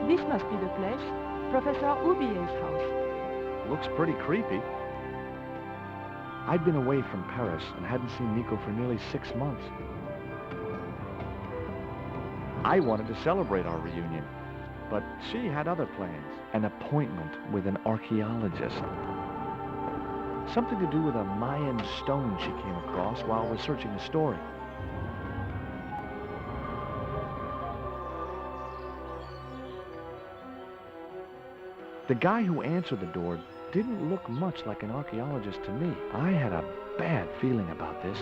This must be the place. Professor Oubier's house. Looks pretty creepy. I'd been away from Paris and hadn't seen Nico for nearly 6 months. I wanted to celebrate our reunion, but she had other plans. An appointment with an archaeologist. Something to do with a Mayan stone she came across while researching a story. The guy who answered the door didn't look much like an archaeologist to me. I had a bad feeling about this.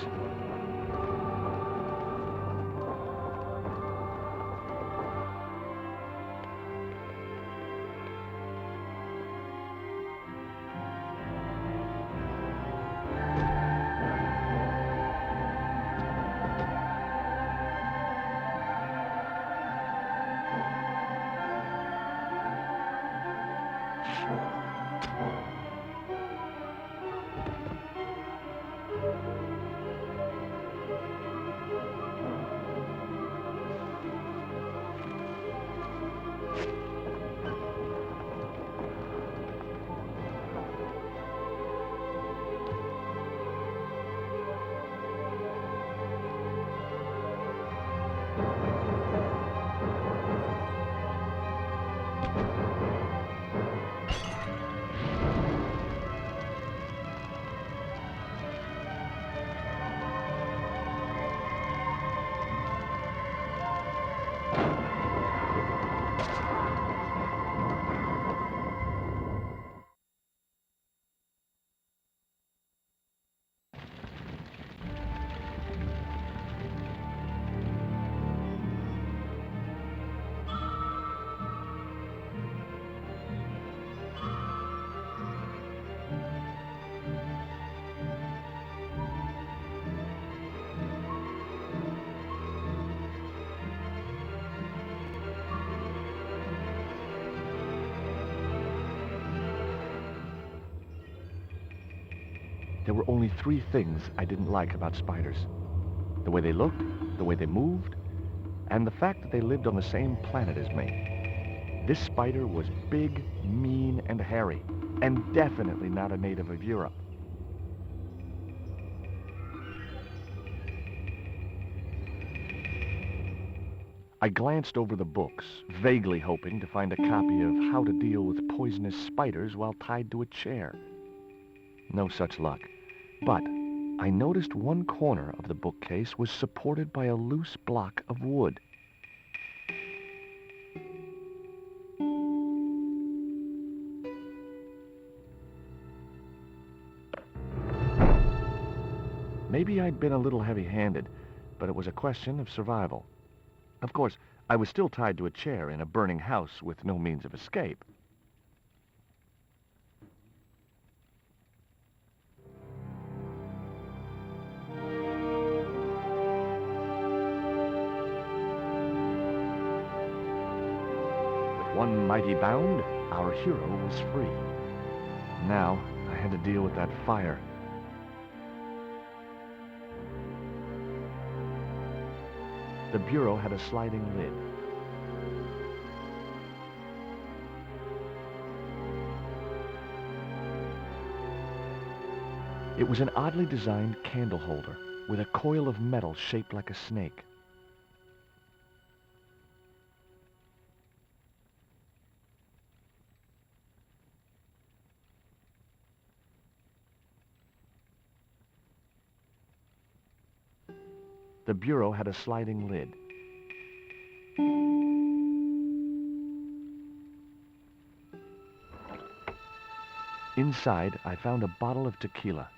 There were only 3 things I didn't like about spiders. The way they looked, the way they moved, and the fact that they lived on the same planet as me. This spider was big, mean, and hairy, and definitely not a native of Europe. I glanced over the books, vaguely hoping to find a copy of How to Deal with Poisonous Spiders While Tied to a Chair. No such luck. But I noticed one corner of the bookcase was supported by a loose block of wood. Maybe I'd been a little heavy-handed, but it was a question of survival. Of course, I was still tied to a chair in a burning house with no means of escape. One mighty bound, our hero was free. Now, I had to deal with that fire. The bureau had a sliding lid. It was an oddly designed candle holder with a coil of metal shaped like a snake. The bureau had a sliding lid. Inside, I found a bottle of tequila.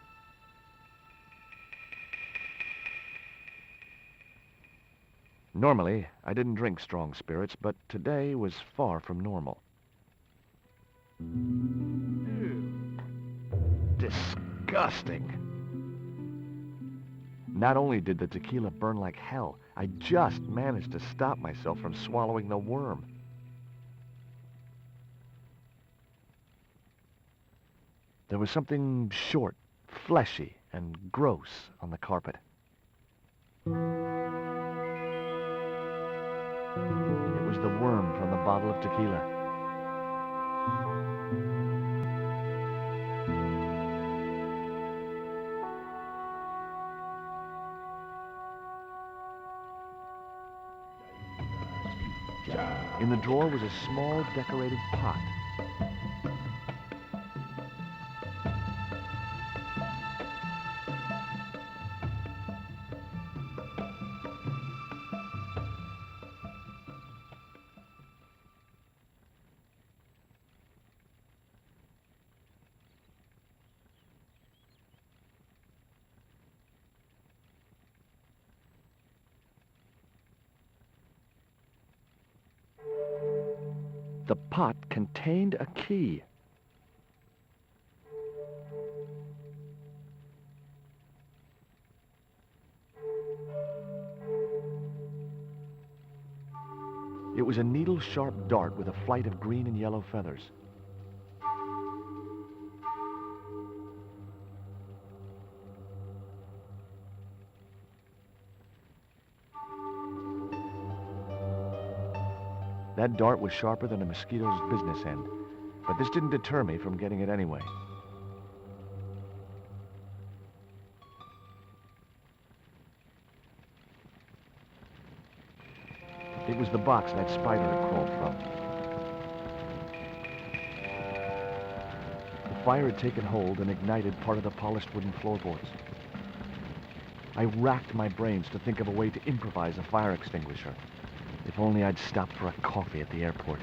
Normally, I didn't drink strong spirits, but today was far from normal. Disgusting. Not only did the tequila burn like hell, I just managed to stop myself from swallowing the worm. There was something short, fleshy, and gross on the carpet. It was was the worm from the bottle of tequila. In the drawer was a small decorated pot. The pot contained a key. It was a needle-sharp dart with a flight of green and yellow feathers. That dart was sharper than a mosquito's business end, but this didn't deter me from getting it anyway. It was the box that spider had crawled from. The fire had taken hold and ignited part of the polished wooden floorboards. I racked my brains to think of a way to improvise a fire extinguisher. If only I'd stopped for a coffee at the airport.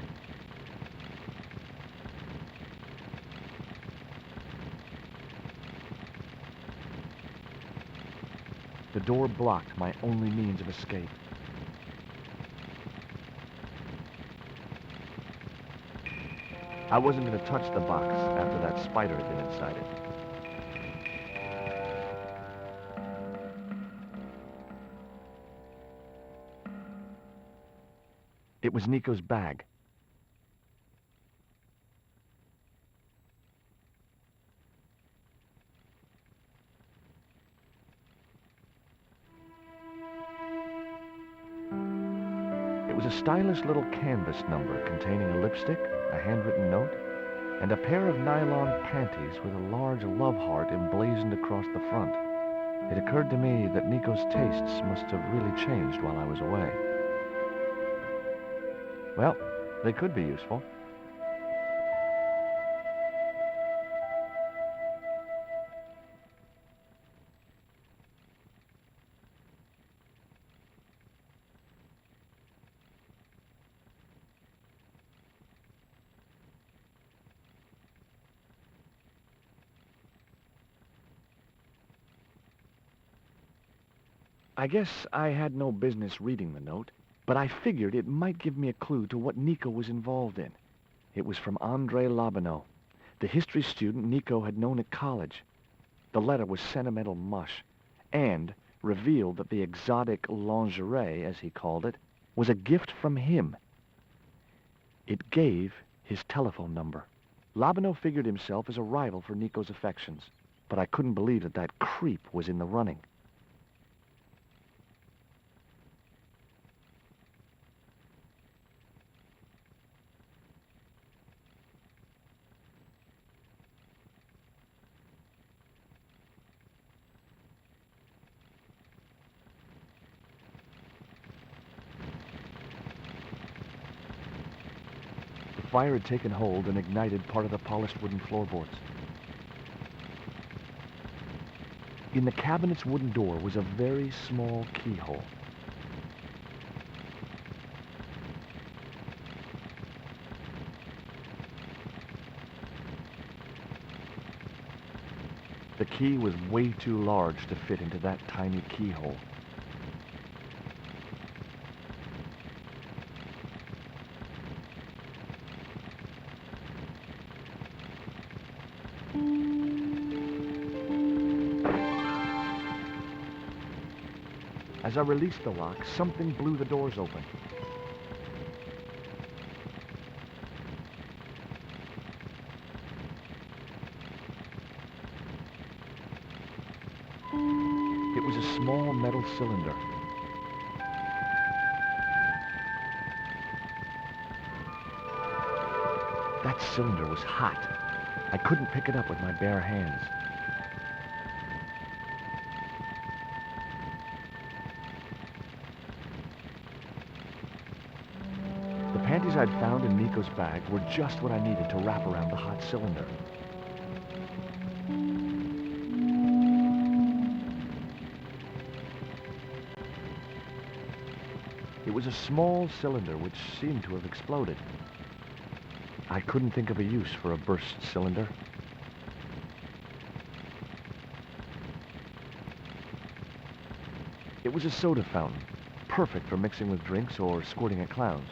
The door blocked my only means of escape. I wasn't going to touch the box after that spider had been inside it. It was Nico's bag. It was a stylish little canvas number containing a lipstick, a handwritten note, and a pair of nylon panties with a large love heart emblazoned across the front. It occurred to me that Nico's tastes must have really changed while I was away. Well, they could be useful. I guess I had no business reading the note, but I figured it might give me a clue to what Nico was involved in. It was from André Lobineau, the history student Nico had known at college. The letter was sentimental mush, and revealed that the exotic lingerie, as he called it, was a gift from him. It gave his telephone number. Lobineau figured himself as a rival for Nico's affections, but I couldn't believe that that creep was in the running. The fire had taken hold and ignited part of the polished wooden floorboards. In the cabinet's wooden door was a very small keyhole. The key was way too large to fit into that tiny keyhole. As I released the lock, something blew the doors open. It was a small metal cylinder. That cylinder was hot. I couldn't pick it up with my bare hands. The panties I'd found in Nico's bag were just what I needed to wrap around the hot cylinder. It was a small cylinder which seemed to have exploded. I couldn't think of a use for a burst cylinder. It was a soda fountain, perfect for mixing with drinks or squirting at clowns.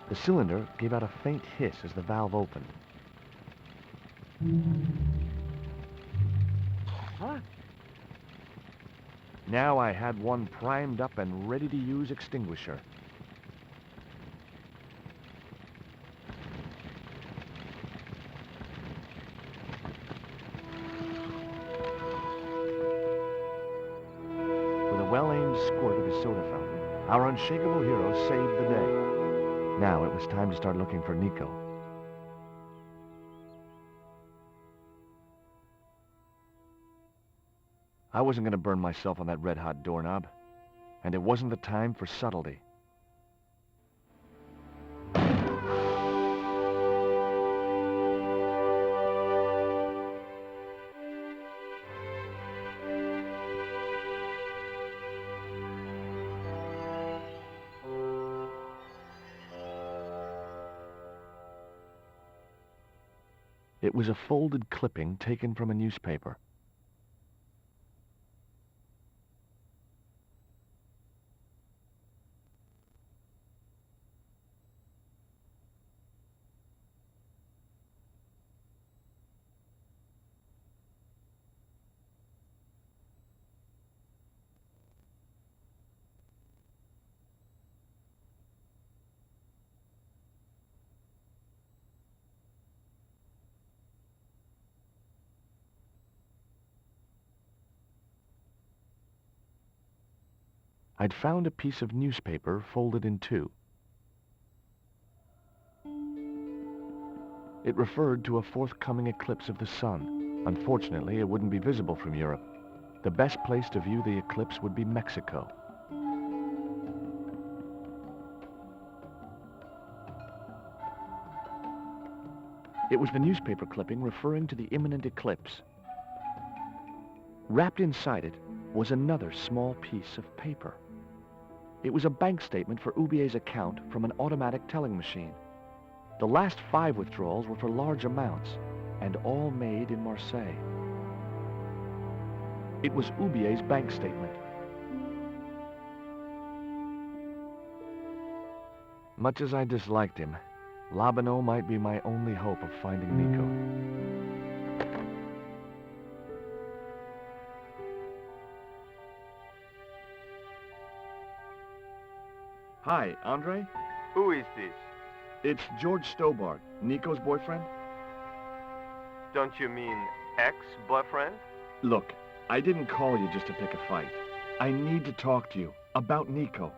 The cylinder gave out a faint hiss as the valve opened. Huh? Now I had one primed up and ready to use extinguisher. With a well-aimed squirt of his soda fountain, our unshakable hero saved the day. Now it was time to start looking for Nico. I wasn't going to burn myself on that red-hot doorknob, and it wasn't the time for subtlety. It was a folded clipping taken from a newspaper. I'd found a piece of newspaper folded in two. It referred to a forthcoming eclipse of the sun. Unfortunately, it wouldn't be visible from Europe. The best place to view the eclipse would be Mexico. It was the newspaper clipping referring to the imminent eclipse. Wrapped inside it was another small piece of paper. It was a bank statement for Ubier's account from an automatic telling machine. The last 5 withdrawals were for large amounts, and all made in Marseille. It was Ubier's bank statement. Much as I disliked him, Labano might be my only hope of finding Nico. Hi, Andre? Who is this? It's George Stobart, Nico's boyfriend. Don't you mean ex-boyfriend? Look, I didn't call you just to pick a fight. I need to talk to you about Nico.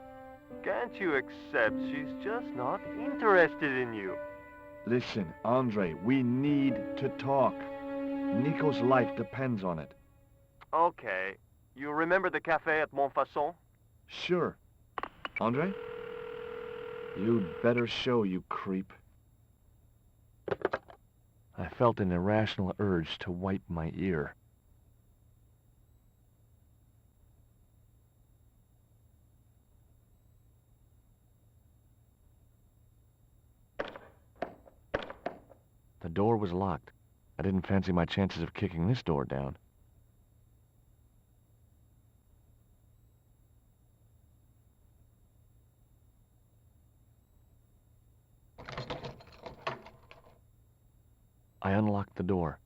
Can't you accept she's just not interested in you? Listen, Andre, we need to talk. Nico's life depends on it. Okay. You remember the cafe at Montfaucon? Sure. Andre? You'd better show, you creep. I felt an irrational urge to wipe my ear. The door was locked. I didn't fancy my chances of kicking this door down. I unlocked the door.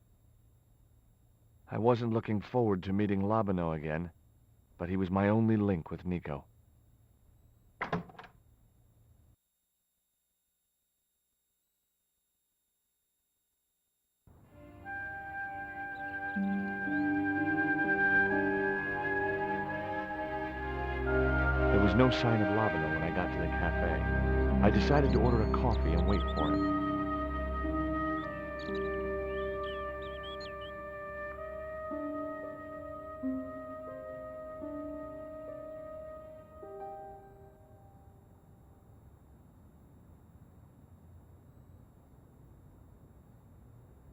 I wasn't looking forward to meeting Labano again, but he was my only link with Nico. There was no sign of Labino when I got to the cafe. I decided to order a coffee and wait for him.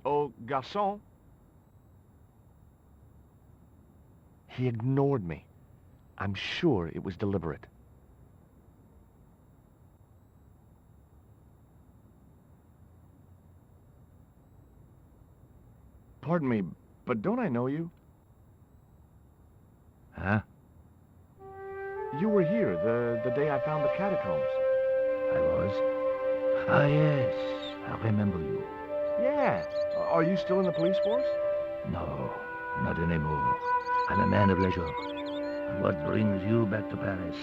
Oh, garçon. He ignored me. I'm sure it was deliberate. Pardon me, but don't I know you? Huh? You were here the day I found the catacombs. I was? Ah, yes. I remember you. Yeah. Are you still in the police force? No, not anymore. I'm a man of leisure. And what brings you back to Paris?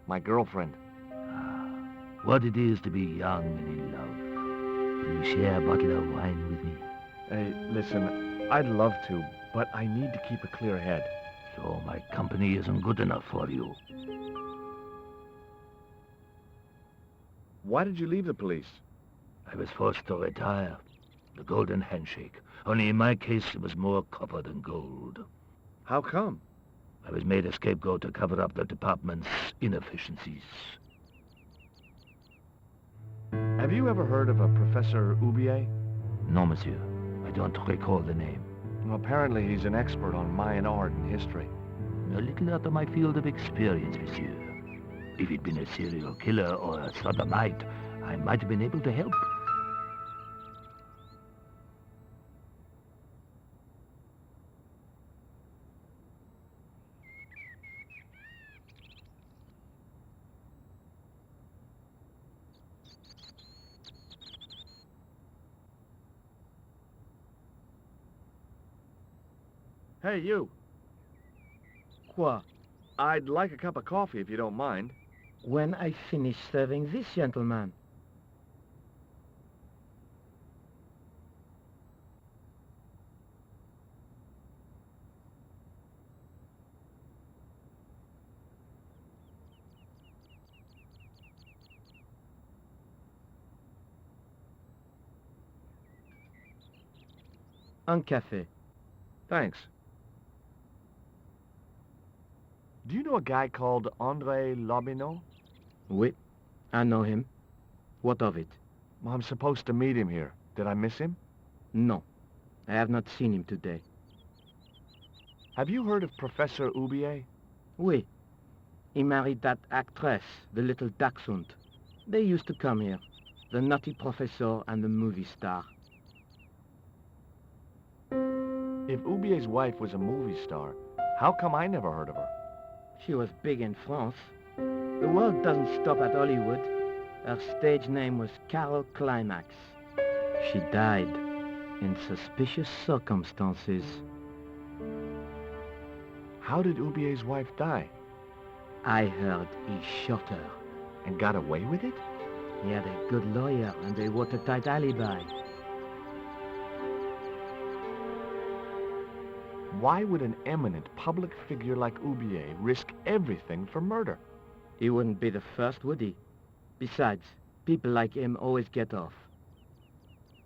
My girlfriend. What it is to be young and in love. Will you share a bottle of wine with me? Hey, listen, I'd love to, but I need to keep a clear head. So my company isn't good enough for you. Why did you leave the police? I was forced to retire. The golden handshake. Only in my case, it was more copper than gold. How come? I was made a scapegoat to cover up the department's inefficiencies. Have you ever heard of a Professor Oubier? No, monsieur. I don't recall the name. Well, apparently he's an expert on Mayan art and history. A little out of my field of experience, monsieur. If he'd been a serial killer or a sodomite, I might have been able to help. Hey, you. Quoi? I'd like a cup of coffee if you don't mind. When I finish serving this gentleman. Un café. Thanks. Do you know a guy called André Labino? Oui, I know him. What of it? I'm supposed to meet him here. Did I miss him? No, I have not seen him today. Have you heard of Professor Oubier? Oui, he married that actress, the little dachshund. They used to come here, the nutty professor and the movie star. If Oubier's wife was a movie star, how come I never heard of her? She was big in France. The world doesn't stop at Hollywood. Her stage name was Carol Climax. She died in suspicious circumstances. How did Oubier's wife die? I heard he shot her. And got away with it? He had a good lawyer and a watertight alibi. Why would an eminent public figure like Oubier risk everything for murder? He wouldn't be the first, would he? Besides, people like him always get off.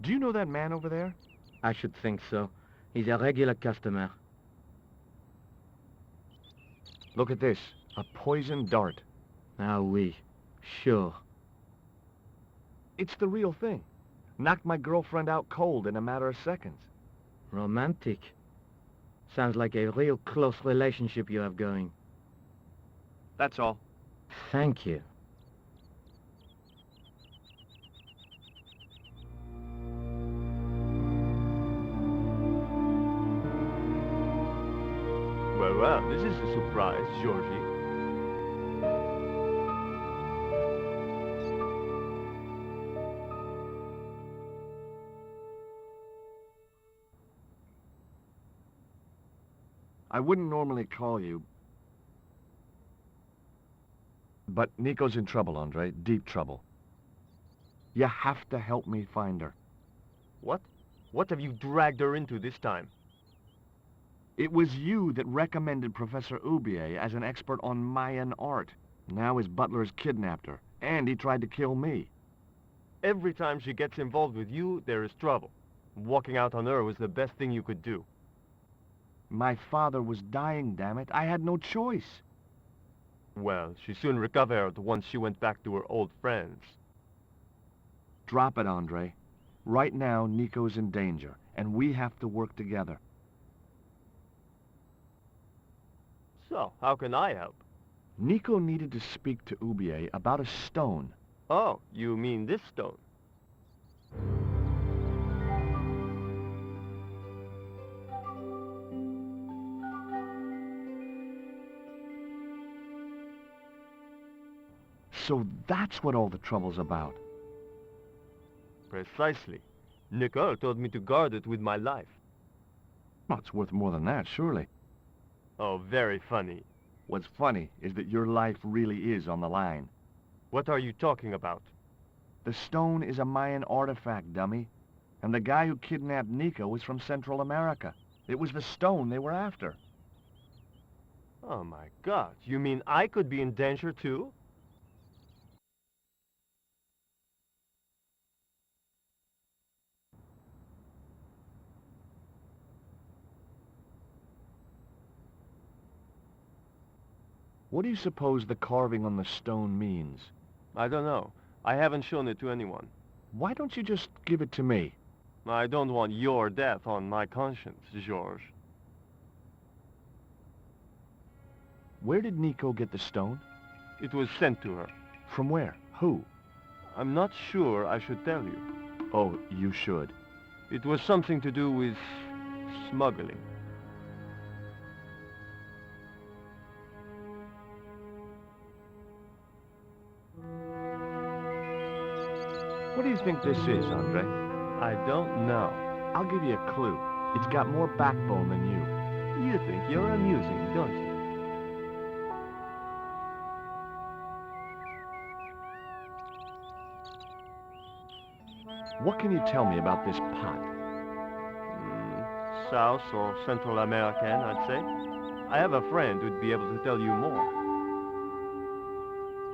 Do you know that man over there? I should think so. He's a regular customer. Look at this. A poisoned dart. Ah, oui. Sure. It's the real thing. Knocked my girlfriend out cold in a matter of seconds. Romantic. Sounds like a real close relationship you have going. That's all. Thank you. Well, this is a surprise, Georgie. I wouldn't normally call you, but Nico's in trouble, Andre. Deep trouble. You have to help me find her. What? What have you dragged her into this time? It was you that recommended Professor Oubier as an expert on Mayan art. Now his butler has kidnapped her, and he tried to kill me. Every time she gets involved with you, there is trouble. Walking out on her was the best thing you could do. My father was dying, damn it. I had no choice. Well, she soon recovered once she went back to her old friends. Drop it, Andre. Right now, Nico's in danger, and we have to work together. So, how can I help? Nico needed to speak to Oubier about a stone. Oh, you mean this stone? So that's what all the trouble's about. Precisely. Nicole told me to guard it with my life. Well, it's worth more than that, surely. Oh, very funny. What's funny is that your life really is on the line. What are you talking about? The stone is a Mayan artifact, dummy. And the guy who kidnapped Nico was from Central America. It was the stone they were after. Oh my God, you mean I could be in danger too? What do you suppose the carving on the stone means? I don't know. I haven't shown it to anyone. Why don't you just give it to me? I don't want your death on my conscience, George. Where did Nico get the stone? It was sent to her. From where? Who? I'm not sure I should tell you. Oh, you should. It was something to do with smuggling. What do you think this is, Andre? I don't know. I'll give you a clue. It's got more backbone than you. You think you're amusing, don't you? What can you tell me about this pot? South or Central American, I'd say. I have a friend who'd be able to tell you more.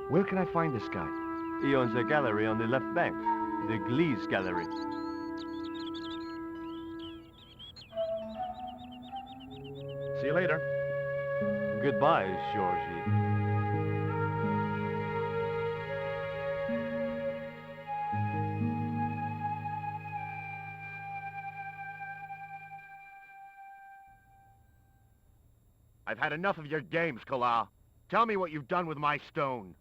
Where can I find this guy? He owns a gallery on the left bank, the Gliese Gallery. See you later. Goodbye, Georgie. I've had enough of your games, Kala. Tell me what you've done with my stone.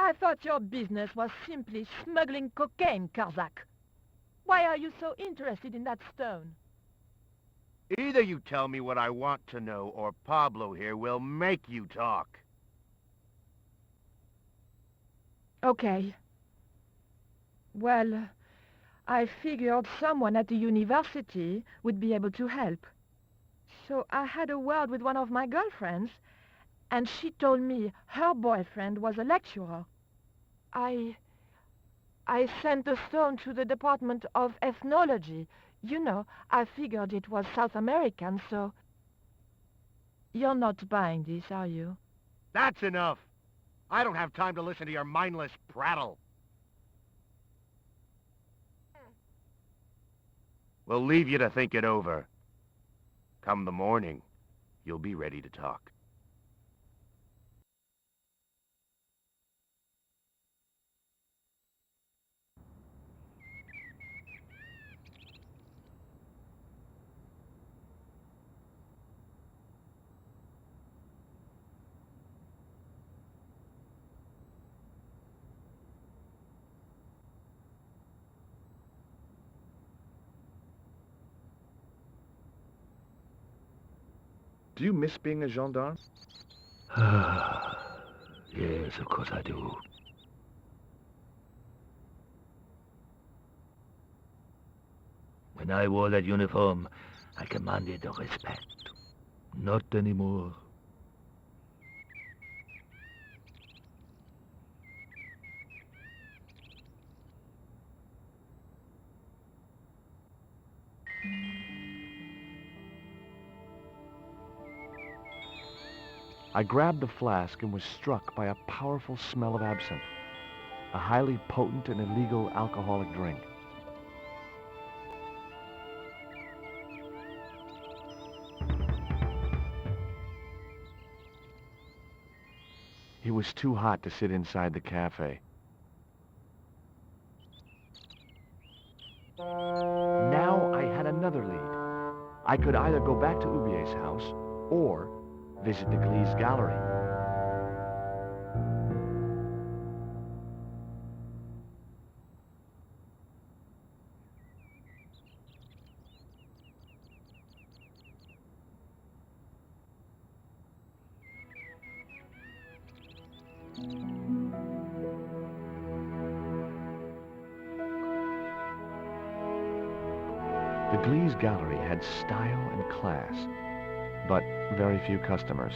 I thought your business was simply smuggling cocaine, Karzak. Why are you so interested in that stone? Either you tell me what I want to know, or Pablo here will make you talk. Okay. Well, I figured someone at the university would be able to help. So I had a word with one of my girlfriends, and she told me her boyfriend was a lecturer. I sent the stone to the Department of Ethnology. You know, I figured it was South American, so... You're not buying this, are you? That's enough! I don't have time to listen to your mindless prattle. We'll leave you to think it over. Come the morning, you'll be ready to talk. Do you miss being a gendarme? Yes, of course I do. When I wore that uniform, I commanded respect. Not anymore. I grabbed the flask and was struck by a powerful smell of absinthe, a highly potent and illegal alcoholic drink. It was too hot to sit inside the cafe. Now I had another lead. I could either go back to Ubier's house or visit the Glee's gallery. The Glee's gallery had style and class, but very few customers.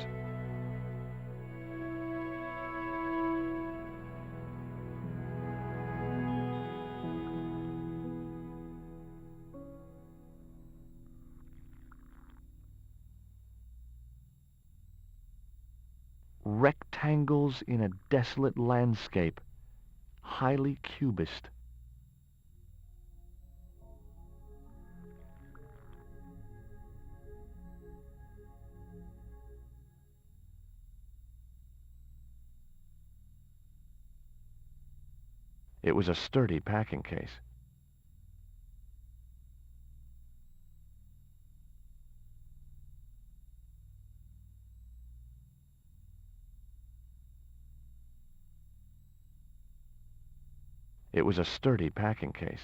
Rectangles in a desolate landscape, highly cubist. It was a sturdy packing case. It was a sturdy packing case.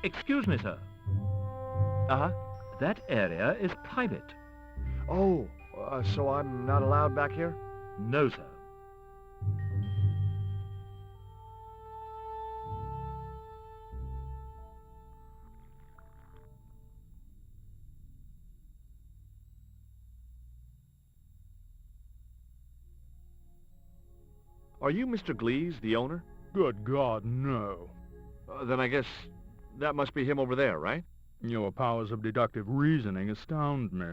Excuse me, sir. Uh-huh. That area is private. Oh, so I'm not allowed back here? No, sir. Are you Mr. Glees, the owner? Good God, no. Then I guess that must be him over there, right? Your powers of deductive reasoning astound me.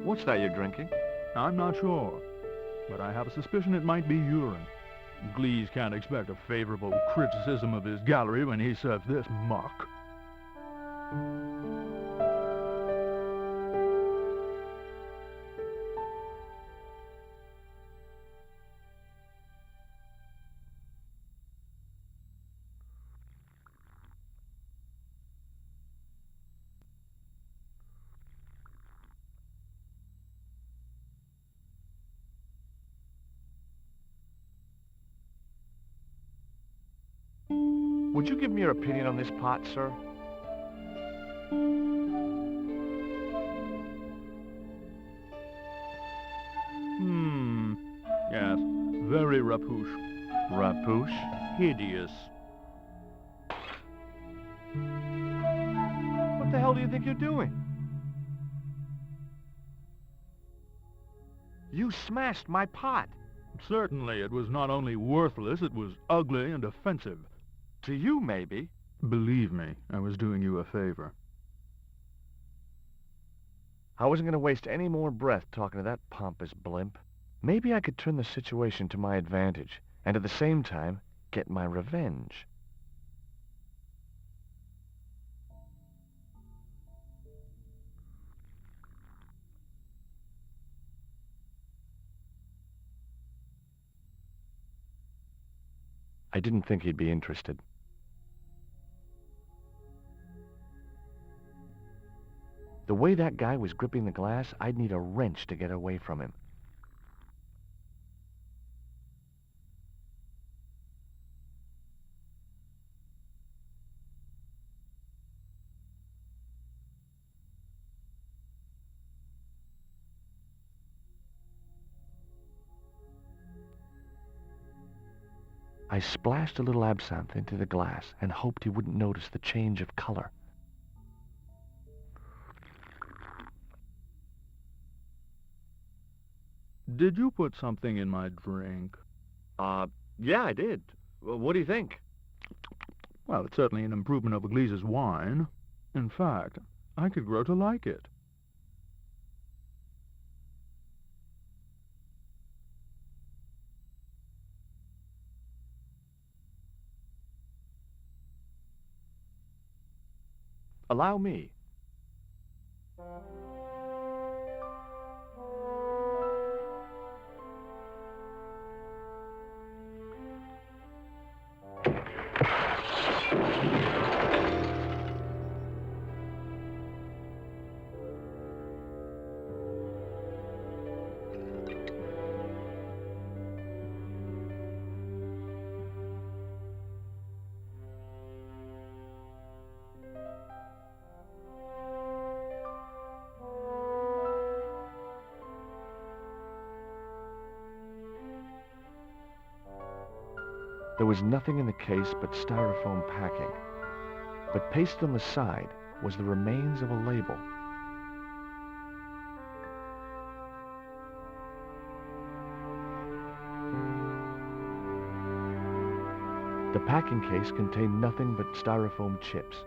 What's that you're drinking? I'm not sure, but I have a suspicion it might be urine. Glees can't expect a favorable criticism of his gallery when he serves this muck. Would you give me your opinion on this pot, sir? Yes, very rapouche. Rapouche? Hideous. What the hell do you think you're doing? You smashed my pot. Certainly, it was not only worthless, it was ugly and offensive. To you, maybe. Believe me, I was doing you a favor. I wasn't going to waste any more breath talking to that pompous blimp. Maybe I could turn the situation to my advantage, and at the same time, get my revenge. I didn't think he'd be interested. The way that guy was gripping the glass, I'd need a wrench to get away from him. I splashed a little absinthe into the glass and hoped he wouldn't notice the change of color. Did you put something in my drink? Yeah, I did. Well, what do you think? Well, it's certainly an improvement over Gleese's wine. In fact, I could grow to like it. Allow me. There was nothing in the case but styrofoam packing. But pasted on the side was the remains of a label. The packing case contained nothing but styrofoam chips.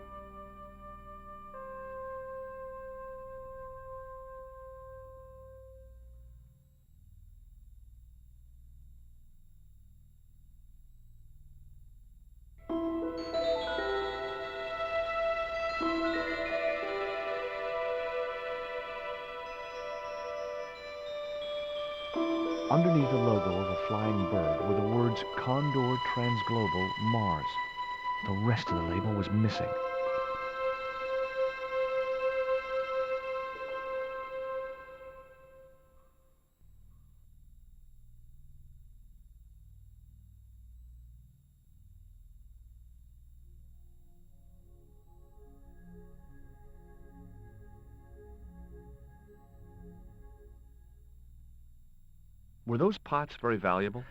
Underneath the logo of a flying bird were the words Condor Transglobal Mars. The rest of the label was missing. Were those pots very valuable?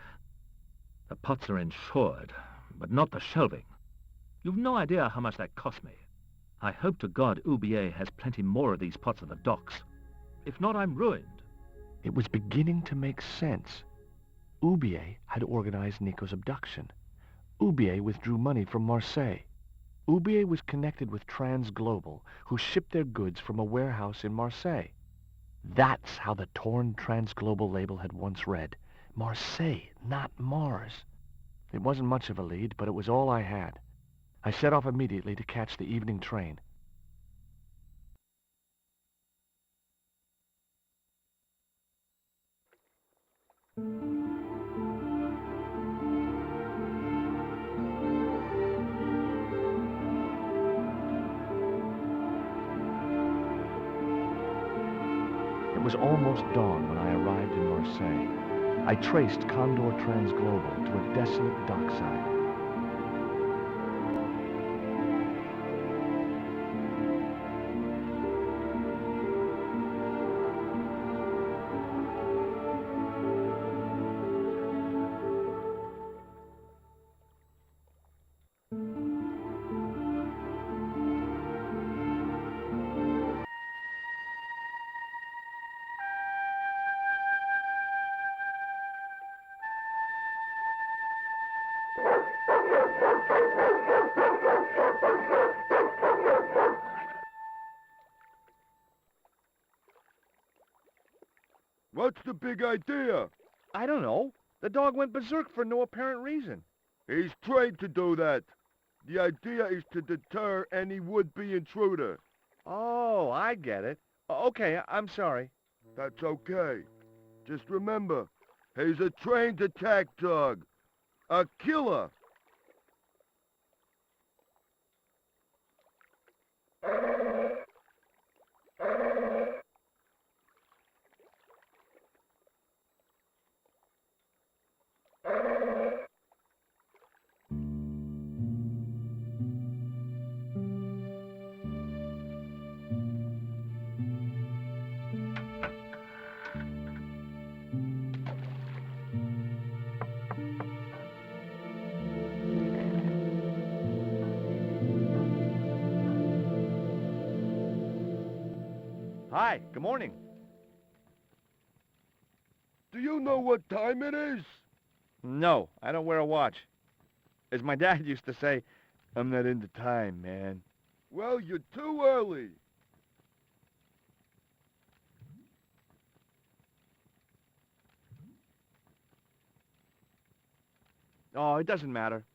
The pots are insured, but not the shelving. You've no idea how much that cost me. I hope to God Oubier has plenty more of these pots at the docks. If not, I'm ruined. It was beginning to make sense. Oubier had organized Nico's abduction. Oubier withdrew money from Marseille. Oubier was connected with Transglobal, who shipped their goods from a warehouse in Marseille. That's how the torn Transglobal label had once read. Marseille, not Mars. It wasn't much of a lead, but it was all I had. I set off immediately to catch the evening train. It was almost dawn when I arrived in Marseille. I traced Condor Transglobal to a desolate dockside. What's the big idea? I don't know. The dog went berserk for no apparent reason. He's trained to do that. The idea is to deter any would-be intruder. Oh, I get it. Okay, I'm sorry. That's okay. Just remember, he's a trained attack dog. A killer. Hi, good morning. Do you know what time it is? No, I don't wear a watch. As my dad used to say, I'm not into time, man. Well, you're too early. Oh, it doesn't matter.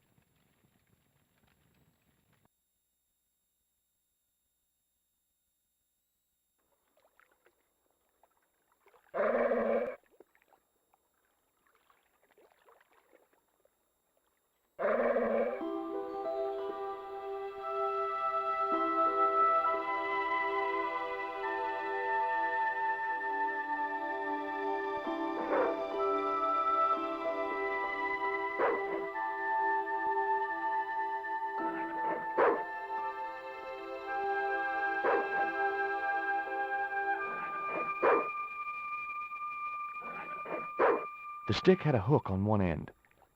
The stick had a hook on one end.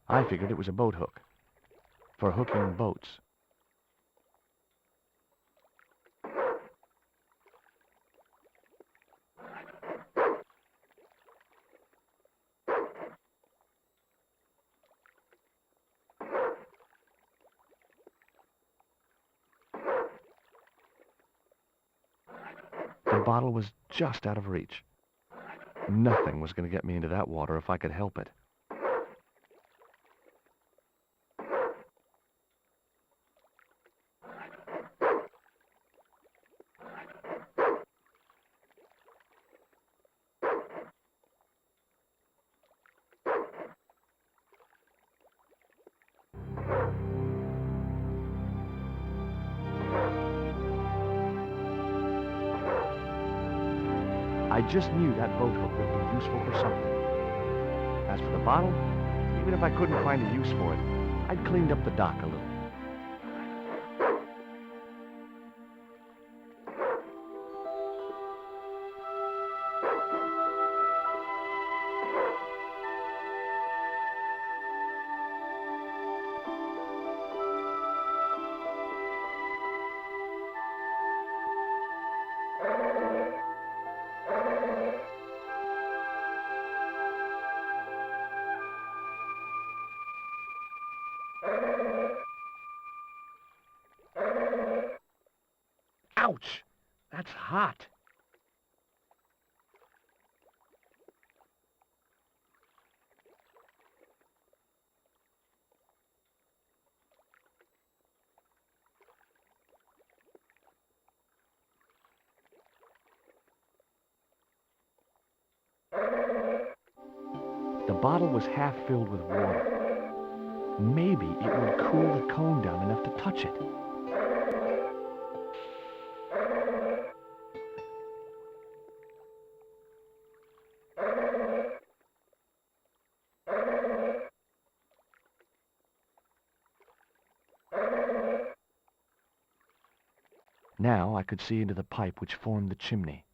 I figured it was a boat hook for hooking boats. The bottle was just out of reach. Nothing was going to get me into that water if I could help it. I just knew that boat hook would be useful for something. As for the bottle, even if I couldn't find a use for it, I'd cleaned up the dock a little. Ouch! That's hot. The bottle was half filled with water. Maybe it would cool the cone down enough to touch it. Now I could see into the pipe which formed the chimney.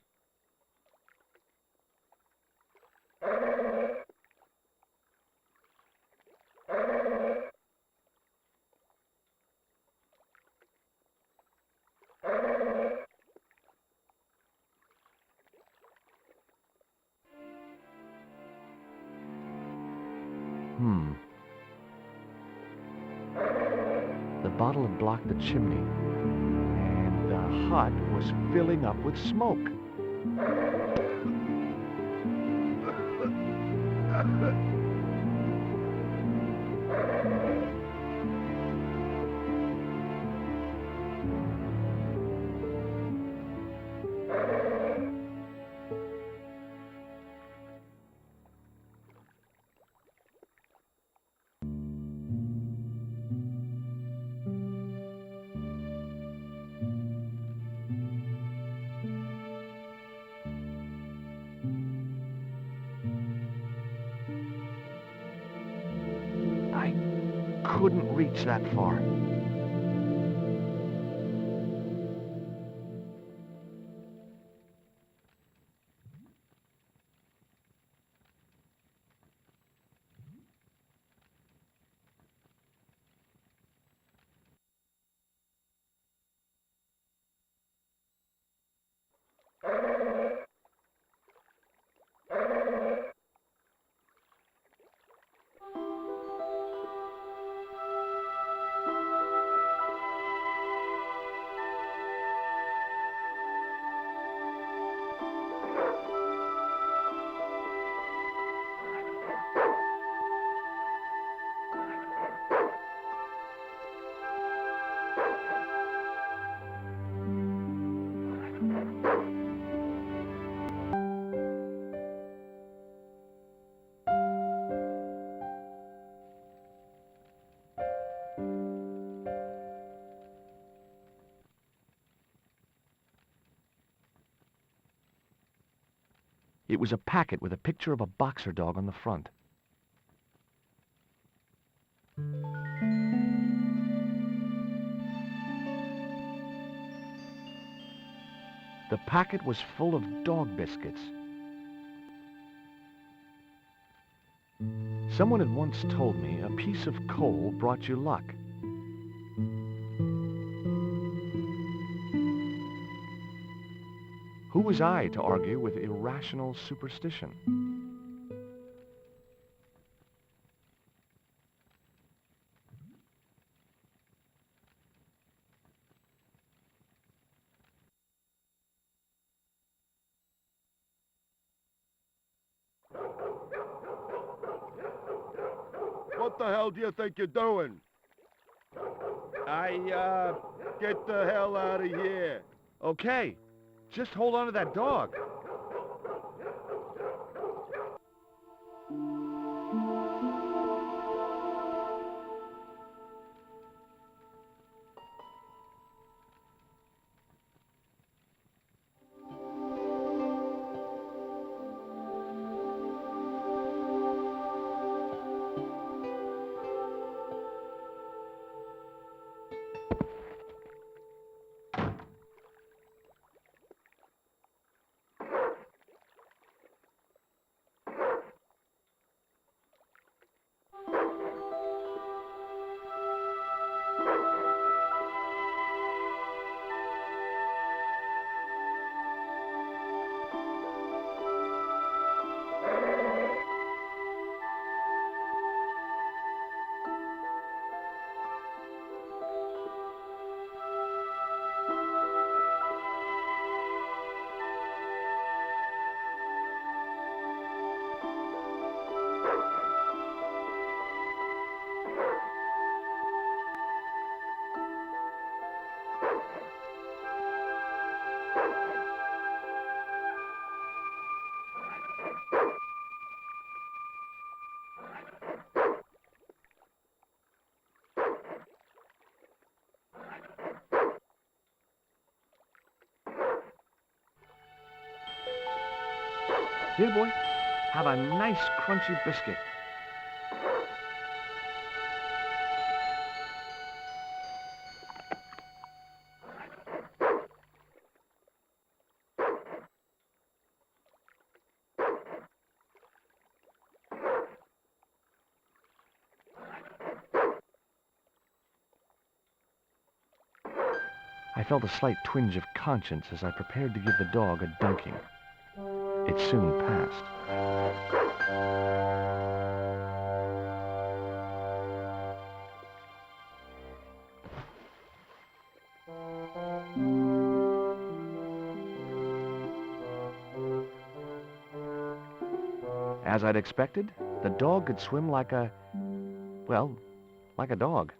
The bottle had blocked the chimney, and the hut was filling up with smoke. I couldn't reach that far. It was a packet with a picture of a boxer dog on the front. The packet was full of dog biscuits. Someone had once told me a piece of coal brought you luck. Who was I to argue with irrational superstition? What the hell do you think you're doing? Get the hell out of here. Okay, just hold on to that dog. Here, boy, have a nice crunchy biscuit. I felt a slight twinge of conscience as I prepared to give the dog a dunking. It soon passed. As I'd expected, the dog could swim like a dog.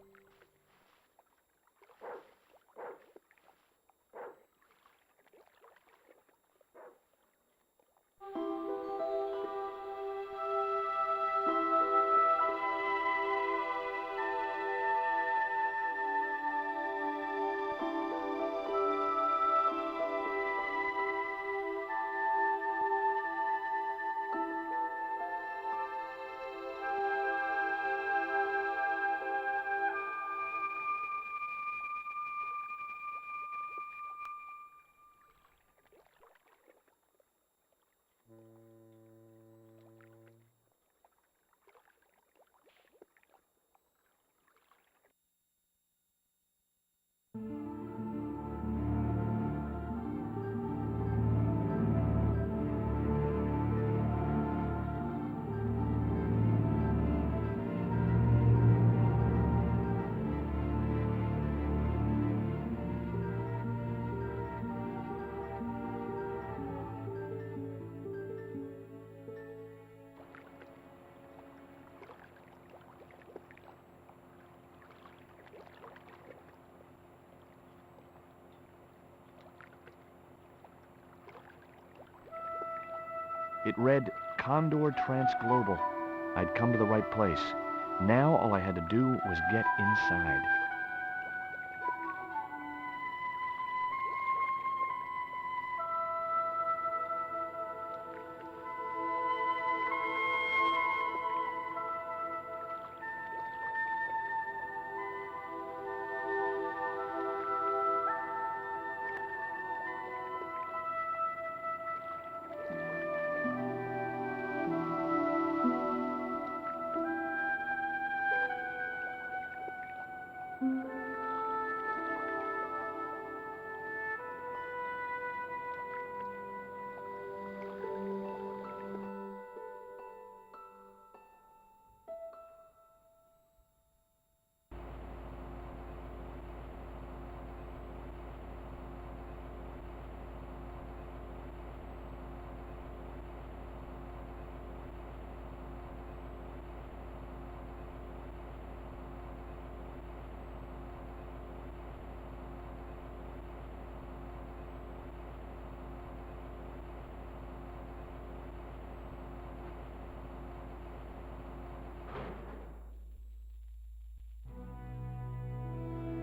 It read Condor Transglobal. I'd come to the right place. Now all I had to do was get inside.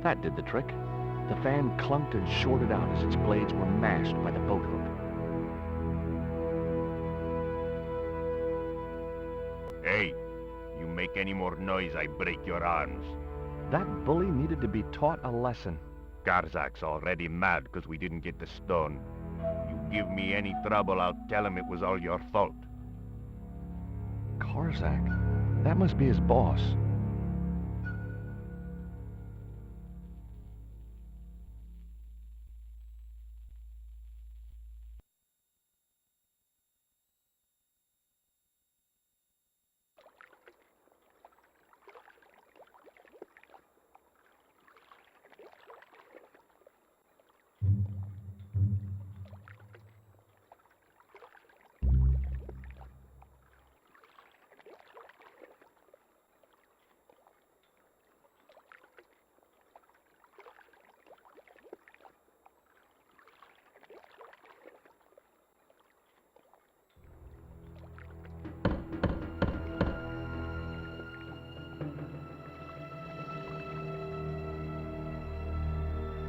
That did the trick. The fan clunked and shorted out as its blades were mashed by the boat hook. Hey, you make any more noise, I break your arms. That bully needed to be taught a lesson. Garzak's already mad because we didn't get the stone. You give me any trouble, I'll tell him it was all your fault. Karzak? That must be his boss.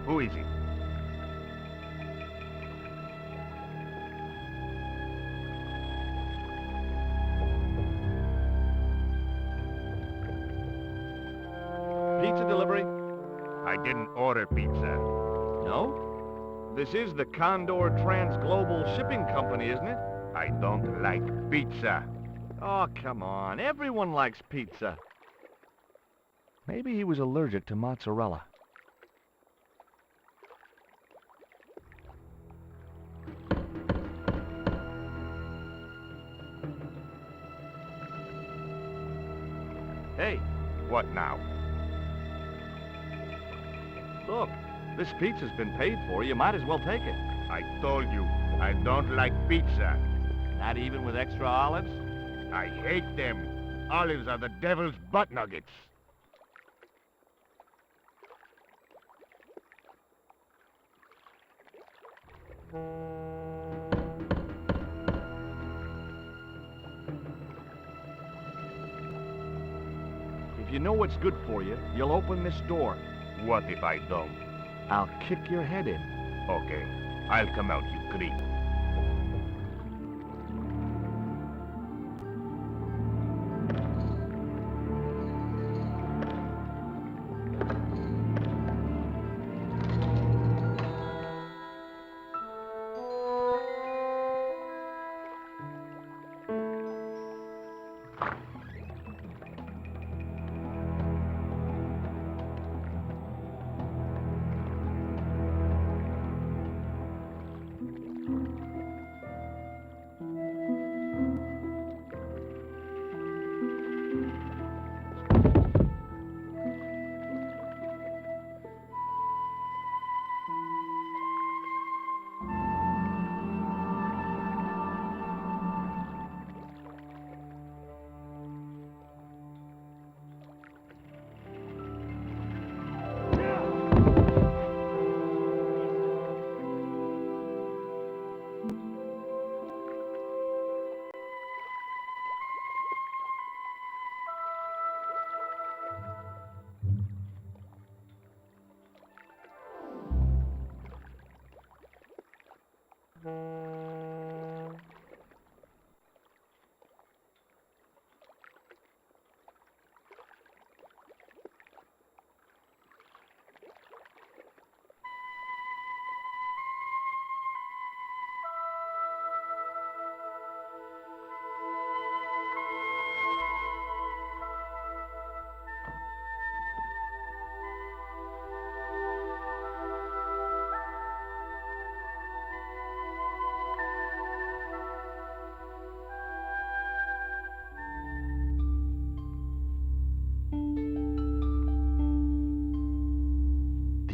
Who is he? Pizza delivery? I didn't order pizza. No? This is the Condor Trans Global Shipping Company, isn't it? I don't like pizza. Oh, come on. Everyone likes pizza. Maybe he was allergic to mozzarella. Hey, What now? look. This pizza's been paid for. You might as well take it. I told you, I don't like pizza. Not even with extra olives? I hate them. Olives are the devil's butt nuggets. If you know what's good for you, you'll open this door. What if I don't? I'll kick your head in. Okay, I'll come out, you creep.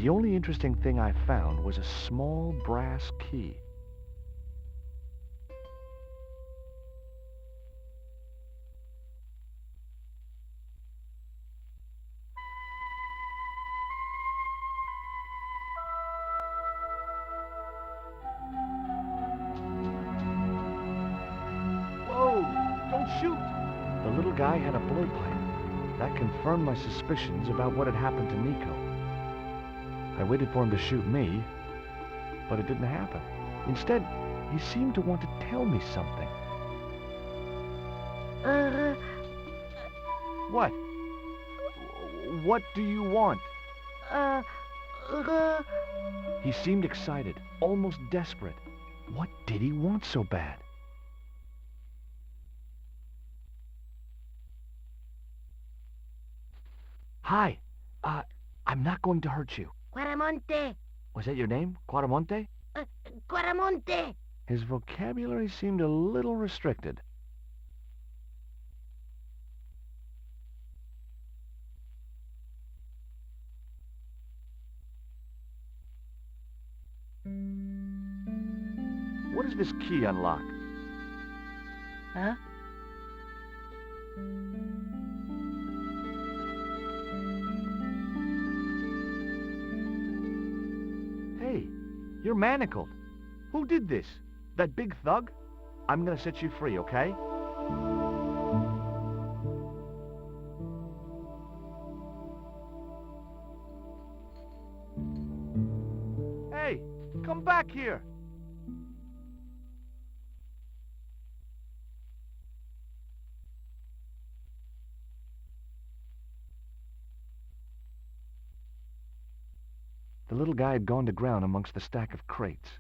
The only interesting thing I found was a small brass key. Whoa! Don't shoot! The little guy had a blowpipe. That confirmed my suspicions about what had happened to Nico. I waited for him to shoot me, but it didn't happen. Instead, he seemed to want to tell me something. What? What do you want? He seemed excited, almost desperate. What did he want so bad? Hi. I'm not going to hurt you. Quaramonte! Was that your name? Quaramonte? Quaramonte! His vocabulary seemed a little restricted. What does this key unlock? Huh? Hey, you're manacled. Who did this? That big thug? I'm gonna set you free, okay? Hey, come back here! The little guy had gone to ground amongst the stack of crates.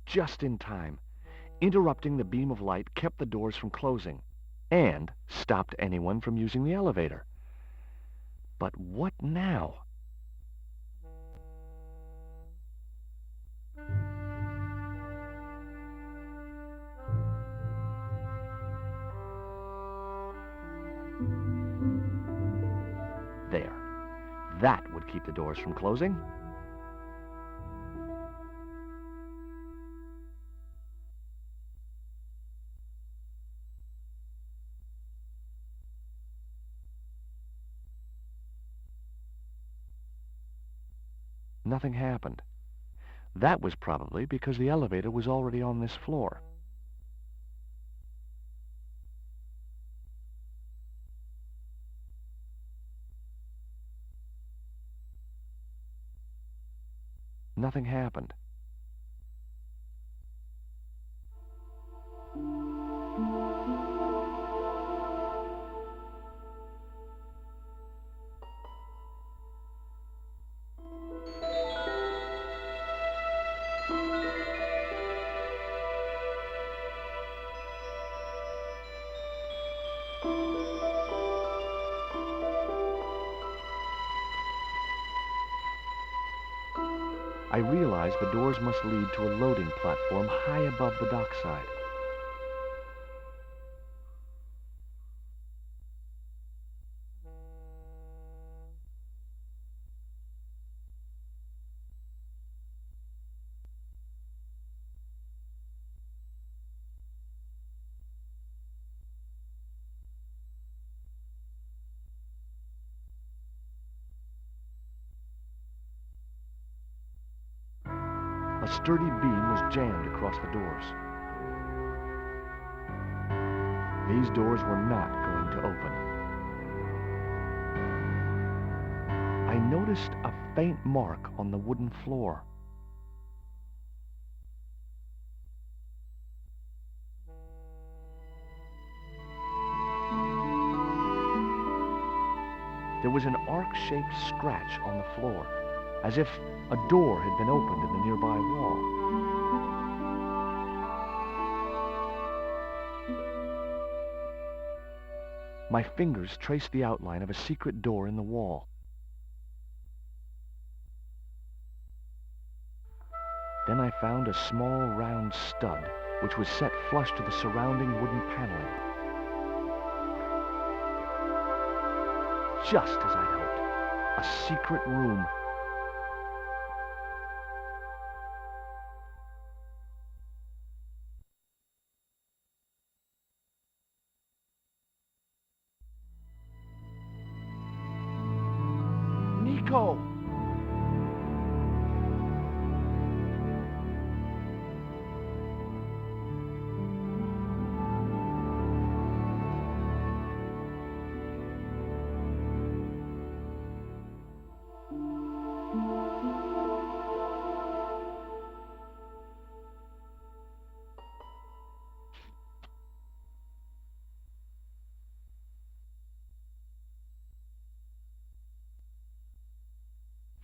Just in time. Interrupting the beam of light kept the doors from closing and stopped anyone from using the elevator. But what now? There. That would keep the doors from closing. Nothing happened. That was probably because the elevator was already on this floor. Nothing happened. I realized the doors must lead to a loading platform high above the dockside. A sturdy beam was jammed across the doors. These doors were not going to open. I noticed a faint mark on the wooden floor. There was an arc-shaped scratch on the floor, as if a door had been opened in the nearby wall. My fingers traced the outline of a secret door in the wall. Then I found a small round stud which was set flush to the surrounding wooden paneling. Just as I'd hoped. A secret room. Nico!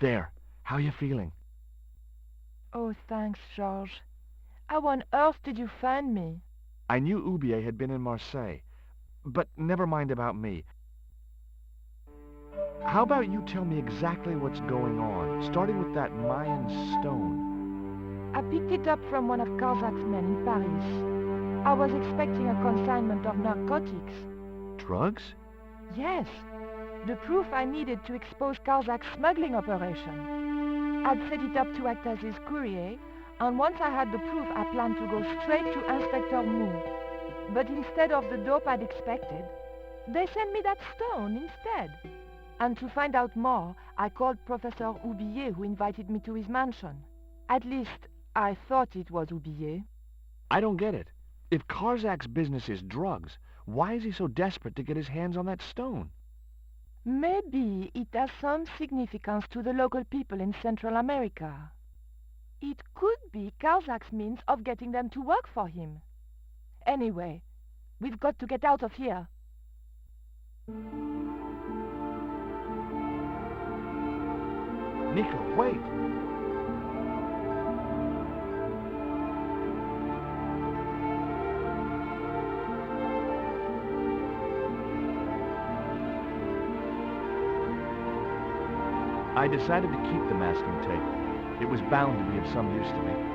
There. How you feeling? Oh, thanks, George. How on earth did you find me? I knew Oubier had been in Marseille. But never mind about me. How about you tell me exactly what's going on, starting with that Mayan stone? I picked it up from one of Carzak's men in Paris. I was expecting a consignment of narcotics. Drugs? Yes, the proof I needed to expose Carzak's smuggling operation. I'd set it up to act as his courier, and once I had the proof, I planned to go straight to Inspector Mou. But instead of the dope I'd expected, they sent me that stone instead. And to find out more, I called Professor Oubier, who invited me to his mansion. At least, I thought it was Oubier. I don't get it. If Carzak's business is drugs, why is he so desperate to get his hands on that stone? Maybe it has some significance to the local people in Central America. It could be Carzak's means of getting them to work for him. Anyway, we've got to get out of here. Nico, wait! I decided to keep the masking tape. It was bound to be of some use to me.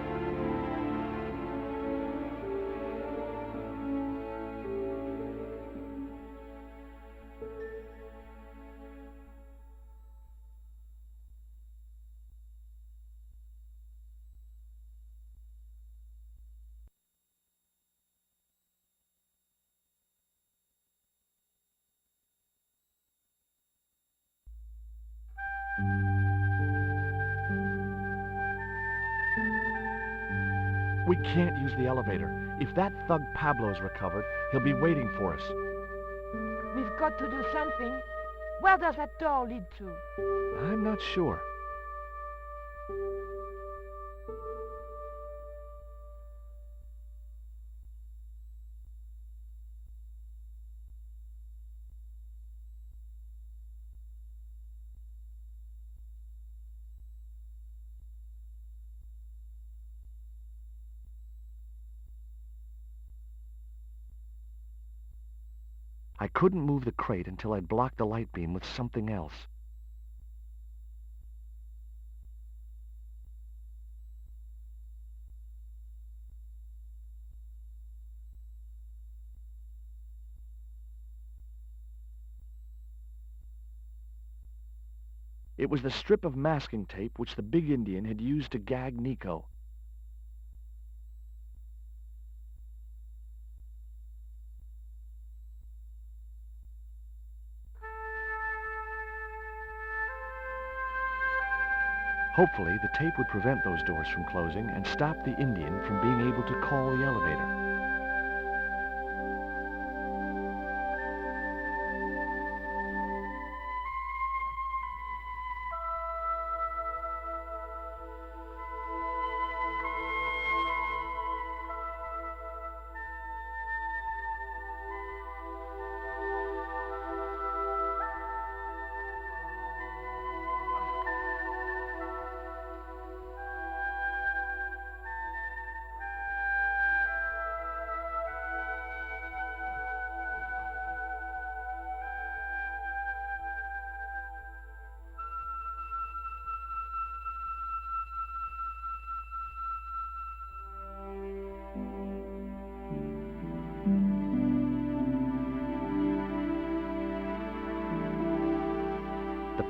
We can't use the elevator. If that thug Pablo's recovered, he'll be waiting for us. We've got to do something. Where does that door lead to? I'm not sure. I couldn't move the crate until I'd blocked the light beam with something else. It was the strip of masking tape which the big Indian had used to gag Nico. Hopefully, the tape would prevent those doors from closing and stop the Indian from being able to call the elevator.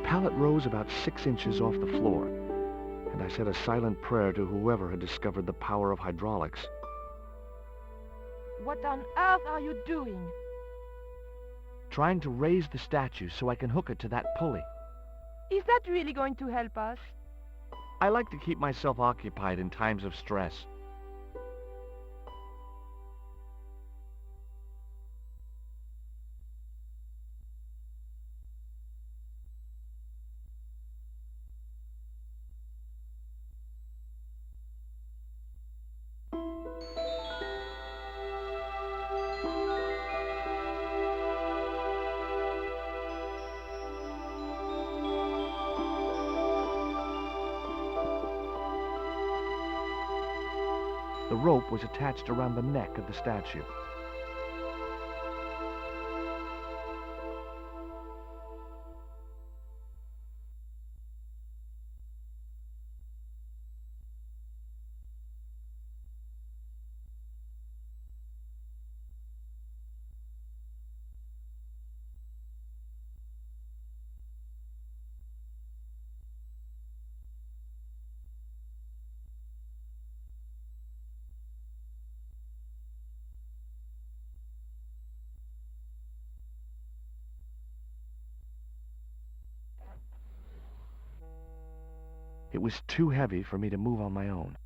pallet rose about 6 inches off the floor, and I said a silent prayer to whoever had discovered the power of hydraulics. What on earth are you doing? Trying to raise the statue so I can hook it to that pulley. Is that really going to help us? I like to keep myself occupied in times of stress. The rope was attached around the neck of the statue. It was too heavy for me to move on my own.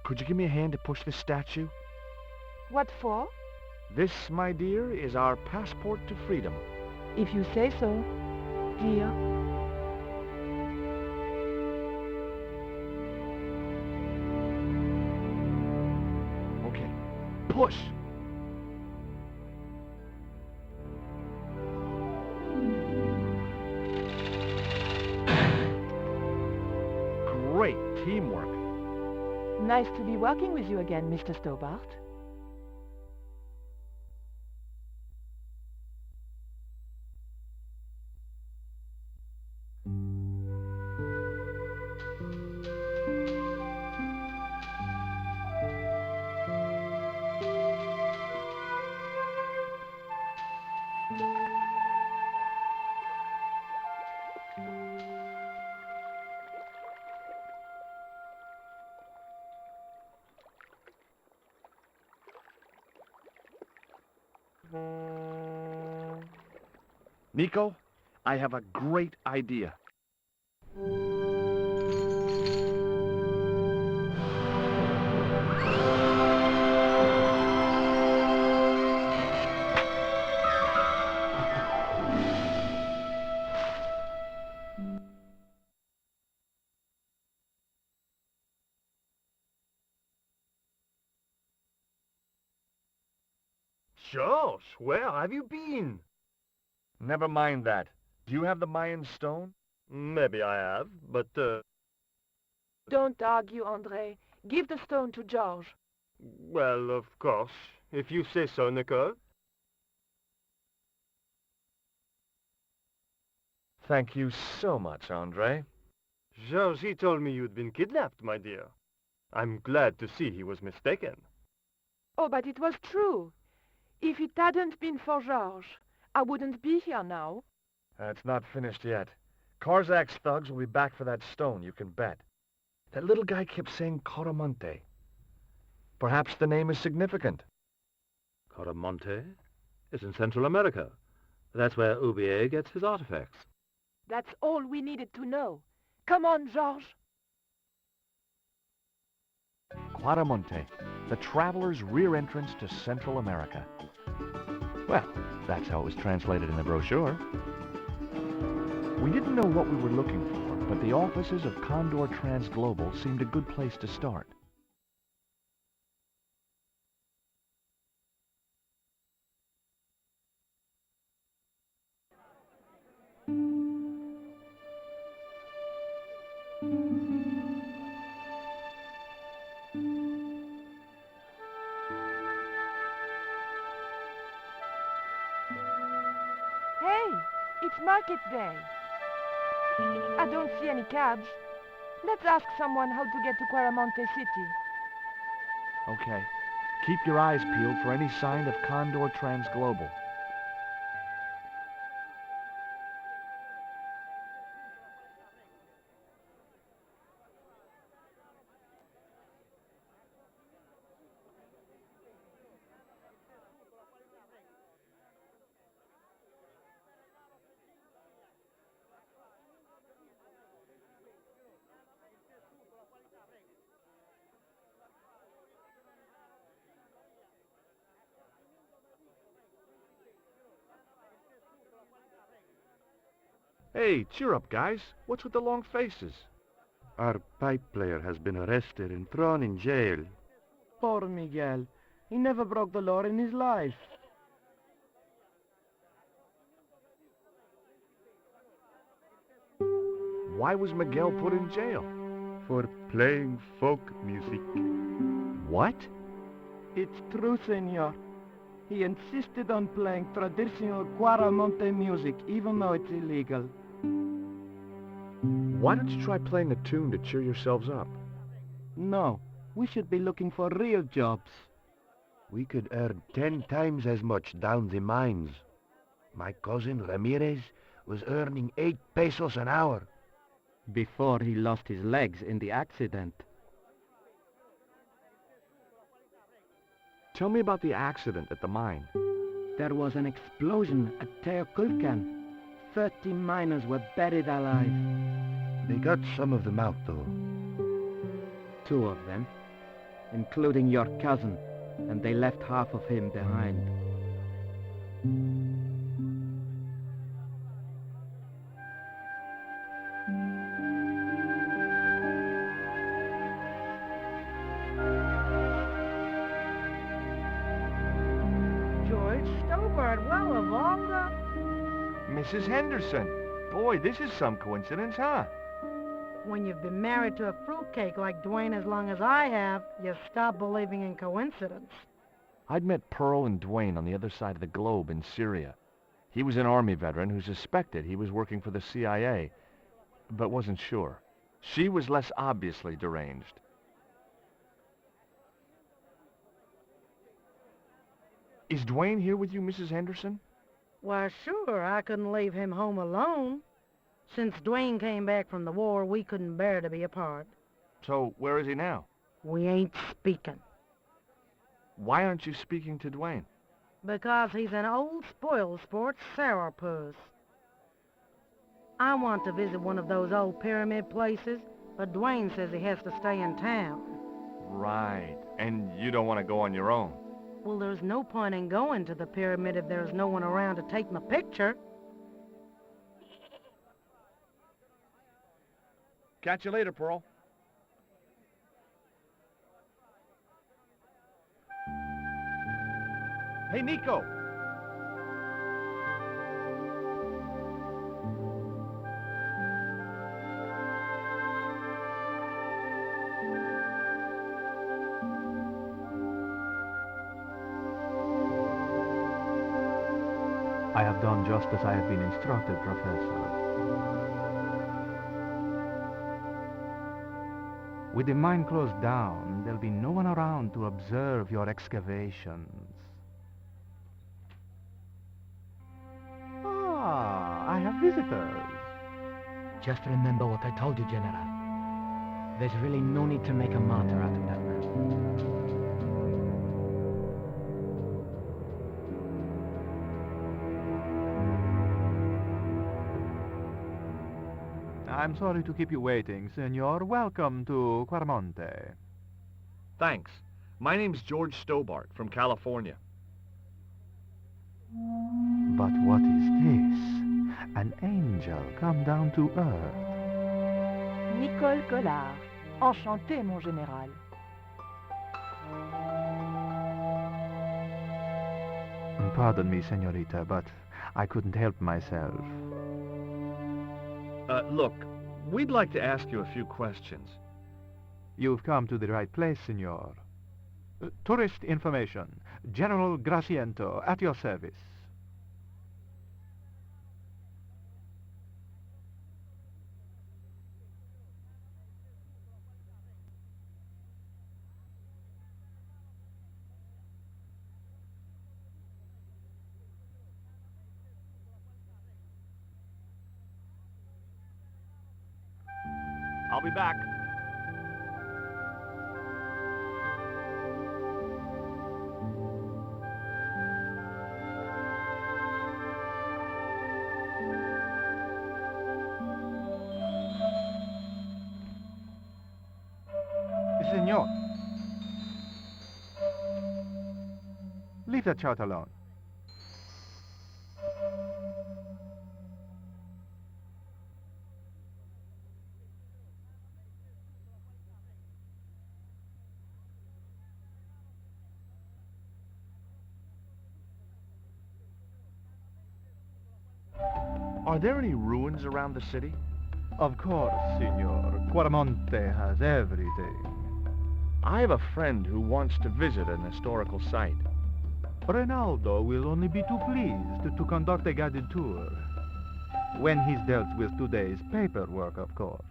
Could you give me a hand to push this statue? What for? This, my dear, is our passport to freedom. If you say so, dear. Okay, push! Great teamwork. Nice to be working with you again, Mr. Stobart. Nico, I have a great idea. George, where have you been? Never mind that. Do you have the Mayan stone? Maybe I have, but, Don't argue, André. Give the stone to George. well, of course, if you say so, Nicole. Thank you so much, Andre. George, he told me you'd been kidnapped, my dear. I'm glad to see he was mistaken. Oh, but it was true. If it hadn't been for George, I wouldn't be here now. It's not finished yet. Karzak's thugs will be back for that stone, you can bet. That little guy kept saying Coramonte. Perhaps the name is significant. Coramonte is in Central America. That's where Ubier gets his artifacts. That's all we needed to know. Come on, George. Quaramonte, the traveler's rear entrance to Central America. Well, that's how it was translated in the brochure. We didn't know what we were looking for, but the offices of Condor Transglobal seemed a good place to start. Hey, it's market day. I don't see any cabs. Let's ask someone how to get to Quaramonte City. Okay. Keep your eyes peeled for any sign of Condor Transglobal. Hey, cheer up, guys. What's with the long faces? Our pipe player has been arrested and thrown in jail. Poor Miguel. He never broke the law in his life. Why was Miguel put in jail? For playing folk music. What? It's true, senor. He insisted on playing traditional Quaramonte music, even though it's illegal. Why don't you try playing a tune to cheer yourselves up? No, we should be looking for real jobs. We could earn 10 times as much down the mines. My cousin Ramirez was earning 8 pesos an hour. Before he lost his legs in the accident. Tell me about the accident at the mine. There was an explosion at Teoculcan. 30 miners were buried alive. They got some of them out, though. 2 of them, including your cousin, and they left half of him behind. George Stobart, well, of all the... Mrs. Henderson. Boy, this is some coincidence, huh? When you've been married to a fruitcake like Dwayne as long as I have, you stop believing in coincidence. I'd met Pearl and Dwayne on the other side of the globe in Syria. He was an Army veteran who suspected he was working for the CIA, but wasn't sure. She was less obviously deranged. Is Dwayne here with you, Mrs. Henderson? Why, sure, I couldn't leave him home alone. Since Dwayne came back from the war, we couldn't bear to be apart. So, where is he now? We ain't speaking. Why aren't you speaking to Dwayne? Because he's an old spoil sport sourpuss. I want to visit one of those old pyramid places, but Dwayne says he has to stay in town. Right. And you don't want to go on your own? Well, there's no point in going to the pyramid if there's no one around to take my picture. Catch you later, Pearl. Hey, Nico! I have done just as I have been instructed, Professor. With the mine closed down, there'll be no one around to observe your excavations. Ah, I have visitors. Just remember what I told you, General. There's really no need to make a martyr out of that man. I'm sorry to keep you waiting, senor. Welcome to Quaramonte. Thanks. My name's George Stobart from California. But what is this? An angel come down to earth. Nicole Collard. Enchanté, mon général. Pardon me, senorita, but I couldn't help myself. Look, we'd like to ask you a few questions. You've come to the right place, senor. Tourist information. General Graciento, at your service. I'll be back. Senor. Leave that child alone. Are there any ruins around the city? Of course, Senor. Quaramonte has everything. I have a friend who wants to visit an historical site. Ronaldo will only be too pleased to conduct a guided tour. When he's dealt with today's paperwork, of course.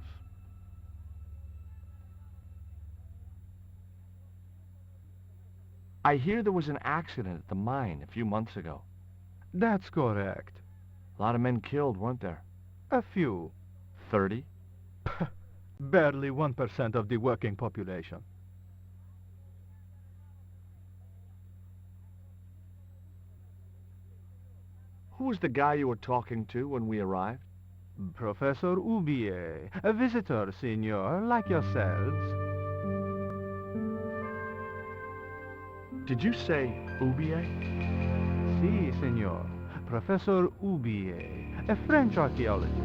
I hear there was an accident at the mine a few months ago. That's correct. A lot of men killed, weren't there? A few. 30? Barely 1% of the working population. Who was the guy you were talking to when we arrived? Professor Oubier, a visitor, Senor, like yourselves. Did you say Oubier? Si, Senor. Professor Oubier, a French archaeologist.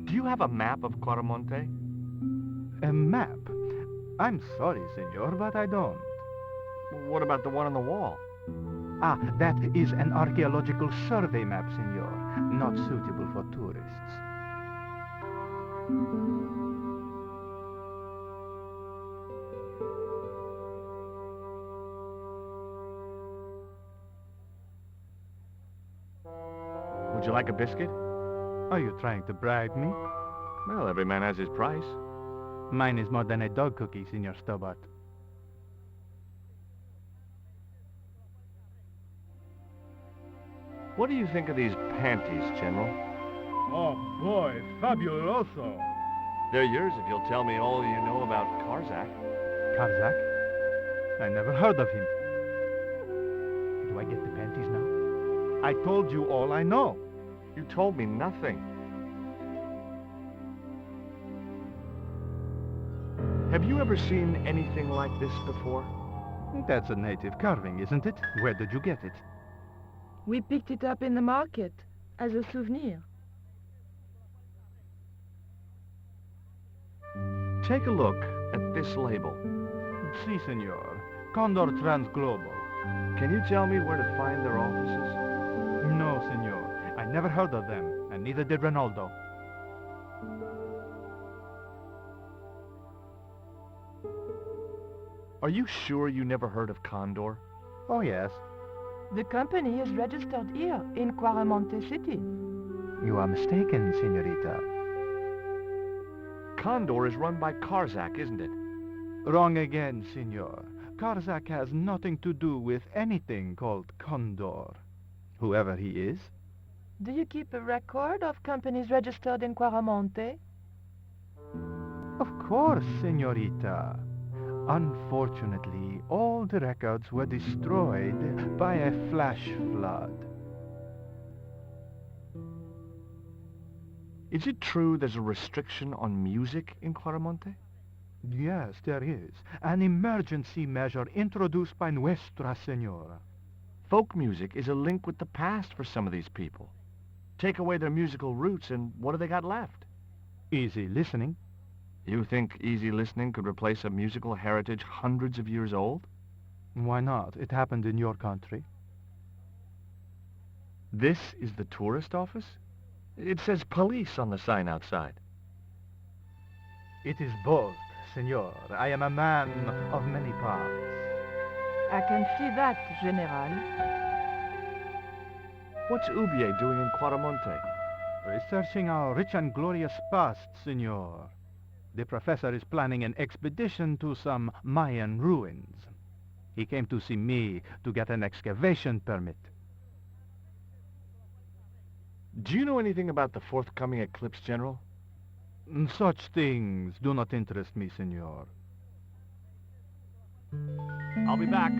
Do you have a map of Quaramonte? A map? I'm sorry, Senor, but I don't. What about the one on the wall? Ah, that is an archaeological survey map, Senor. Not suitable for tourists. Would you like a biscuit? Are you trying to bribe me? Well, every man has his price. Mine is more than a dog cookie, Senor Stobart. What do you think of these panties, General? Oh boy, fabuloso! They're yours if you'll tell me all you know about Karzak. Karzak? I never heard of him. Do I get the panties now? I told you all I know. You told me nothing. Have you ever seen anything like this before? That's a native carving, isn't it? Where did you get it? We picked it up in the market as a souvenir. Take a look at this label. Si, senor. Condor Transglobal. Can you tell me where to find their offices? No, senor. I never heard of them, and neither did Ronaldo. Are you sure you never heard of Condor? Oh, yes. The company is registered here in Quaramonte City. You are mistaken, senorita. Condor is run by Karzak, isn't it? Wrong again, senor. Karzak has nothing to do with anything called Condor. Whoever he is. Do you keep a record of companies registered in Quaramonte? Of course, senorita. Unfortunately, all the records were destroyed by a flash flood. Is it true there's a restriction on music in Quaramonte? Yes, there is. An emergency measure introduced by Nuestra Senora. Folk music is a link with the past for some of these people. Take away their musical roots and what do they got left? Easy listening. You think easy listening could replace a musical heritage hundreds of years old? Why not? It happened in your country. This is the tourist office? It says police on the sign outside. It is both, senor. I am a man of many parts. I can see that, General. What's Oubier doing in Quaramonte? Researching our rich and glorious past, senor. The professor is planning an expedition to some Mayan ruins. He came to see me to get an excavation permit. Do you know anything about the forthcoming eclipse, General? Such things do not interest me, senor. I'll be back.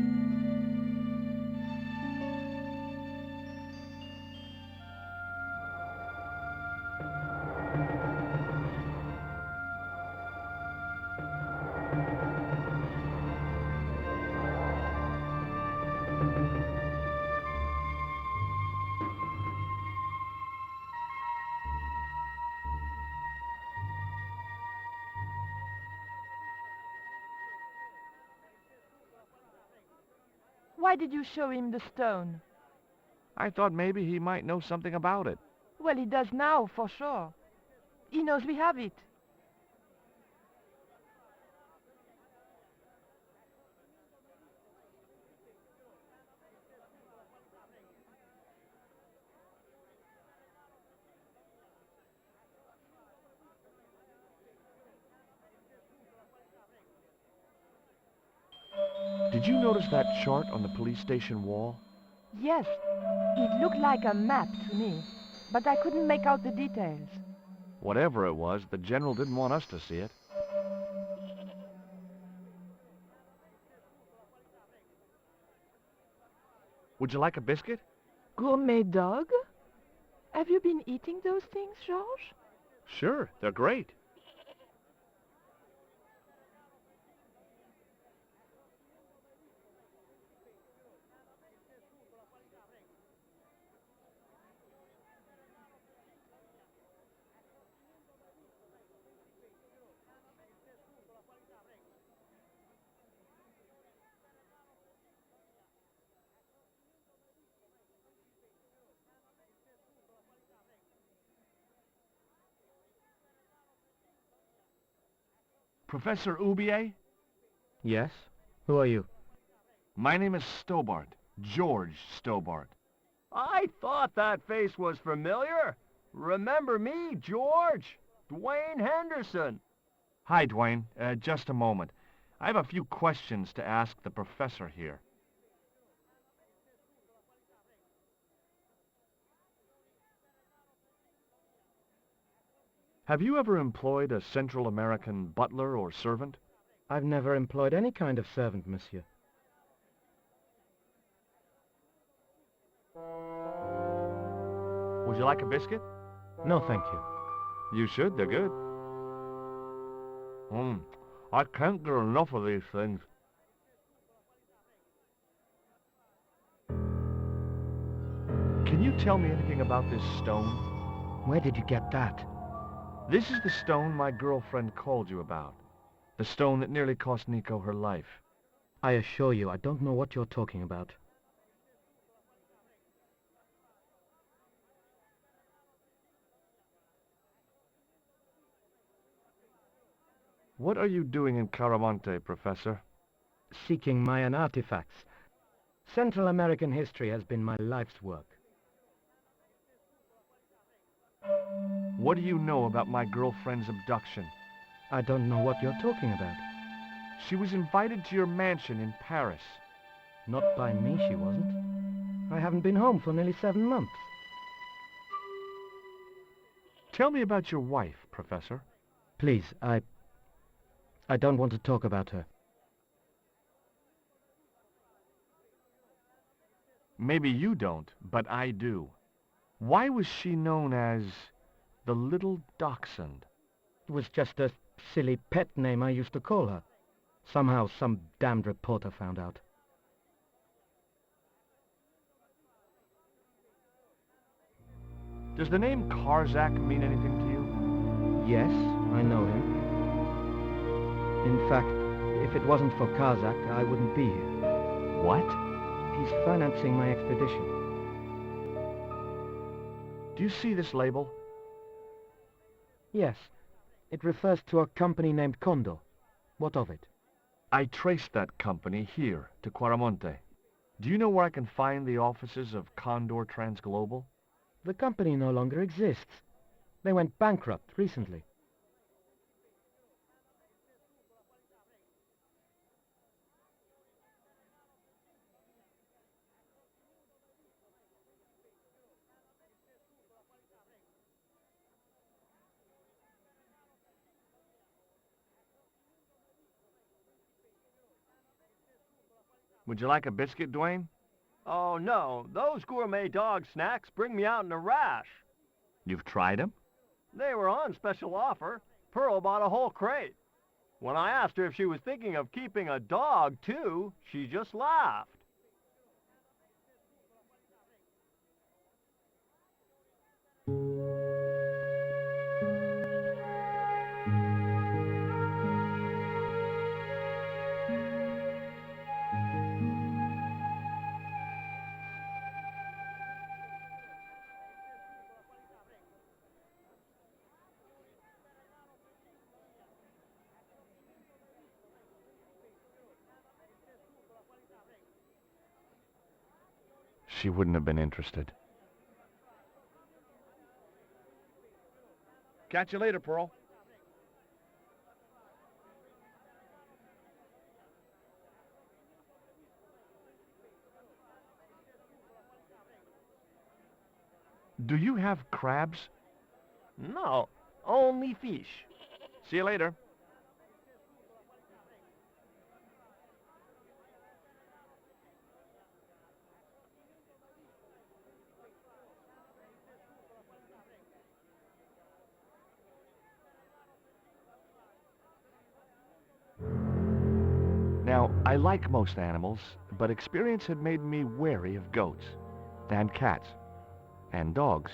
Why did you show him the stone? I thought maybe he might know something about it. Well, he does now, for sure. He knows we have it. Did you notice that chart on the police station wall? Yes, it looked like a map to me, but I couldn't make out the details. Whatever it was, the General didn't want us to see it. Would you like a biscuit? Gourmet dog? Have you been eating those things, Georges? Sure, they're great. Professor Oubier? Yes? Who are you? My name is Stobart. George Stobart. I thought that face was familiar. Remember me, George? Dwayne Henderson. Hi, Dwayne. Just a moment. I have a few questions to ask the professor here. Have you ever employed a Central American butler or servant? I've never employed any kind of servant, monsieur. Would you like a biscuit? No, thank you. You should. They're good. I can't get enough of these things. Can you tell me anything about this stone? Where did you get that? This is the stone my girlfriend called you about. The stone that nearly cost Nico her life. I assure you, I don't know what you're talking about. What are you doing in Caramonte, Professor? Seeking Mayan artifacts. Central American history has been my life's work. What do you know about my girlfriend's abduction? I don't know what you're talking about. She was invited to your mansion in Paris. Not by me, she wasn't. I haven't been home for nearly 7 months. Tell me about your wife, Professor. Please, I don't want to talk about her. Maybe you don't, but I do. Why was she known as the Little Dachshund? It was just a silly pet name I used to call her. Somehow some damned reporter found out. Does the name Karzak mean anything to you? Yes, I know him. In fact, if it wasn't for Kazakh, I wouldn't be here. What? He's financing my expedition. Do you see this label? Yes, it refers to a company named Condor. What of it? I traced that company here to Quaramonte. Do you know where I can find the offices of Condor Transglobal? The company no longer exists. They went bankrupt recently. Would you like a biscuit, Dwayne? Oh, no. Those gourmet dog snacks bring me out in a rash. You've tried 'em? They were on special offer. Pearl bought a whole crate. When I asked her if she was thinking of keeping a dog, too, she just laughed. She wouldn't have been interested. Catch you later, Pearl. Do you have crabs? No, only fish. See you later. Now, I like most animals, but experience had made me wary of goats, and cats, and dogs.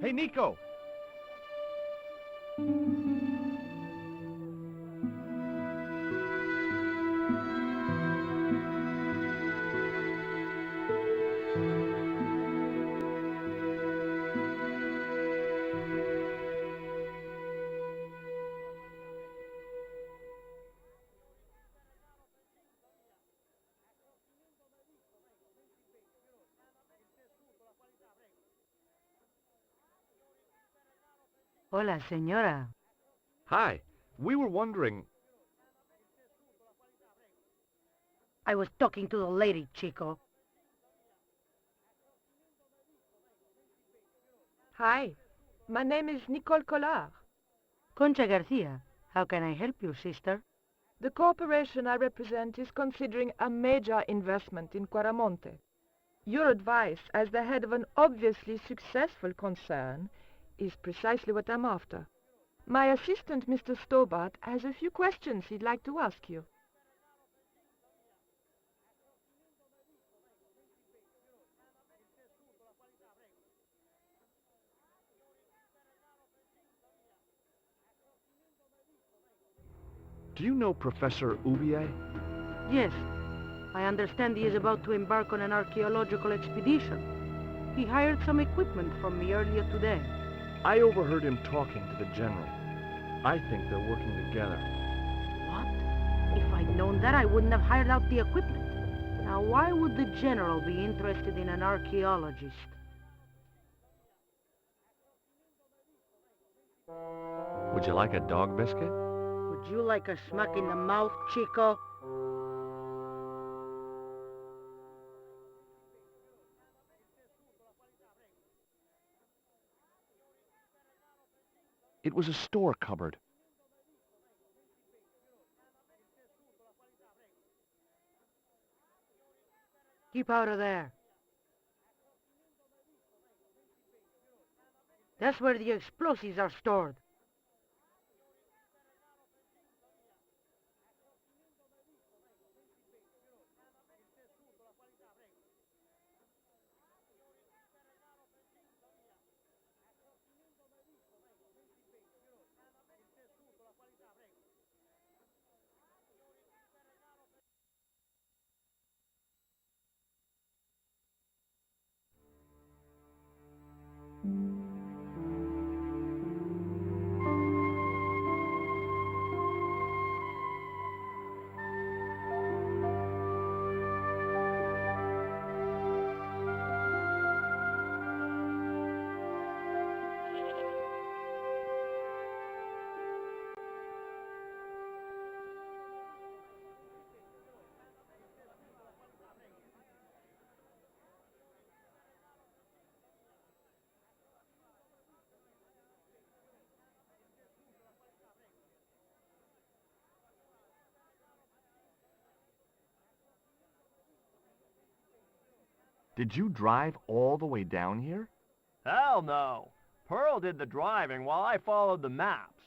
Hey, Nico! Hola, señora. Hi, we were wondering... I was talking to the lady, Chico. Hi, my name is Nicole Collard. Concha Garcia. How can I help you, sister? The corporation I represent is considering a major investment in Quaramonte. Your advice, as the head of an obviously successful concern, is precisely what I'm after. My assistant, Mr. Stobart, has a few questions he'd like to ask you. Do you know Professor Oubier? Yes. I understand he is about to embark on an archaeological expedition. He hired some equipment from me earlier today. I overheard him talking to the General. I think they're working together. What? If I'd known that, I wouldn't have hired out the equipment. Now, why would the General be interested in an archaeologist? Would you like a dog biscuit? Would you like a smack in the mouth, Chico? It was a store cupboard. Keep out of there. That's where the explosives are stored. Did you drive all the way down here? Hell no. Pearl did the driving while I followed the maps.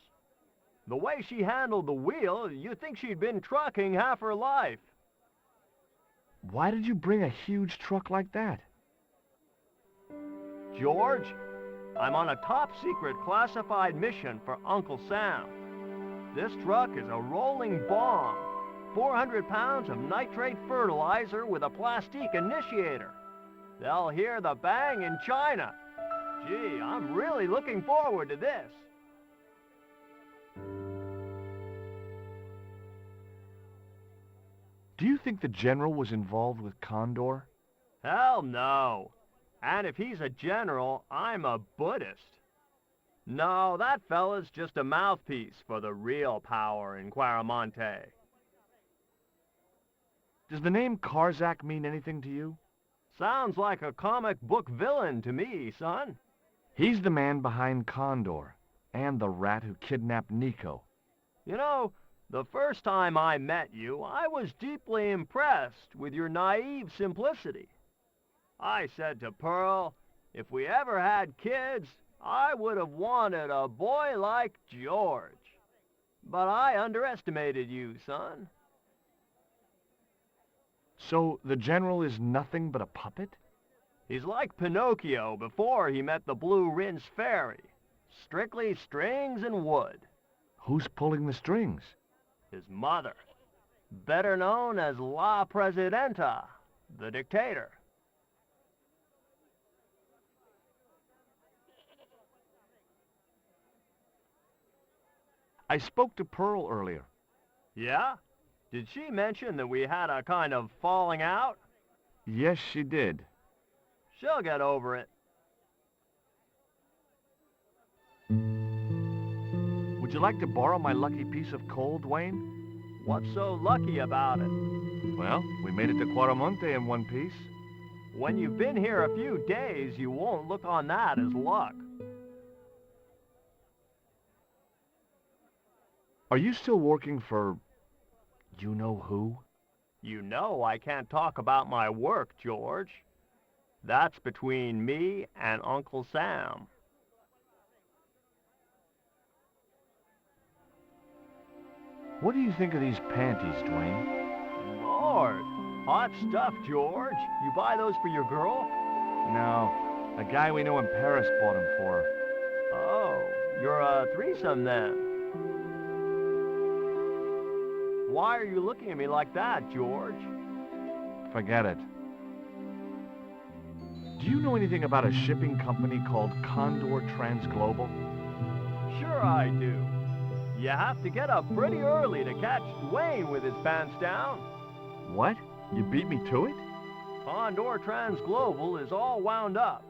The way she handled the wheel, you'd think she'd been trucking half her life. Why did you bring a huge truck like that? George, I'm on a top-secret classified mission for Uncle Sam. This truck is a rolling bomb. 400 pounds of nitrate fertilizer with a plastique initiator. They'll hear the bang in China. Gee, I'm really looking forward to this. Do you think the general was involved with Condor? Hell no. And if he's a general, I'm a Buddhist. No, that fella's just a mouthpiece for the real power in Quaramonte. Does the name Karzak mean anything to you? Sounds like a comic book villain to me, son. He's the man behind Condor, and the rat who kidnapped Nico. You know, the first time I met you, I was deeply impressed with your naive simplicity. I said to Pearl, if we ever had kids, I would have wanted a boy like George. But I underestimated you, son. So the general is nothing but a puppet? He's like Pinocchio before he met the Blue Rinse Fairy. Strictly strings and wood. Who's pulling the strings? His mother, better known as La Presidenta, the dictator. I spoke to Pearl earlier. Yeah? Did she mention that we had a kind of falling out? Yes, she did. She'll get over it. Would you like to borrow my lucky piece of coal, Dwayne? What's so lucky about it? Well, we made it to Quaramonte in one piece. When you've been here a few days, you won't look on that as luck. Are you still working for... you know who? You know I can't talk about my work, George. That's between me and Uncle Sam. What do you think of these panties, Dwayne? Lord, hot stuff, George. You buy those for your girl? No, a guy we know in Paris bought them for her. Oh, you're a threesome then. Why are you looking at me like that, George? Forget it. Do you know anything about a shipping company called Condor Transglobal? Sure I do. You have to get up pretty early to catch Dwayne with his pants down. What? You beat me to it? Condor Transglobal is all wound up.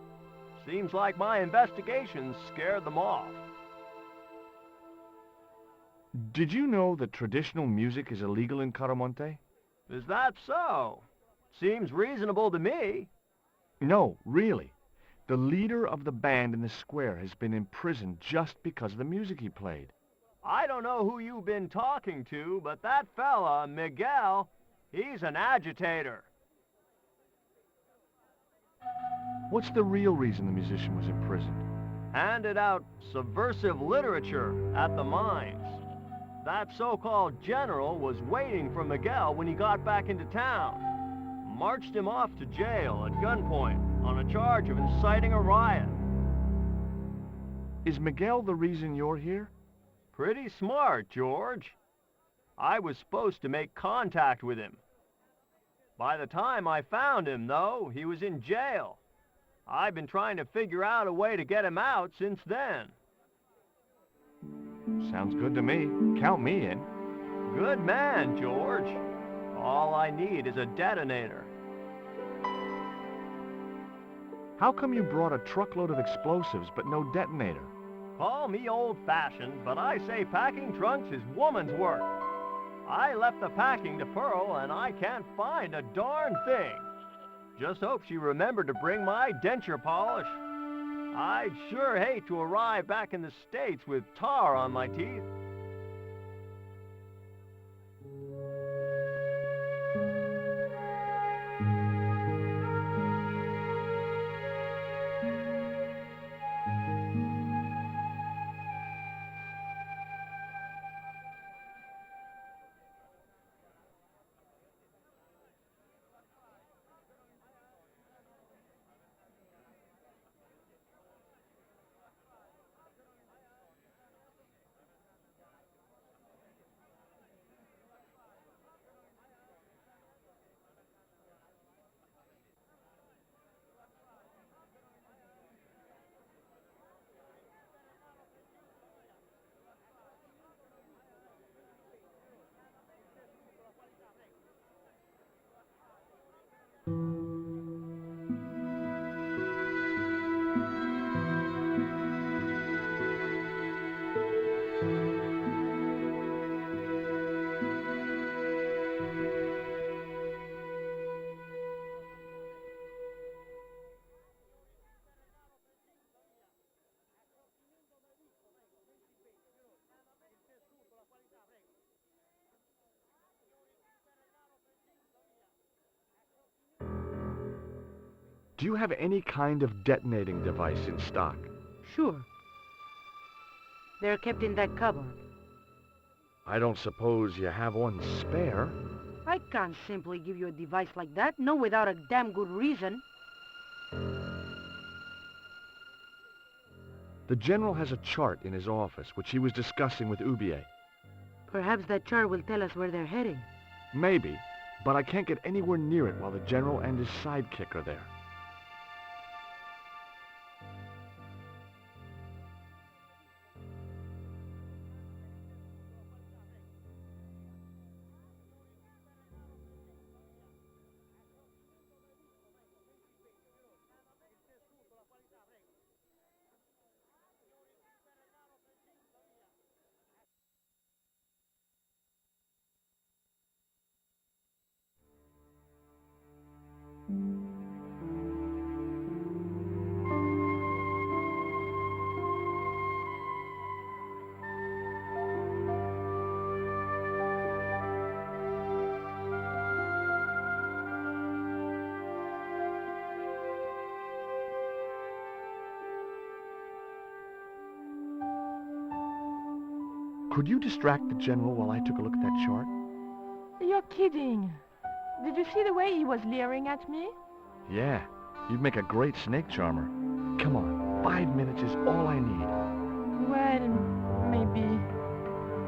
Seems like my investigations scared them off. Did you know that traditional music is illegal in Quaramonte? Is that so? Seems reasonable to me. No, really. The leader of the band in the square has been imprisoned just because of the music he played. I don't know who you've been talking to, but that fella, Miguel, he's an agitator. What's the real reason the musician was imprisoned? Handed out subversive literature at the mines. That so-called general was waiting for Miguel when he got back into town. Marched him off to jail at gunpoint on a charge of inciting a riot. Is Miguel the reason you're here? Pretty smart, George. I was supposed to make contact with him. By the time I found him, though, he was in jail. I've been trying to figure out a way to get him out since then. Sounds good to me. Count me in. Good man, George. All I need is a detonator. How come you brought a truckload of explosives but no detonator? Call me old-fashioned, but I say packing trunks is woman's work. I left the packing to Pearl, and I can't find a darn thing. Just hope she remembered to bring my denture polish. I'd sure hate to arrive back in the States with tar on my teeth. Do you have any kind of detonating device in stock? Sure. They're kept in that cupboard. I don't suppose you have one spare? I can't simply give you a device like that, no without a damn good reason. The General has a chart in his office, which he was discussing with Ubier. Perhaps that chart will tell us where they're heading. Maybe, but I can't get anywhere near it while the General and his sidekick are there. Could you distract the General while I took a look at that chart? You're kidding. Did you see the way he was leering at me? Yeah, you'd make a great snake charmer. Come on, 5 minutes is all I need. Well, maybe.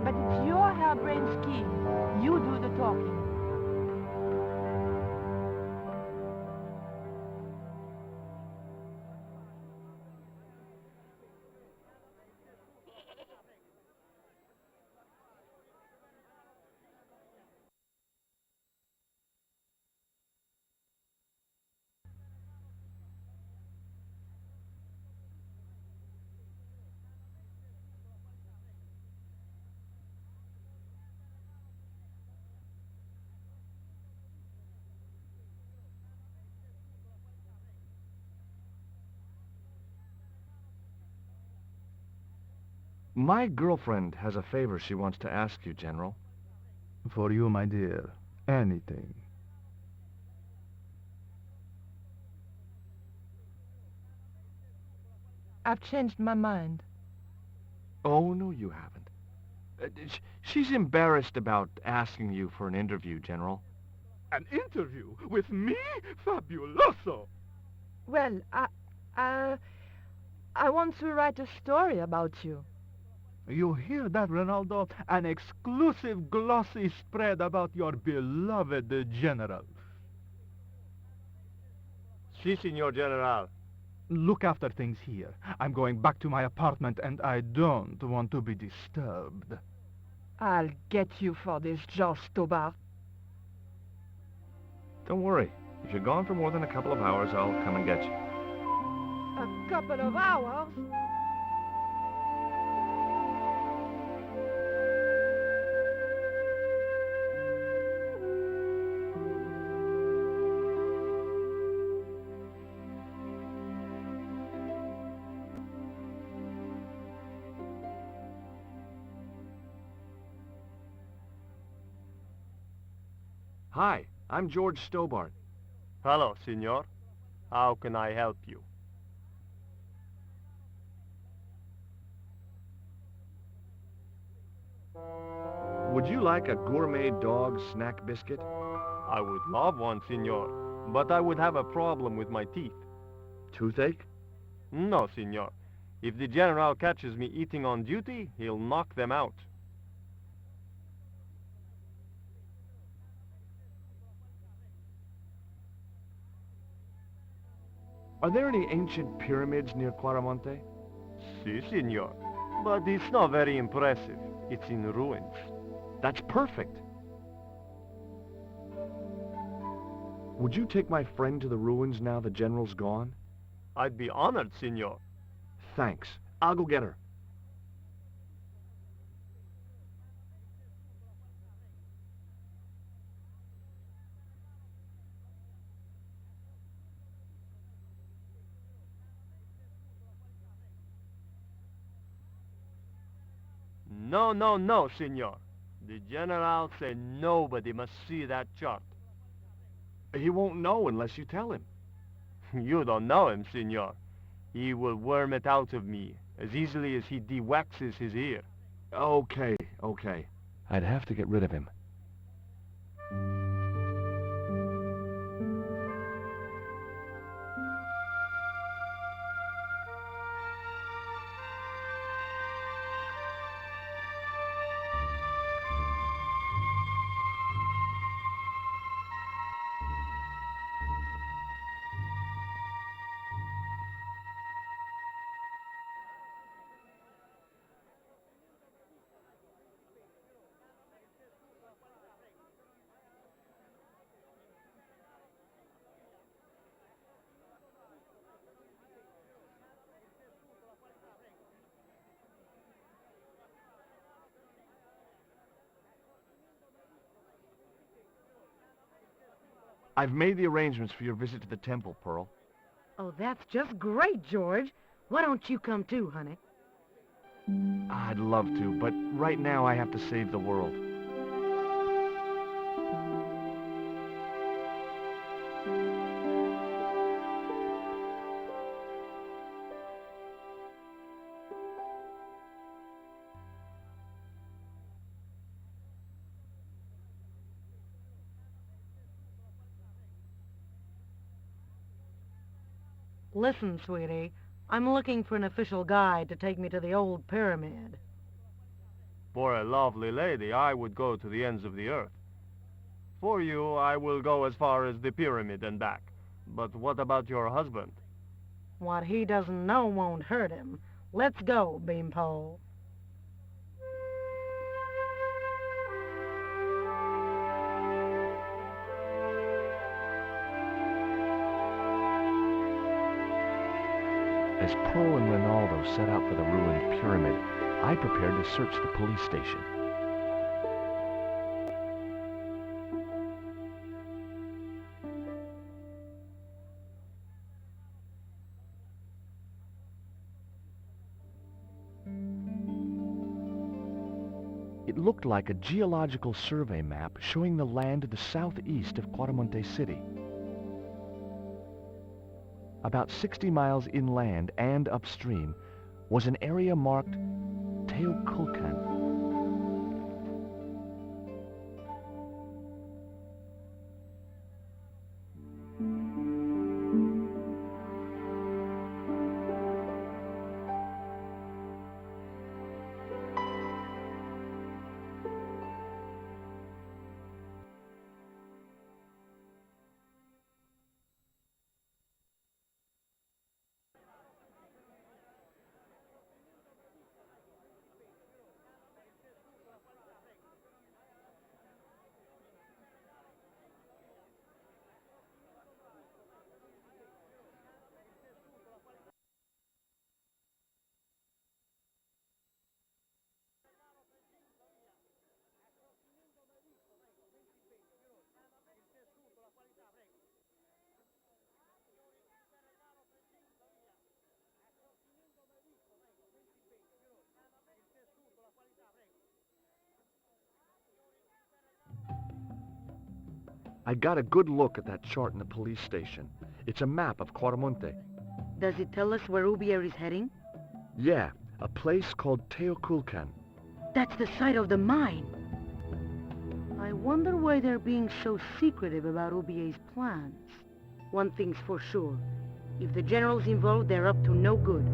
But it's your harebrained scheme. You do the talking. My girlfriend has a favor she wants to ask you, General. For you, my dear, anything. I've changed my mind. Oh, no, you haven't. She's embarrassed about asking you for an interview, General. An interview with me? Fabuloso! Well, I want to write a story about you. You hear that, Ronaldo? An exclusive glossy spread about your beloved General. Si, Signor General. Look after things here. I'm going back to my apartment and I don't want to be disturbed. I'll get you for this, George Stobart. Don't worry. If you're gone for more than a couple of hours, I'll come and get you. A couple of hours? Hi, I'm George Stobart. Hello, Signor. How can I help you? Would you like a gourmet dog snack biscuit? I would love one, Signor, but I would have a problem with my teeth. Toothache? No, Signor. If the General catches me eating on duty, he'll knock them out. Are there any ancient pyramids near Quaramonte? Si, Signor. But it's not very impressive. It's in ruins. That's perfect. Would you take my friend to the ruins now the General's gone? I'd be honored, Signor. Thanks. I'll go get her. No, no, no, Signor. The General said nobody must see that chart. He won't know unless you tell him. You don't know him, senor. He will worm it out of me as easily as he de-waxes his ear. Okay. I'd have to get rid of him. I've made the arrangements for your visit to the temple, Pearl. Oh, that's just great, George. Why don't you come too, honey? I'd love to, but right now I have to save the world. Listen, sweetie, I'm looking for an official guide to take me to the old pyramid. For a lovely lady, I would go to the ends of the earth. For you, I will go as far as the pyramid and back. But what about your husband? What he doesn't know won't hurt him. Let's go, Beanpole. As Pearl and Rinaldo set out for the ruined pyramid, I prepared to search the police station. It looked like a geological survey map showing the land to the southeast of Cuaramonte City. About 60 miles inland and upstream was an area marked Teoculcan. I got a good look at that chart in the police station. It's a map of Cuaramonte. Does it tell us where Ubier is heading? Yeah, a place called Teoculcan. That's the site of the mine. I wonder why they're being so secretive about Ubier's plans. One thing's for sure. If the general's involved, they're up to no good.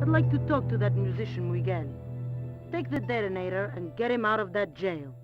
I'd like to talk to that musician Miguel. Take the detonator and get him out of that jail.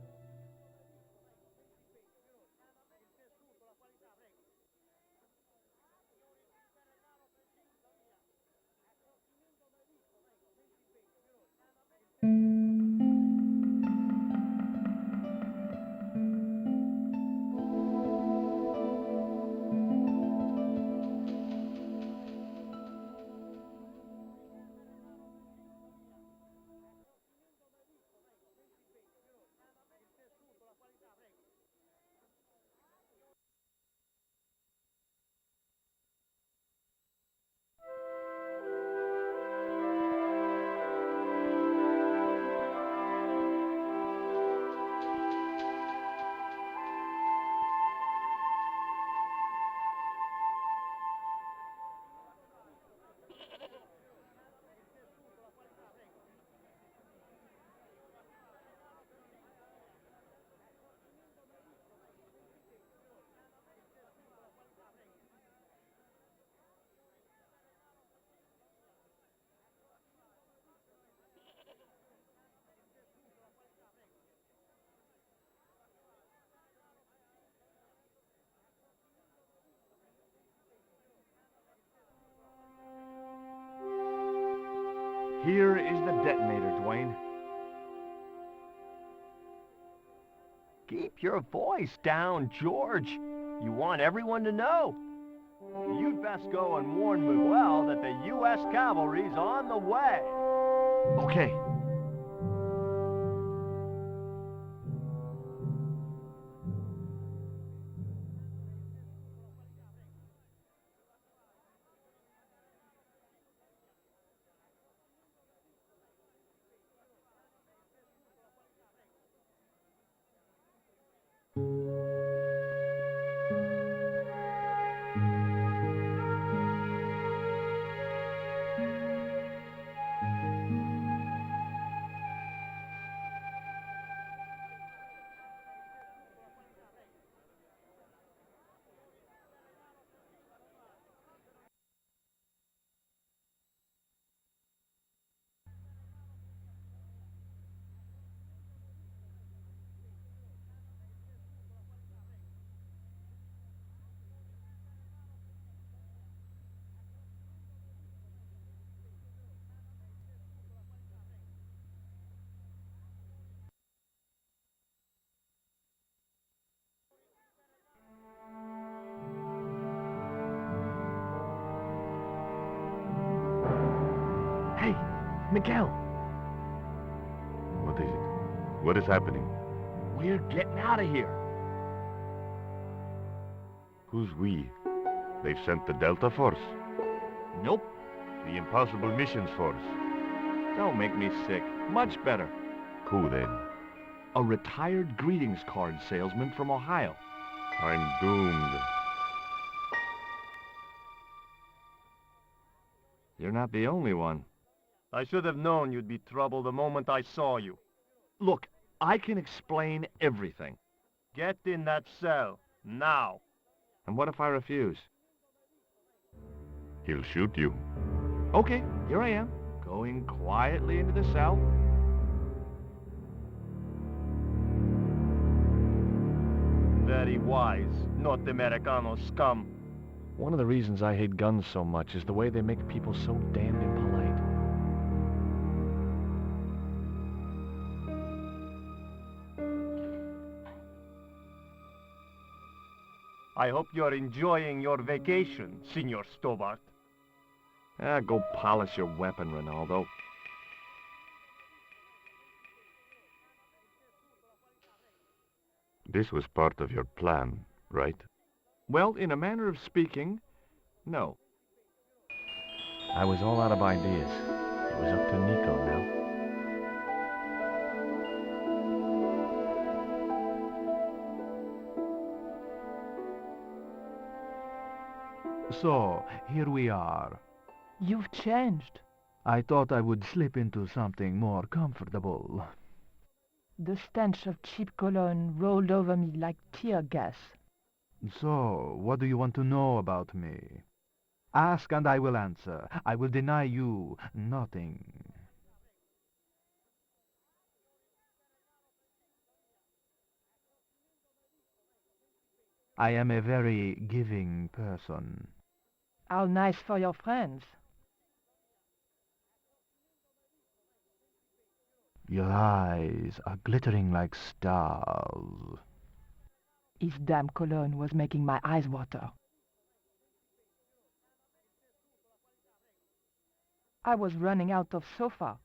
Here is the detonator, Dwayne. Keep your voice down, George. You want everyone to know. You'd best go and warn Miguel that the U.S. cavalry's on the way. Okay. Hey, Miguel, What is it? What is happening? we're getting out of here. Who's we? They've sent the Delta Force. Nope. The Impossible Missions Force. Don't make me sick. Much better. Who then? A retired greetings card salesman from Ohio. I'm doomed. You're not the only one. I should have known you'd be trouble the moment I saw you. Look, I can explain everything. Get in that cell, now. And what if I refuse? He'll shoot you. Okay, here I am, going quietly into the cell. Very wise, North-Americano scum. One of the reasons I hate guns so much is the way they make people so damned impolite. I hope you're enjoying your vacation, Senor Stobart. Go polish your weapon, Ronaldo. This was part of your plan, right? Well, in a manner of speaking, no. I was all out of ideas. It was up to Nico now. So, here we are. You've changed. I thought I would slip into something more comfortable. The stench of cheap cologne rolled over me like tear gas. So, what do you want to know about me? Ask and I will answer. I will deny you nothing. I am a very giving person. How nice for your friends. Your eyes are glittering like stars. His damn cologne was making my eyes water. I was running out of sofa.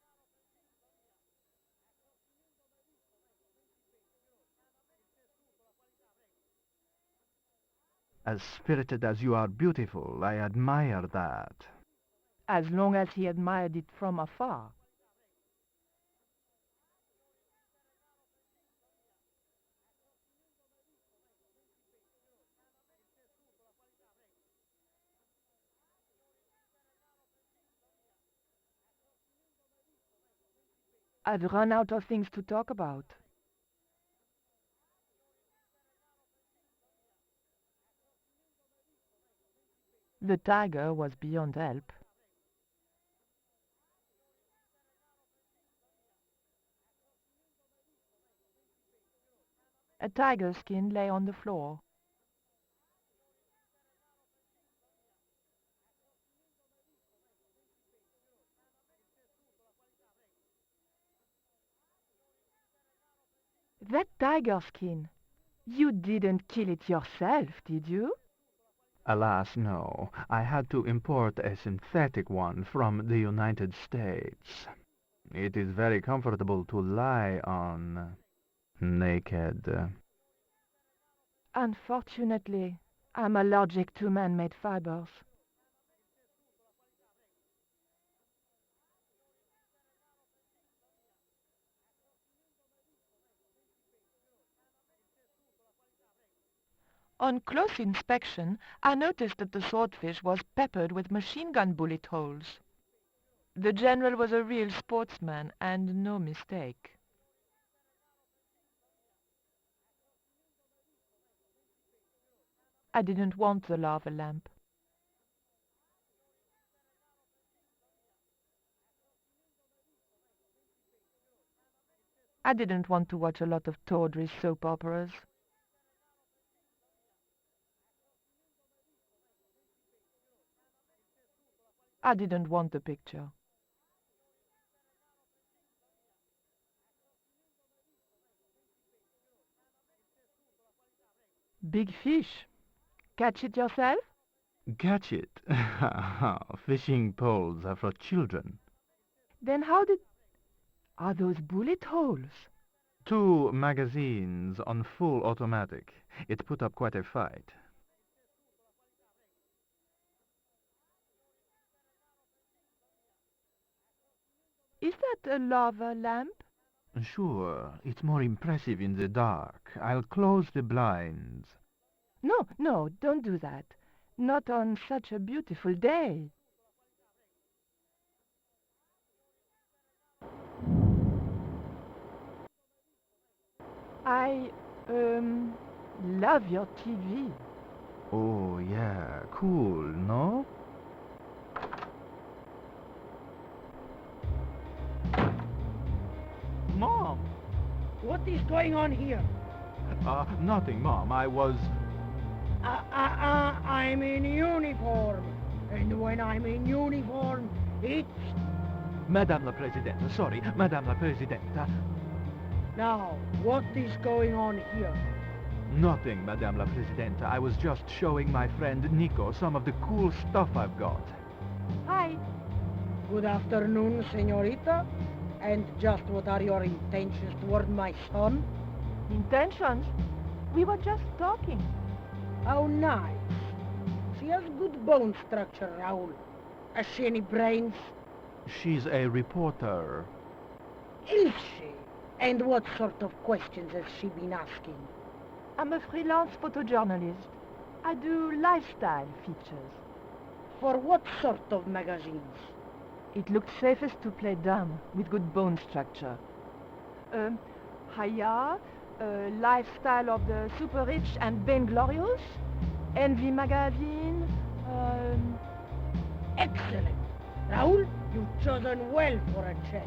As spirited as you are beautiful, I admire that. As long as he admired it from afar. I'd run out of things to talk about. The tiger was beyond help. A tiger skin lay on the floor. That tiger skin. You didn't kill it yourself, did you? Alas, no. I had to import a synthetic one from the United States. It is very comfortable to lie on, naked. Unfortunately, I'm allergic to man-made fibers. On close inspection, I noticed that the swordfish was peppered with machine gun bullet holes. The general was a real sportsman, and no mistake. I didn't want the lava lamp. I didn't want to watch a lot of tawdry soap operas. I didn't want the picture. Big fish. Catch it yourself? Catch it. Fishing poles are for children. Then how did... Are those bullet holes? 2 magazines on full automatic. It put up quite a fight. Is that a lava lamp? Sure, it's more impressive in the dark. I'll close the blinds. No, don't do that. Not on such a beautiful day. I, love your TV. Oh, yeah, cool, no? Mom! What is going on here? Nothing, Mom. I was... I'm in uniform. And when I'm in uniform, it's... Madame la Présidente, sorry, Madame la Présidente. Now, what is going on here? Nothing, Madame la Présidente. I was just showing my friend Nico some of the cool stuff I've got. Hi. Good afternoon, señorita. And just what are your intentions toward my son? Intentions? We were just talking. How nice. She has good bone structure, Raoul. Has she any brains? She's a reporter. Is she? And what sort of questions has she been asking? I'm a freelance photojournalist. I do lifestyle features. For what sort of magazines? It looked safest to play dumb, with good bone structure. Haya, Lifestyle of the Super Rich and Vainglorious, Envy Magazine, Excellent. Raoul, you've chosen well for a change.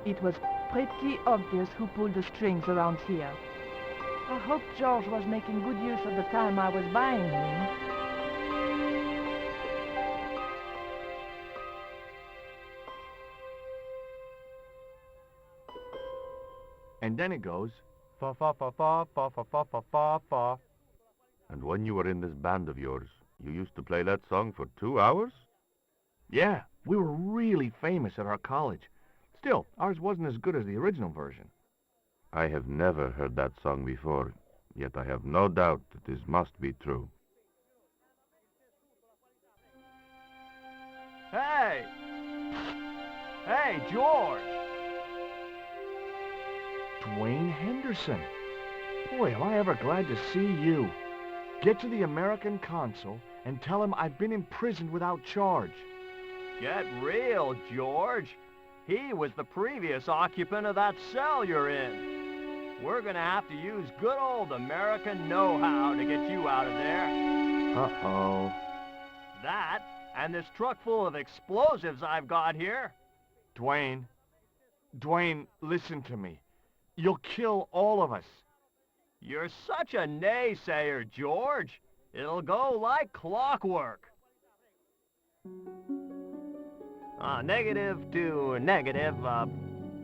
It was pretty obvious who pulled the strings around here. I hope George was making good use of the time I was buying him. And then it goes, Fa fa fa fa fa fa fa fa fa fa. And when you were in this band of yours, you used to play that song for 2 hours? yeah, we were really famous at our college. Still, ours wasn't as good as the original version. I have never heard that song before, yet I have no doubt that this must be true. Hey! Hey, George! Dwayne Henderson. Boy, am I ever glad to see you. Get to the American consul and tell him I've been imprisoned without charge. Get real, George. He was the previous occupant of that cell you're in. We're gonna have to use good old American know-how to get you out of there. Uh-oh. That, and this truck full of explosives I've got here. Dwayne, listen to me. You'll kill all of us. You're such a naysayer, George. It'll go like clockwork. Negative to negative,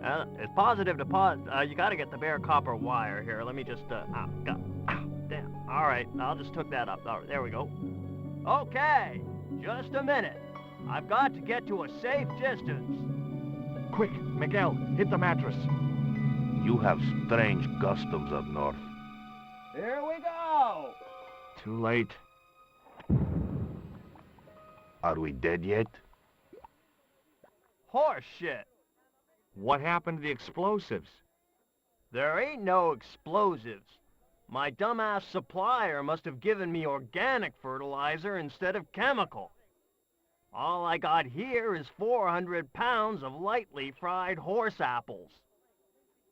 It's positive deposit. You gotta get the bare copper wire here. Let me just, damn. All right, I'll just hook that up. All right, there we go. Okay, just a minute. I've got to get to a safe distance. Quick, Miguel, hit the mattress. You have strange customs up north. Here we go. Too late. Are we dead yet? Horse shit. What happened to the explosives? There ain't no explosives. My dumbass supplier must have given me organic fertilizer instead of chemical. All I got here is 400 pounds of lightly fried horse apples.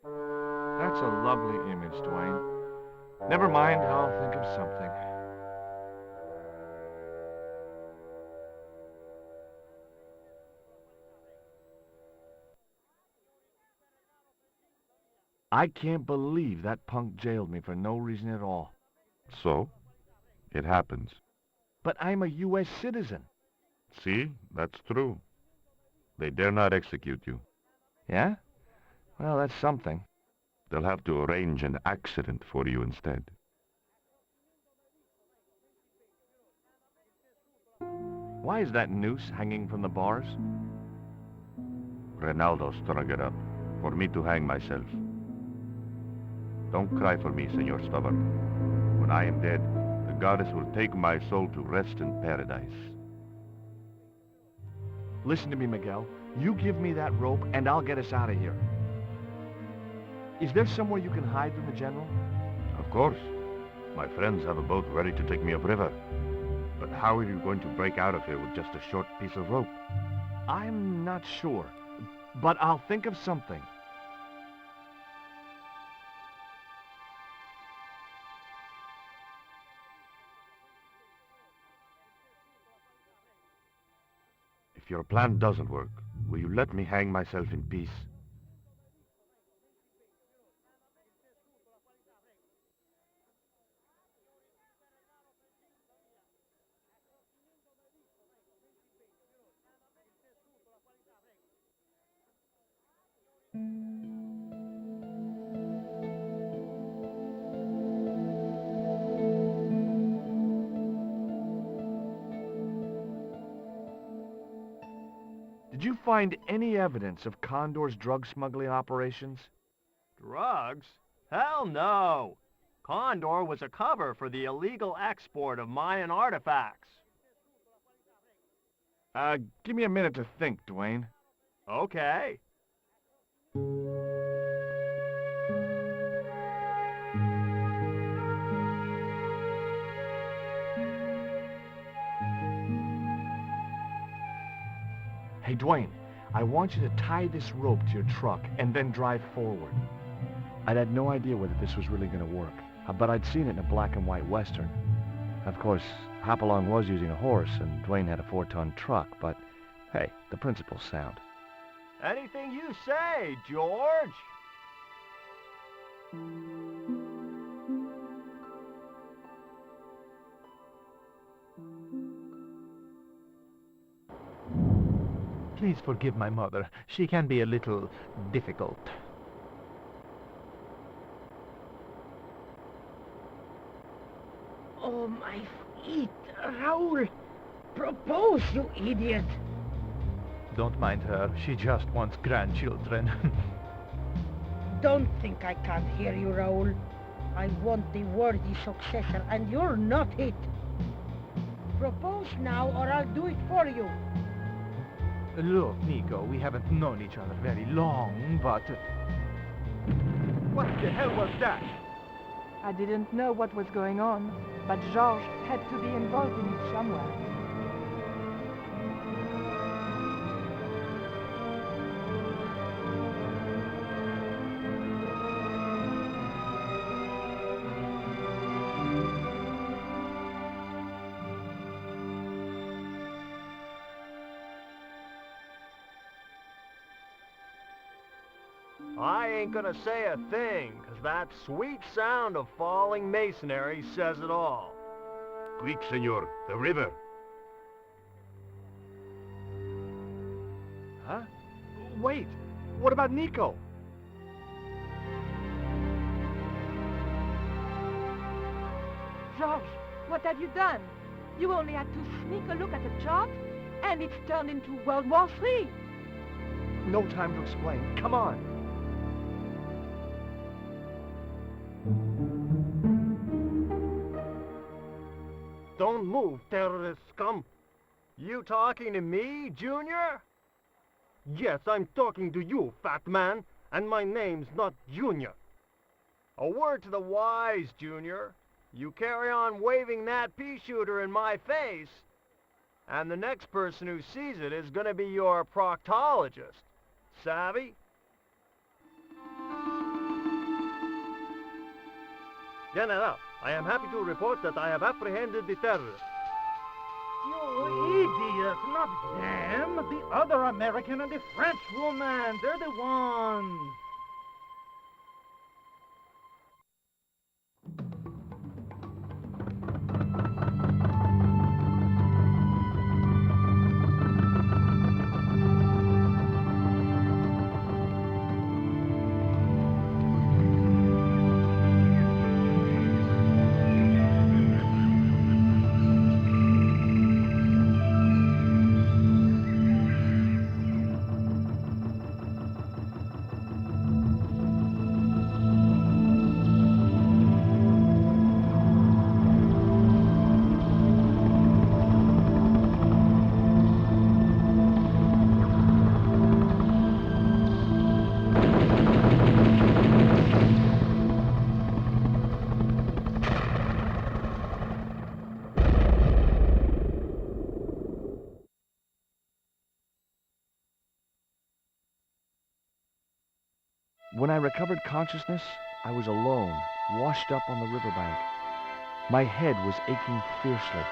That's a lovely image, Dwayne. Never mind, I'll think of something. I can't believe that punk jailed me for no reason at all. So? It happens. But I'm a U.S. citizen. See? That's true. They dare not execute you. Yeah? Well, that's something. They'll have to arrange an accident for you instead. Why is that noose hanging from the bars? Ronaldo strung it up for me to hang myself. Don't cry for me, Senor Stubborn. When I am dead, the goddess will take my soul to rest in paradise. Listen to me, Miguel. You give me that rope, and I'll get us out of here. Is there somewhere you can hide from the General? Of course. My friends have a boat ready to take me upriver. But how are you going to break out of here with just a short piece of rope? I'm not sure, but I'll think of something. If your plan doesn't work, will you let me hang myself in peace? Did you find any evidence of Condor's drug smuggling operations? Drugs? Hell no! Condor was a cover for the illegal export of Mayan artifacts. Give me a minute to think, Dwayne. Okay. Hey, Dwayne, I want you to tie this rope to your truck and then drive forward. I'd had no idea whether this was really going to work, but I'd seen it in a black and white Western. Of course, Hopalong was using a horse, and Dwayne had a 4-ton truck, but hey, the principle's sound. Anything you say, George. Please forgive my mother. She can be a little difficult. Oh, my feet. Raoul, propose, you idiot. Don't mind her. She just wants grandchildren. Don't think I can't hear you, Raoul. I want the worthy successor, and you're not it. Propose now, or I'll do it for you. Look, Nico, we haven't known each other very long, but... What the hell was that? I didn't know what was going on, but Georges had to be involved in it somewhere. I ain't gonna say a thing, 'cause that sweet sound of falling masonry says it all. Quick, senor, the river. Huh? Wait, What about Nico? George, what have you done? You only had to sneak a look at the chart, and it's turned into World War III. No time to explain. Come on. Don't move, terrorist scum. You talking to me, Junior? Yes, I'm talking to you, fat man, and my name's not Junior. A word to the wise, Junior. You carry on waving that pea shooter in my face, and the next person who sees it is gonna be your proctologist. Savvy? General, I am happy to report that I have apprehended the terrorists. You idiot, not them. The other American and the French woman. They're the ones. When I recovered consciousness, I was alone, washed up on the riverbank. My head was aching fiercely,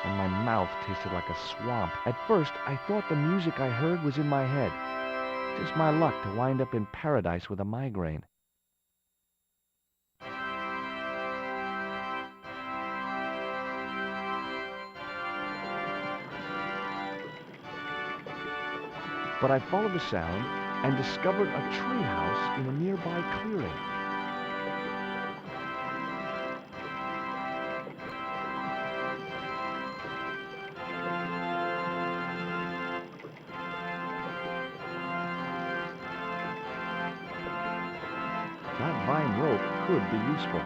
and my mouth tasted like a swamp. At first, I thought the music I heard was in my head. Just my luck to wind up in paradise with a migraine. But I followed the sound and discovered a treehouse in a nearby clearing. That vine rope could be useful.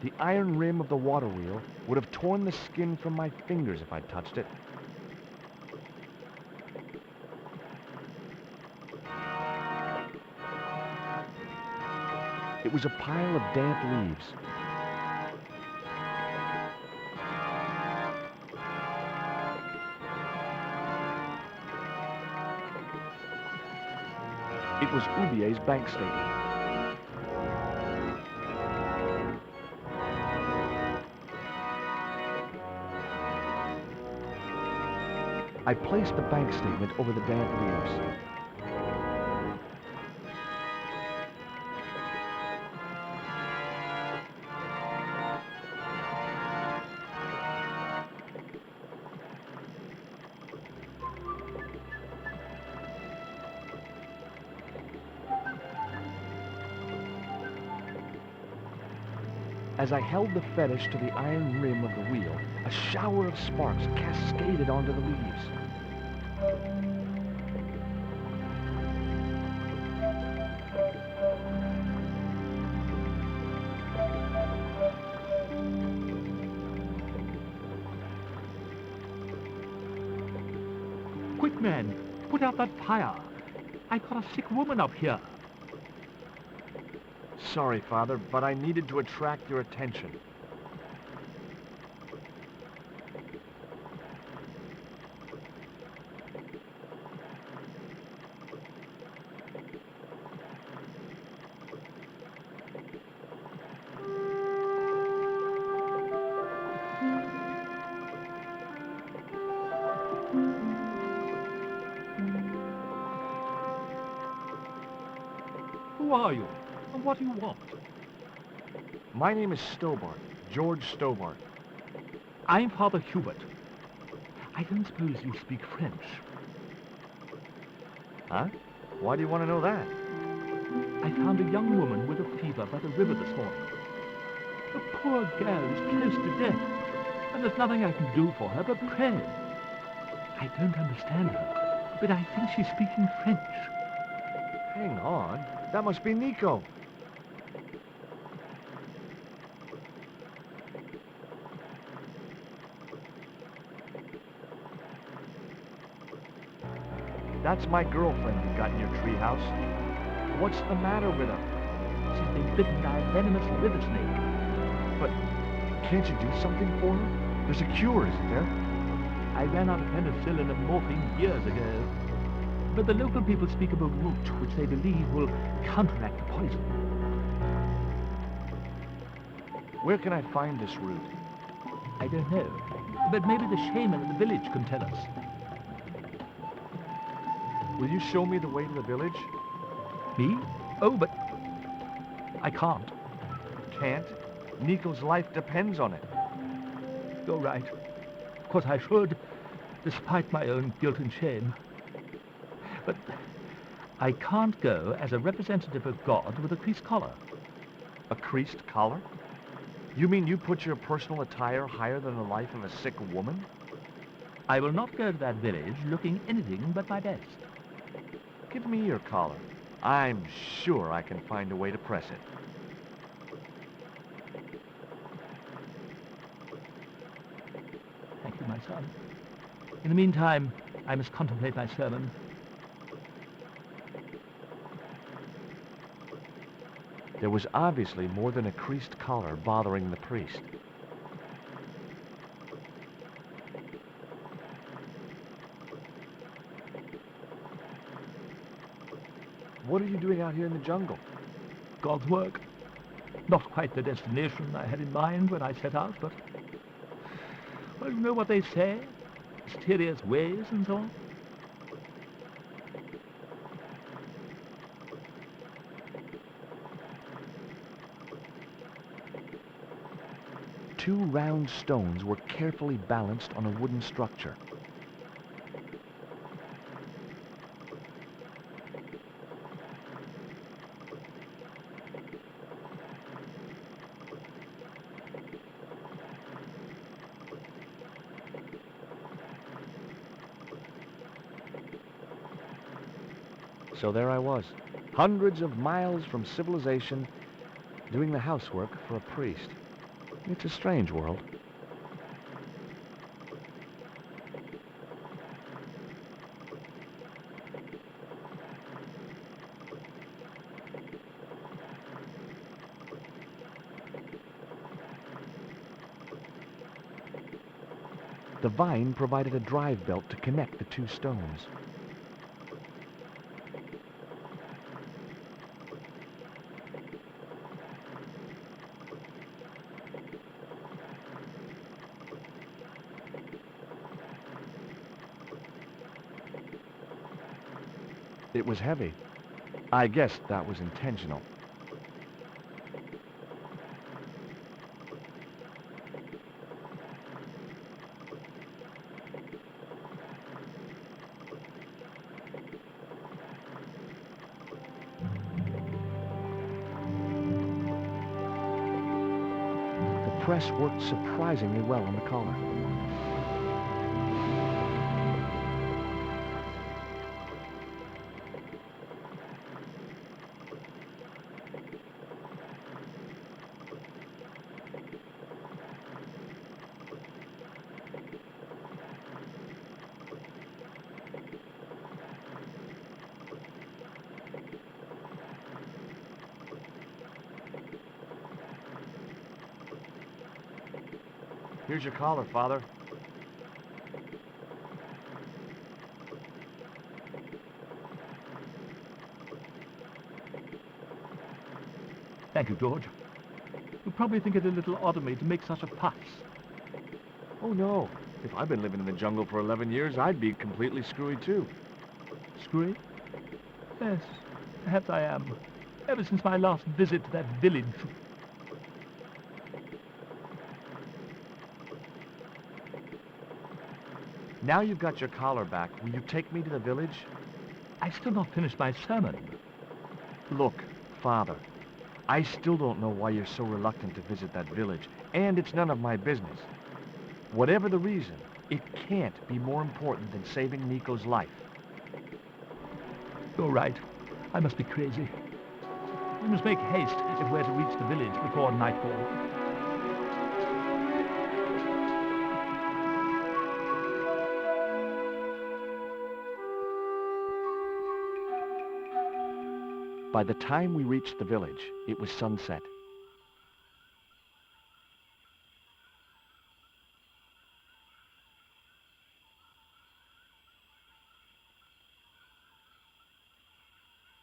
The iron rim of the water wheel would have torn the skin from my fingers if I'd touched it. It was a pile of damp leaves. It was Ubier's bank statement. I placed the bank statement over the damp leaves. As I held the fetish to the iron rim of the wheel, a shower of sparks cascaded onto the leaves. Quick, men! Put out that fire! I've got a sick woman up here. Sorry, Father, but I needed to attract your attention. Who are you? And what do you want? My name is Stobart, George Stobart. I'm Father Hubert. I don't suppose you speak French. Huh? Why do you want to know that? I found a young woman with a fever by the river this morning. The poor girl is close to death, and there's nothing I can do for her but pray. I don't understand her, but I think she's speaking French. Hang on. That must be Nico. That's my girlfriend you got in your treehouse. What's the matter with her? She's been bitten by a venomous river snake. But can't you do something for her? There's a cure, isn't there? I ran out of penicillin and morphine years ago. But the local people speak of a root which they believe will counteract the poison. Where can I find this root? I don't know. But maybe the shaman in the village can tell us. Will you show me the way to the village? Me? Oh, but I can't. Can't? Nico's life depends on it. You're right. Of course I should, despite my own guilt and shame. But I can't go as a representative of God with a creased collar. A creased collar? You mean you put your personal attire higher than the life of a sick woman? I will not go to that village looking anything but my best. Give me your collar. I'm sure I can find a way to press it. Thank you, my son. In the meantime, I must contemplate my sermon. There was obviously more than a creased collar bothering the priest. What are you doing out here in the jungle? God's work. Not quite the destination I had in mind when I set out, but... well, you know what they say? Mysterious ways and so on. Two round stones were carefully balanced on a wooden structure. So there I was, hundreds of miles from civilization, doing the housework for a priest. It's a strange world. The vine provided a drive belt to connect the two stones. It was heavy. I guess that was intentional. The press worked surprisingly well on the collar. Here's your collar, Father. Thank you, George. You probably think it a little odd of me to make such a fuss. Oh, no. If I'd been living in the jungle for 11 years, I'd be completely screwy, too. Screwy? Yes, perhaps I am. ever since my last visit to that village. Now you've got your collar back, will you take me to the village? I've still not finished my sermon. Look, Father, I still don't know why you're so reluctant to visit that village, and it's none of my business. Whatever the reason, it can't be more important than saving Nico's life. You're right. I must be crazy. We must make haste if we're to reach the village before nightfall. By the time we reached the village, it was sunset.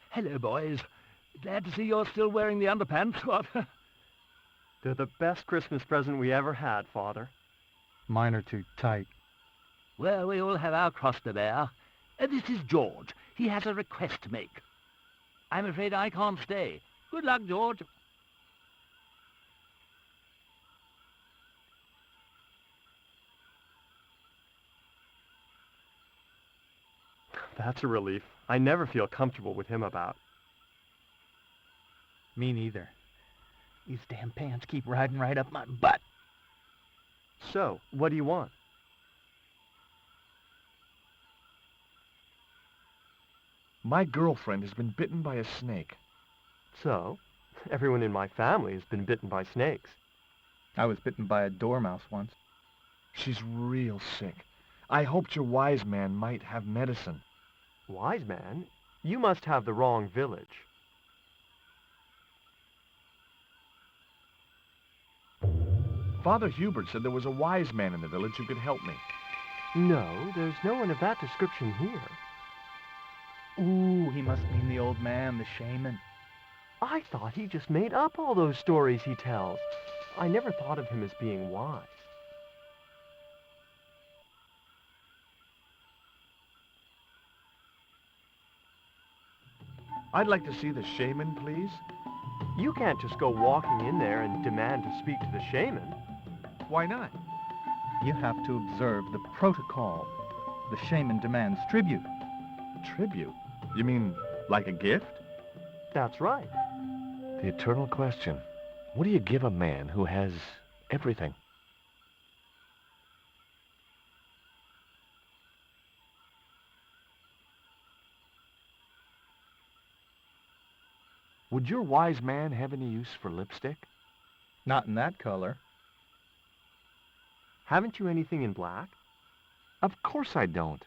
Hello, boys. Glad to see you're still wearing the underpants. What? They're the best Christmas present we ever had, Father. Mine are too tight. Well, we all have our cross to bear. This is George. He has a request to make. I'm afraid I can't stay. Good luck, George. That's a relief. I never feel comfortable with him about. Me neither. These damn pants keep riding right up my butt. So, what do you want? My girlfriend has been bitten by a snake. So, everyone in my family has been bitten by snakes. I was bitten by a dormouse once. She's real sick. I hoped your wise man might have medicine. Wise man? You must have the wrong village. Father Hubert said there was a wise man in the village who could help me. No, there's no one of that description here. Ooh, he must mean the old man, the shaman. I thought he just made up all those stories he tells. I never thought of him as being wise. I'd like to see the shaman, please. You can't just go walking in there and demand to speak to the shaman. Why not? You have to observe the protocol. The shaman demands tribute. Tribute? You mean like a gift? That's right. The eternal question. What do you give a man who has everything? Would your wise man have any use for lipstick? Not in that color. Haven't you anything in black? Of course I don't.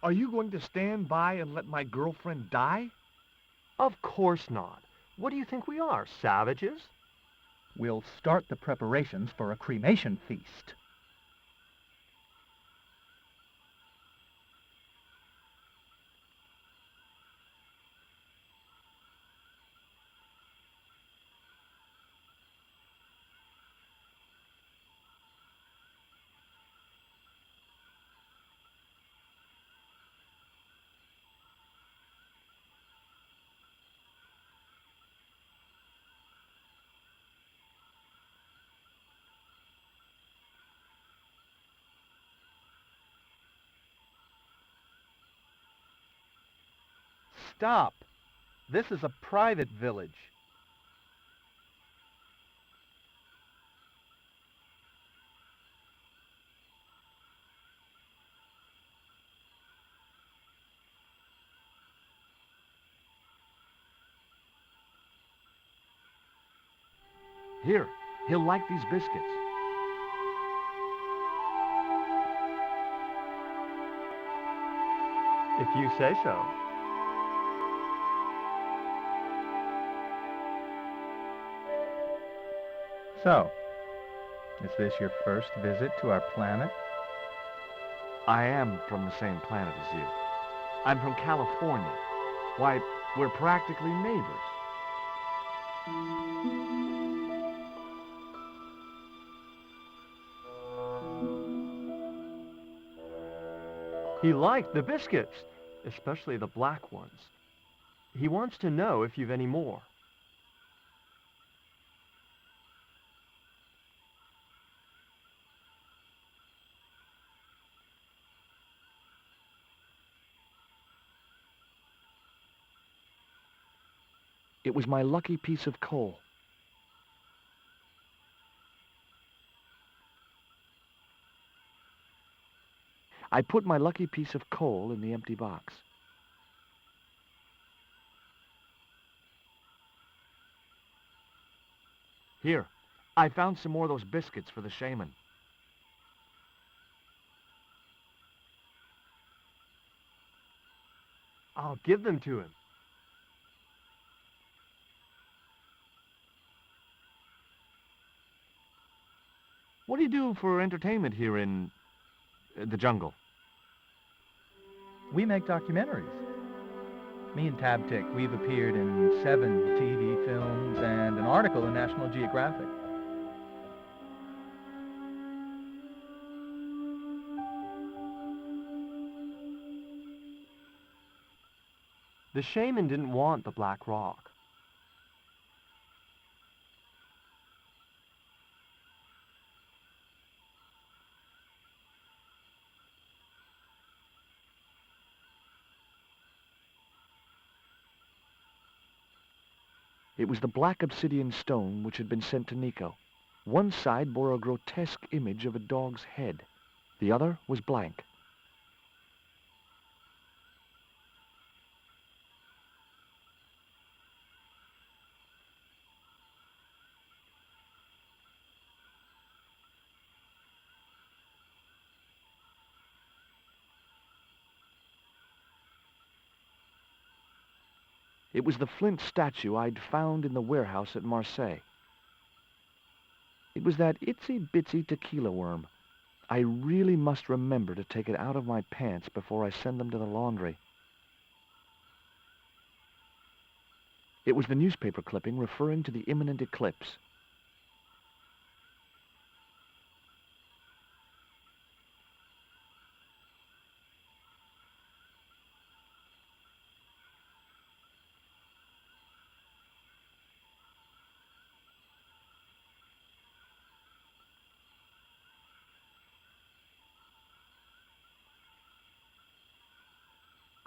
Are you going to stand by and let my girlfriend die? Of course not. What do you think we are, savages? We'll start the preparations for a cremation feast. Stop! This is a private village. Here, he'll like these biscuits. If you say so. So, is this your first visit to our planet? I am from the same planet as you. I'm from California. Why, we're practically neighbors. He liked the biscuits. especially the black ones. He wants to know if you've any more. It was my lucky piece of coal. I put my lucky piece of coal in the empty box. Here, I found some more of those biscuits for the shaman. I'll give them to him. What do you do for entertainment here in the jungle? We make documentaries. Me and Tabtic, we've appeared in 7 TV films and an article in National Geographic. The shaman didn't want the black rock. It was the black obsidian stone which had been sent to Nico. One side bore a grotesque image of a dog's head. The other was blank. It was the flint statue I'd found in the warehouse at Marseille. It was that itsy-bitsy tequila worm. I really must remember to take it out of my pants before I send them to the laundry. It was the newspaper clipping referring to the imminent eclipse.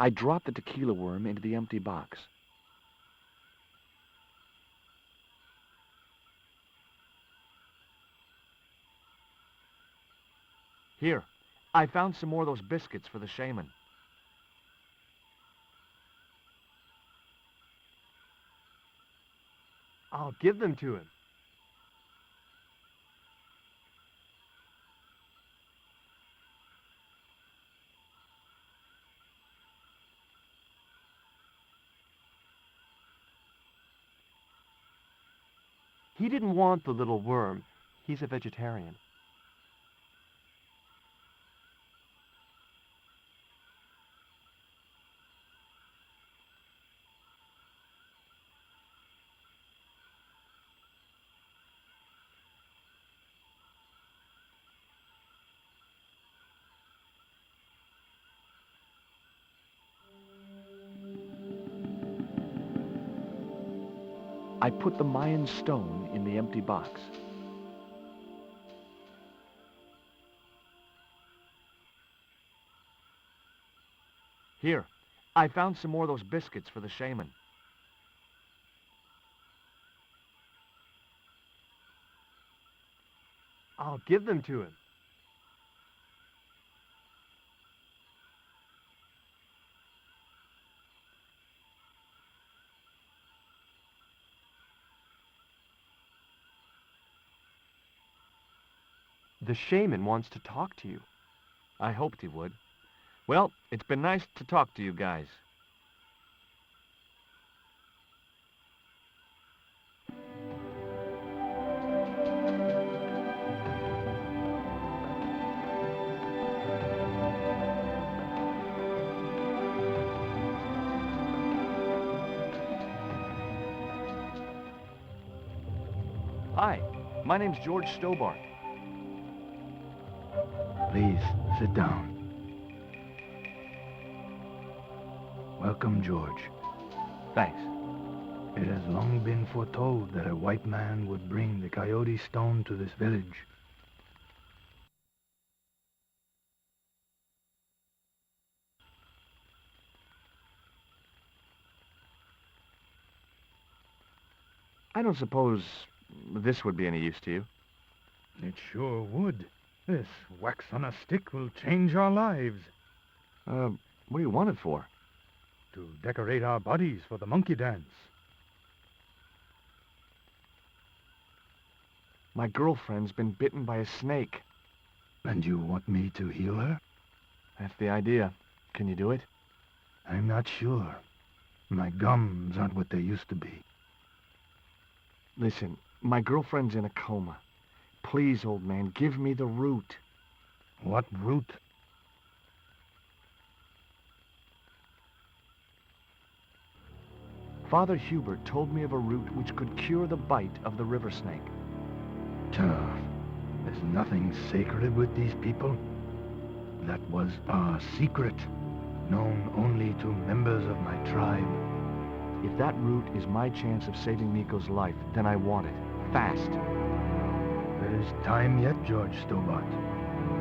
I dropped the tequila worm into the empty box. Here, I found some more of those biscuits for the shaman. I'll give them to him. He didn't want the little worm. He's a vegetarian. I put the Mayan stone in the empty box. Here, I found some more of those biscuits for the shaman. I'll give them to him. The shaman wants to talk to you. I hoped he would. Well, it's been nice to talk to you guys. Hi, my name's George Stobart. Please, sit down. Welcome, George. Thanks. It has long been foretold that a white man would bring the Coyote Stone to this village. I don't suppose this would be any use to you. It sure would. This wax on a stick will change our lives. What do you want it for? To decorate our bodies for the monkey dance. My girlfriend's been bitten by a snake. And you want me to heal her? That's the idea. Can you do it? I'm not sure. My gums aren't what they used to be. Listen, my girlfriend's in a coma. Please, old man, give me the root. What root? Father Hubert told me of a root which could cure the bite of the river snake. There's nothing sacred with these people. That was our secret, known only to members of my tribe. If that root is my chance of saving Nico's life, then I want it. Fast. There is time yet, George Stobart.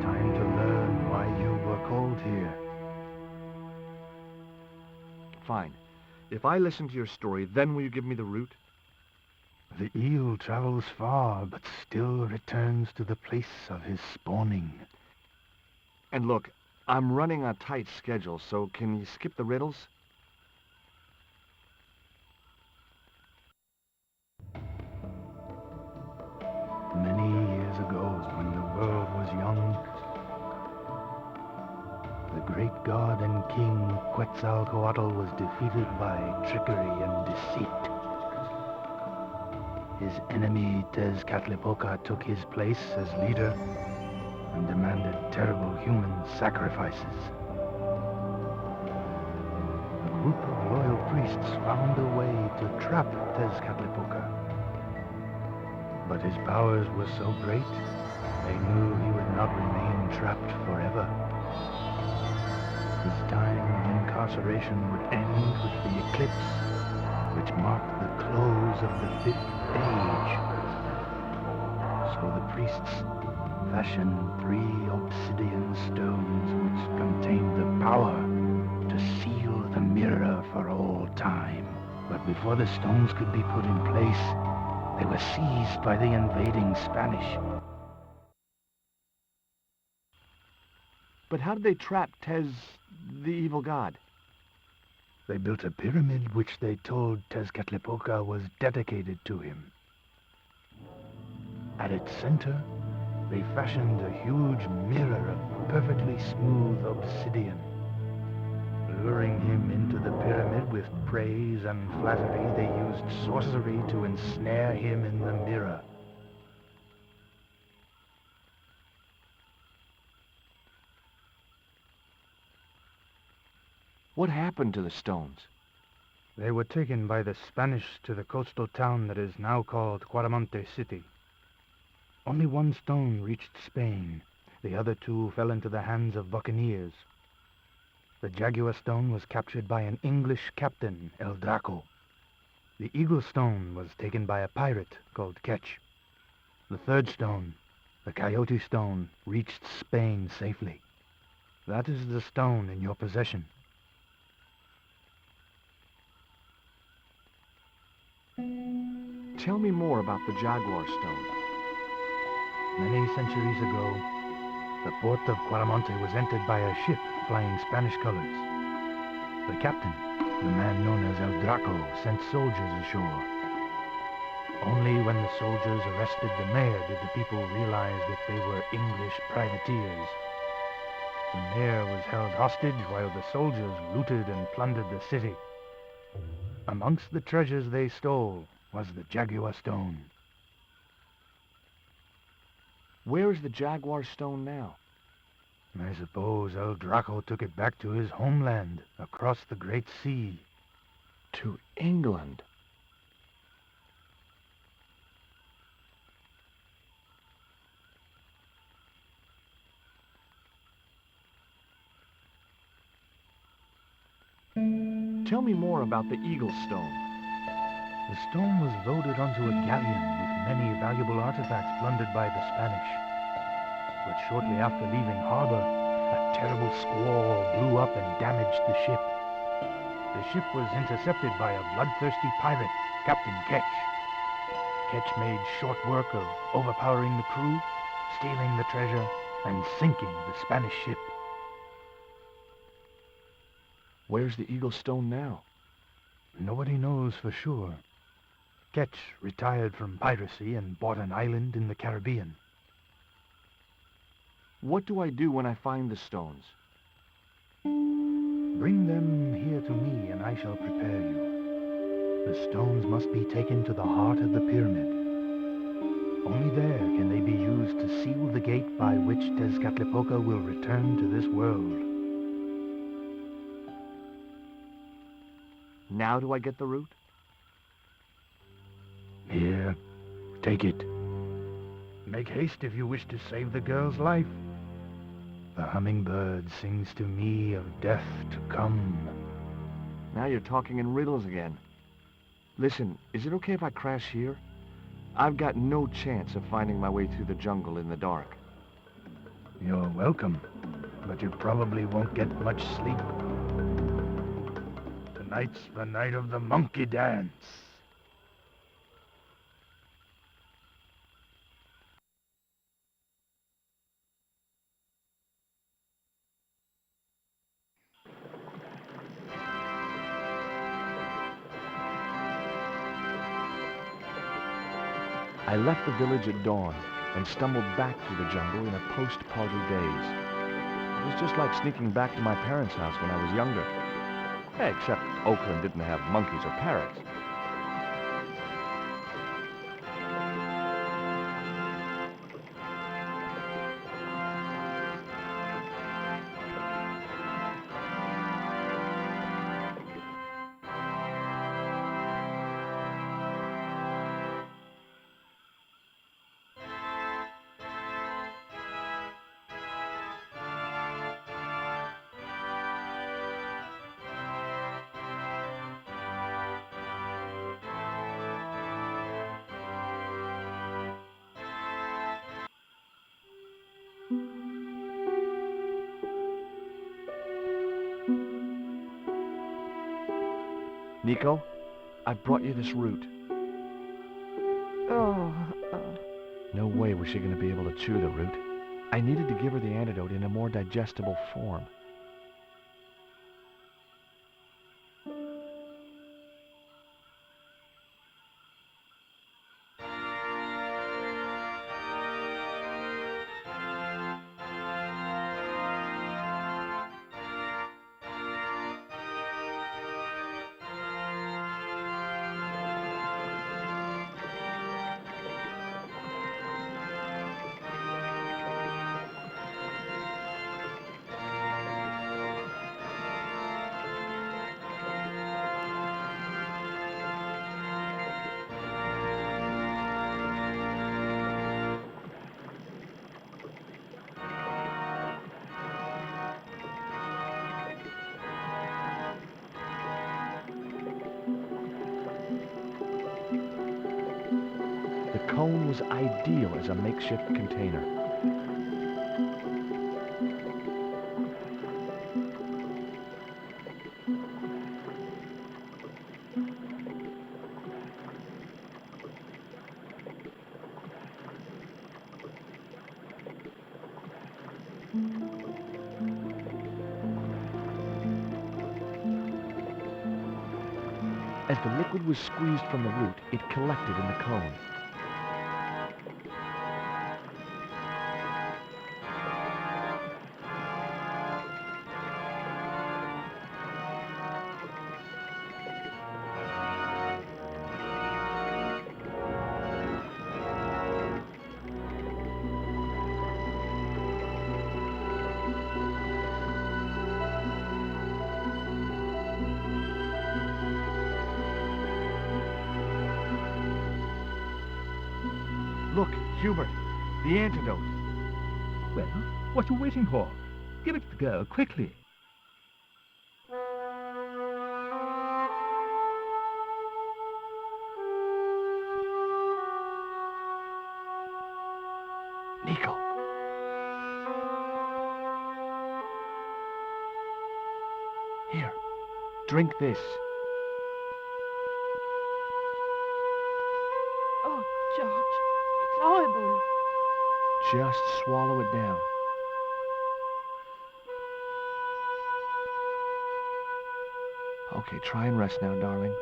Time to learn why you were called here. Fine. If I listen to your story, then will you give me the root? The eel travels far, but still returns to the place of his spawning. And look, I'm running a tight schedule, so can you skip the riddles? Many years ago, when the world was young, the great god and king Quetzalcoatl was defeated by trickery and deceit. His enemy Tezcatlipoca took his place as leader and demanded terrible human sacrifices. A group of loyal priests found a way to trap Tezcatlipoca. But his powers were so great, they knew he would not remain trapped forever. His time of incarceration would end with the eclipse, which marked the close of the Fifth Age. So the priests fashioned 3 obsidian stones which contained the power to seal the mirror for all time. But before the stones could be put in place, they were seized by the invading Spanish. But how did they trap Tez, the evil god? They built a pyramid which they told Tezcatlipoca was dedicated to him. At its center, they fashioned a huge mirror of perfectly smooth obsidian. Luring him into the pyramid with praise and flattery, they used sorcery to ensnare him in the mirror. What happened to the stones? They were taken by the Spanish to the coastal town that is now called Quaramonte City. Only 1 stone reached Spain. The other 2 fell into the hands of buccaneers. The Jaguar stone was captured by an English captain, El Draco. The Eagle stone was taken by a pirate called Ketch. The 3rd stone, the Coyote stone, reached Spain safely. That is the stone in your possession. Tell me more about the Jaguar stone. Many centuries ago, the port of Quaramonte was entered by a ship flying Spanish colors. The captain, the man known as El Draco, sent soldiers ashore. Only when the soldiers arrested the mayor did the people realize that they were English privateers. The mayor was held hostage while the soldiers looted and plundered the city. Amongst the treasures they stole was the Jaguar stone. Where is the Jaguar stone now? I suppose El Draco took it back to his homeland, across the Great Sea. To England? Tell me more about the Eagle Stone. The stone was loaded onto a galleon with many valuable artifacts plundered by the Spanish. But shortly after leaving harbor, a terrible squall blew up and damaged the ship. The ship was intercepted by a bloodthirsty pirate, Captain Ketch. Ketch made short work of overpowering the crew, stealing the treasure, and sinking the Spanish ship. Where's the Eagle Stone now? Nobody knows for sure. Ketch retired from piracy and bought an island in the Caribbean. What do I do when I find the stones? Bring them here to me, and I shall prepare you. The stones must be taken to the heart of the pyramid. Only there can they be used to seal the gate by which Tezcatlipoca will return to this world. Now do I get the root? Here, take it. Make haste if you wish to save the girl's life. The hummingbird sings to me of death to come. Now you're talking in riddles again. Listen, is it okay if I crash here? I've got no chance of finding my way through the jungle in the dark. You're welcome, but you probably won't get much sleep. Tonight's the night of the monkey dance. I left the village at dawn and stumbled back through the jungle in a post-party daze. It was just like sneaking back to my parents' house when I was younger. Except Oakland didn't have monkeys or parrots. Nico, I brought you this root. No way was she going to be able to chew the root. I needed to give her the antidote in a more digestible form. The cone was ideal as a makeshift container. As the liquid was squeezed from the root, it collected in the cone. Look, Hubert, the antidote. Well, what are you waiting for? Give it to the girl, quickly. Nico. Here, drink this. Oh, George, it's horrible. Just swallow it down. Okay, try and rest now, darling.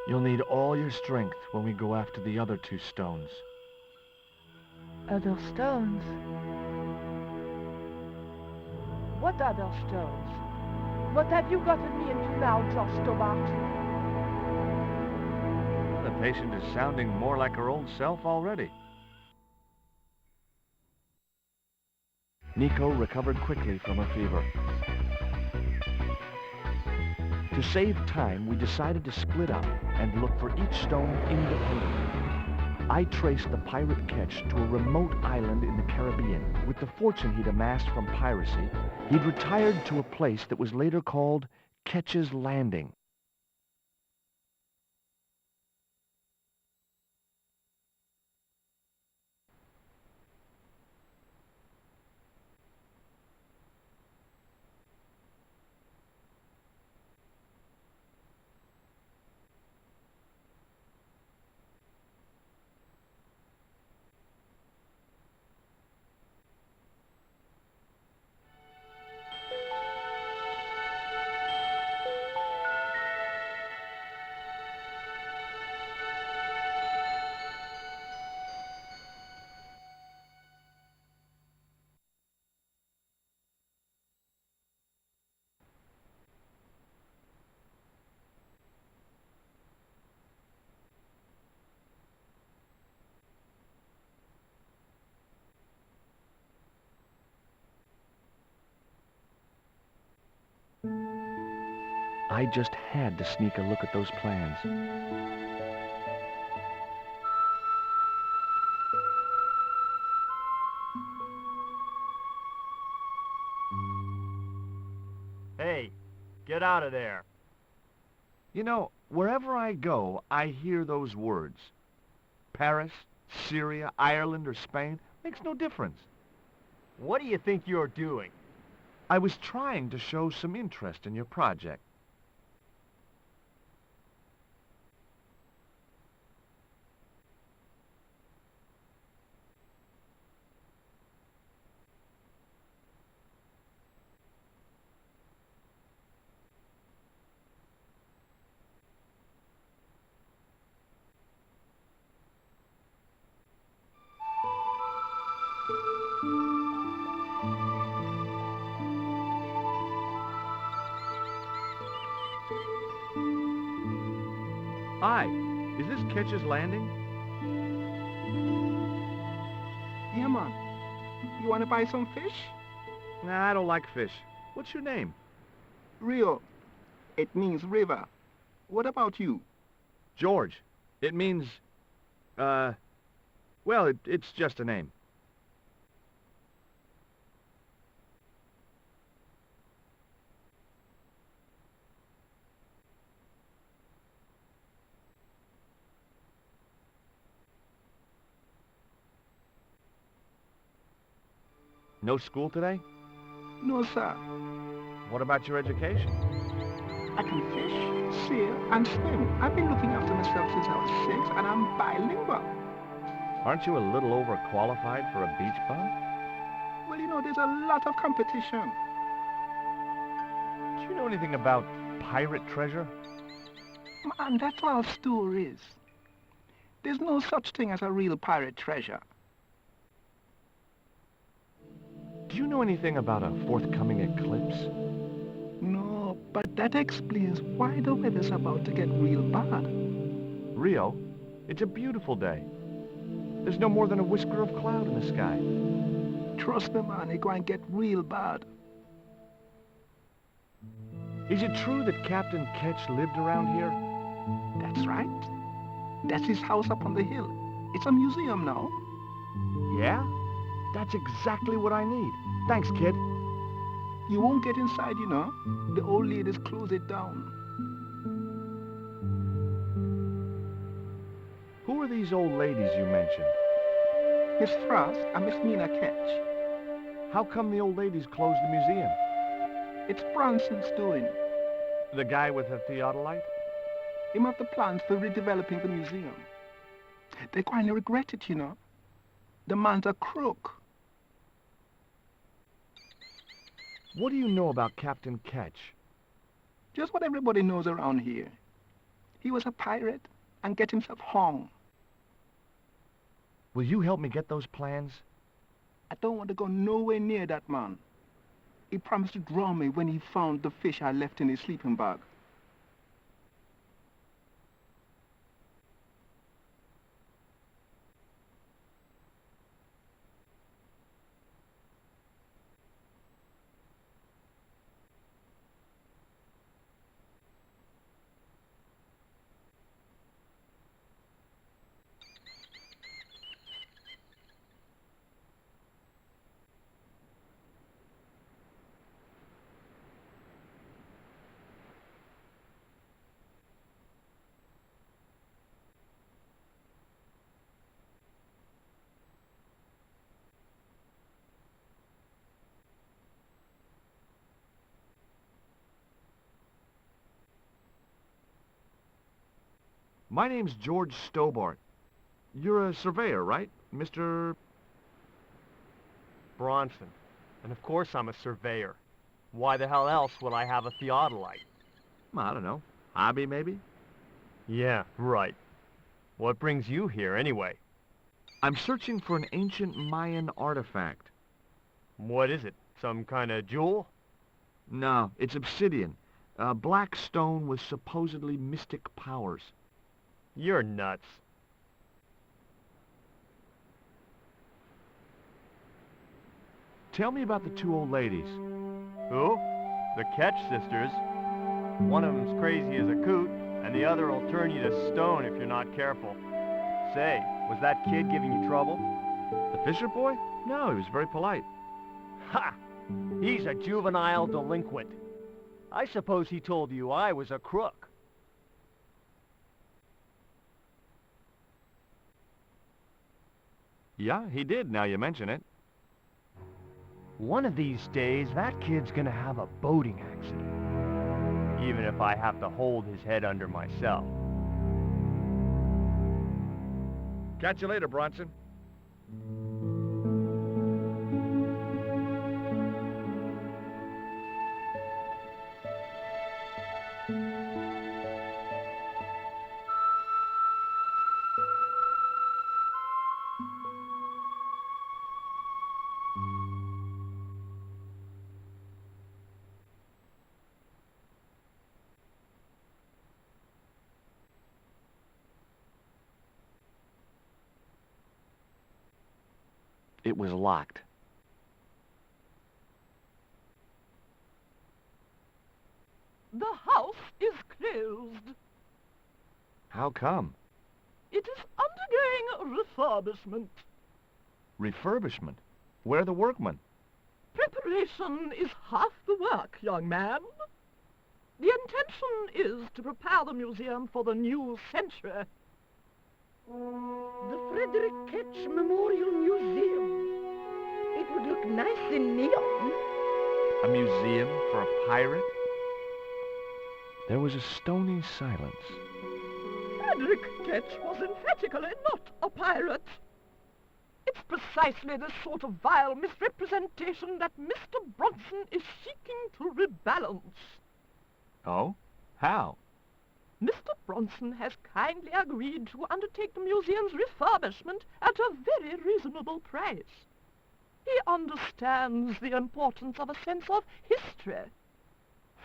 You'll need all your strength when we go after the other 2 stones. Other stones? What other stones? What have you gotten me into now, George Stobart? The patient is sounding more like her old self already. Nico recovered quickly from her fever. To save time, we decided to split up and look for each stone independently. I traced the pirate Ketch to a remote island in the Caribbean. With the fortune he'd amassed from piracy, he'd retired to a place that was later called Ketch's Landing. I just had to sneak a look at those plans. Hey, get out of there. You know, wherever I go, I hear those words. Paris, Syria, Ireland, or Spain, makes no difference. What do you think you're doing? I was trying to show some interest in your project. Hi, is this Ketch's Landing? Yeah, man. You want to buy some fish? Nah, I don't like fish. What's your name? Rio. It means river. What about you? George. It means, well, it's just a name. No school today? No, sir. What about your education? I can fish, sail, and swim. I've been looking after myself since I was 6, and I'm bilingual. Aren't you a little overqualified for a beach bum? Well, you know, there's a lot of competition. Do you know anything about pirate treasure? Man, that's all stories. There's no such thing as a real pirate treasure. Do you know anything about a forthcoming eclipse? No, but that explains why the weather's about to get real bad. Rio, it's a beautiful day. There's no more than a whisker of cloud in the sky. Trust me, man, it's going to get real bad. Is it true that Captain Ketch lived around here? That's right. That's his house up on the hill. It's a museum now. Yeah? That's exactly what I need. Thanks, kid. You won't get inside, you know. The old ladies close it down. Who are these old ladies you mentioned? Miss Frost and Miss Mina Ketch. How come the old ladies closed the museum? It's Bronson's doing. The guy with the theodolite? Him have the plans for redeveloping the museum. They quietly regret it, you know. The man's a crook. What do you know about Captain Ketch? Just what everybody knows around here. He was a pirate and get himself hung. Will you help me get those plans? I don't want to go nowhere near that man. He promised to draw me when he found the fish I left in his sleeping bag. My name's George Stobart. You're a surveyor, right, Mr. Bronson. And of course I'm a surveyor. Why the hell else would I have a theodolite? I don't know. Hobby, maybe? Yeah, right. What brings you here, anyway? I'm searching for an ancient Mayan artifact. What is it? Some kind of jewel? No, it's obsidian. Black stone with supposedly mystic powers. You're nuts. Tell me about the two old ladies. Who? The Ketch sisters. One of them's crazy as a coot, and the other will turn you to stone if you're not careful. Say, was that kid giving you trouble? The Fisher boy? No, he was very polite. Ha! He's a juvenile delinquent. I suppose he told you I was a crook. Yeah, he did, now you mention it. One of these days, that kid's gonna have a boating accident. Even if I have to hold his head under myself. Catch you later, Bronson. It was locked. The house is closed. How come? It is undergoing refurbishment. Refurbishment? Where are the workmen? Preparation is half the work, young man. The intention is to prepare the museum for the new century. The Frederick Ketch Memorial Museum. It would look nice in neon. A museum for a pirate? There was a stony silence. Frederick Ketch was emphatically not a pirate. It's precisely this sort of vile misrepresentation that Mr. Bronson is seeking to rebalance. Oh? How? Mr. Bronson has kindly agreed to undertake the museum's refurbishment at a very reasonable price. He understands the importance of a sense of history.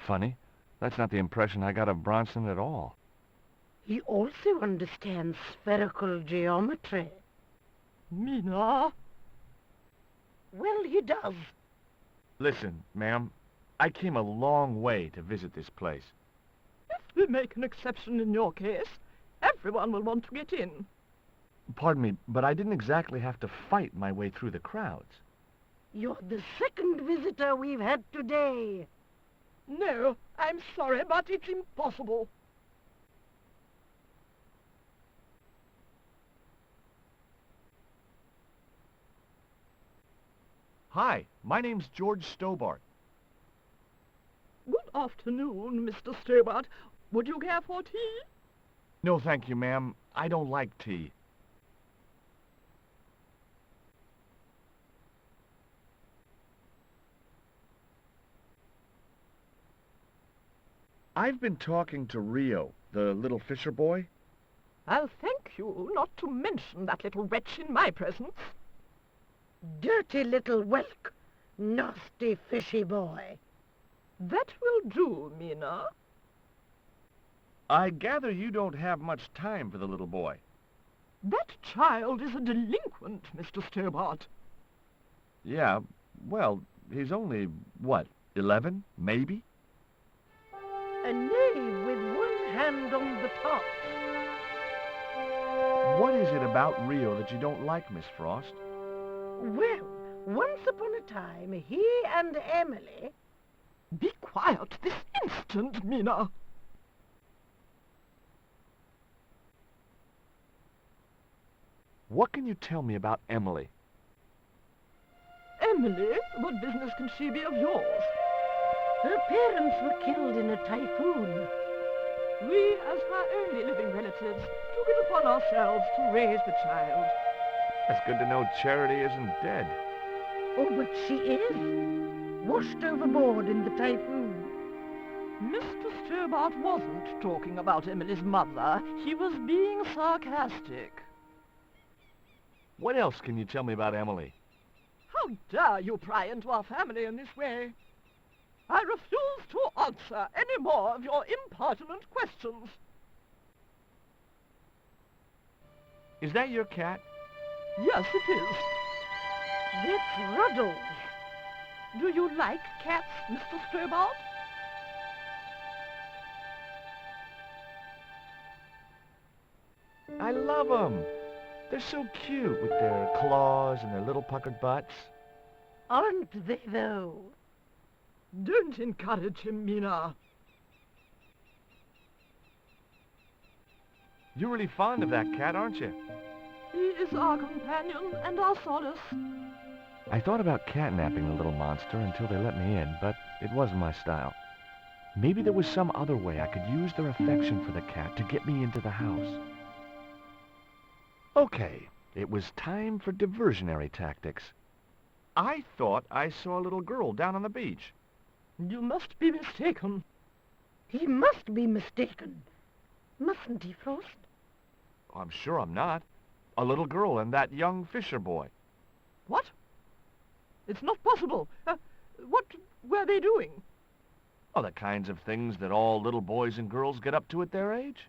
Funny. That's not the impression I got of Bronson at all. He also understands spherical geometry. Mina? Well, he does. Listen, ma'am, I came a long way to visit this place. If we make an exception in your case, everyone will want to get in. Pardon me, but I didn't exactly have to fight my way through the crowds. You're the second visitor we've had today. No, I'm sorry, but it's impossible. Hi, my name's George Stobart. Good afternoon, Mr. Stobart. Would you care for tea? No, thank you, ma'am. I don't like tea. I've been talking to Rio, the little fisher boy. I'll thank you not to mention that little wretch in my presence. Dirty little whelk. Nasty fishy boy. That will do, Mina. I gather you don't have much time for the little boy. That child is a delinquent, Mr. Stobart. Yeah, well, he's only, what, 11, maybe? A knave with one hand on the top. What is it about Rio that you don't like, Miss Frost? Well, once upon a time, he and Emily... Be quiet this instant, Mina. What can you tell me about Emily? Emily? What business can she be of yours? Her parents were killed in a typhoon. We, as her only living relatives, took it upon ourselves to raise the child. It's good to know Charity isn't dead. Oh, but she is. Washed overboard in the typhoon. Mr. Stobart wasn't talking about Emily's mother. He was being sarcastic. What else can you tell me about Emily? How dare you pry into our family in this way? I refuse to answer any more of your impertinent questions. Is that your cat? Yes, it is. That's Ruddles. Do you like cats, Mr. Stobart? I love them. They're so cute with their claws and their little puckered butts. Aren't they, though? Don't encourage him, Mina. You're really fond of that cat, aren't you? He is our companion and our solace. I thought about catnapping the little monster until they let me in, but it wasn't my style. Maybe there was some other way I could use their affection for the cat to get me into the house. Okay, it was time for diversionary tactics. I thought I saw a little girl down on the beach. You must be mistaken. He must be mistaken. Mustn't he, Frost? I'm sure I'm not. A little girl and that young fisher boy. What? It's not possible. What were they doing? Oh, the kinds of things that all little boys and girls get up to at their age.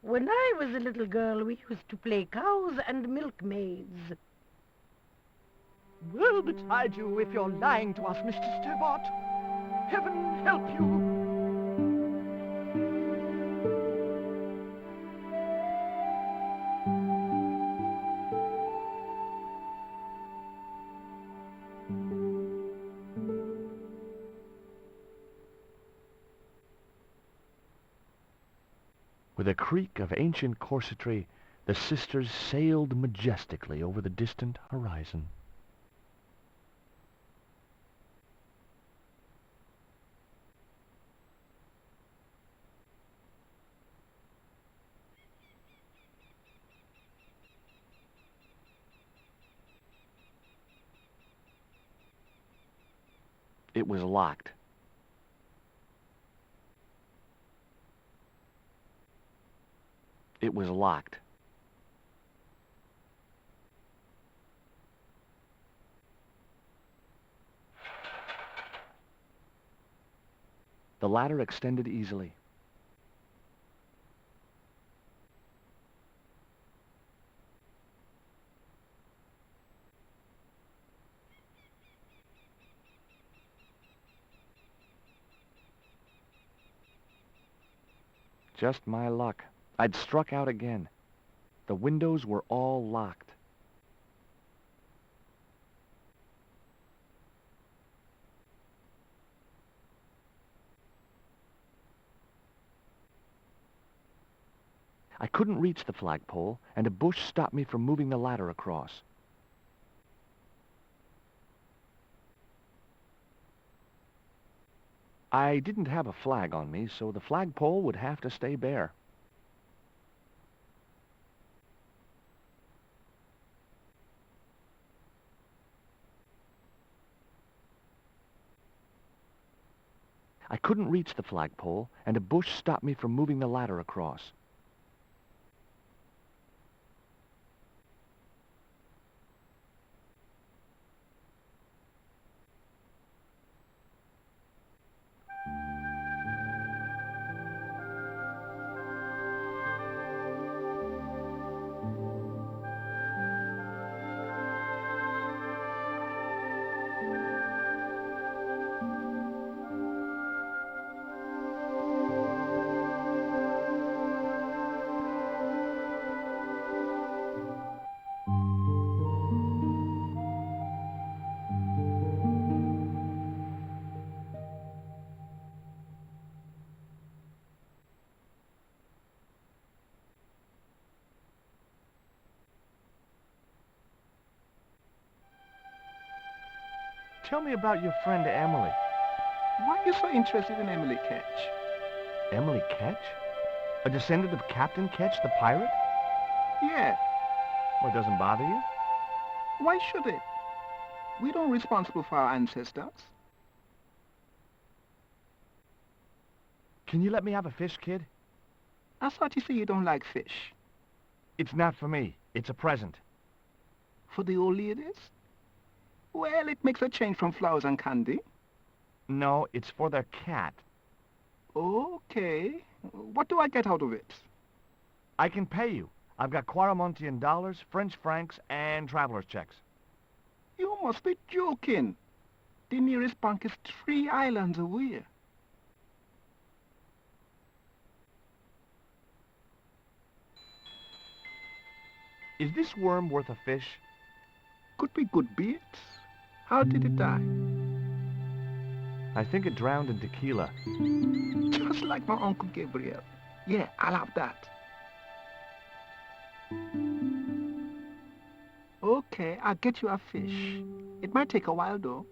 When I was a little girl, we used to play cows and milkmaids. Woe betide you if you're lying to us, Mr. Stobart. Heaven help you. With a creak of ancient corsetry, the sisters sailed majestically over the distant horizon. It was locked. It was locked. The ladder extended easily. Just my luck. I'd struck out again. The windows were all locked. I couldn't reach the flagpole, and a bush stopped me from moving the ladder across. I didn't have a flag on me, so the flagpole would have to stay bare. I couldn't reach the flagpole, and a bush stopped me from moving the ladder across. Tell me about your friend Emily. Why are you so interested in Emily Ketch? Emily Ketch? A descendant of Captain Ketch, the pirate? Yeah. Well, it doesn't bother you? Why should it? We don't responsible for our ancestors. Can you let me have a fish, kid? I thought you said you don't like fish. It's not for me. It's a present. For the old ladies? Well, it makes a change from flowers and candy. No, it's for their cat. Okay. What do I get out of it? I can pay you. I've got Quaramontian dollars, French francs, and traveler's checks. You must be joking. The nearest bank is 3 islands away. Is this worm worth a fish? Could be good bait. How did it die? I think it drowned in tequila. Just like my Uncle Gabriel. Yeah, I'll have that. Okay, I'll get you a fish. It might take a while, though.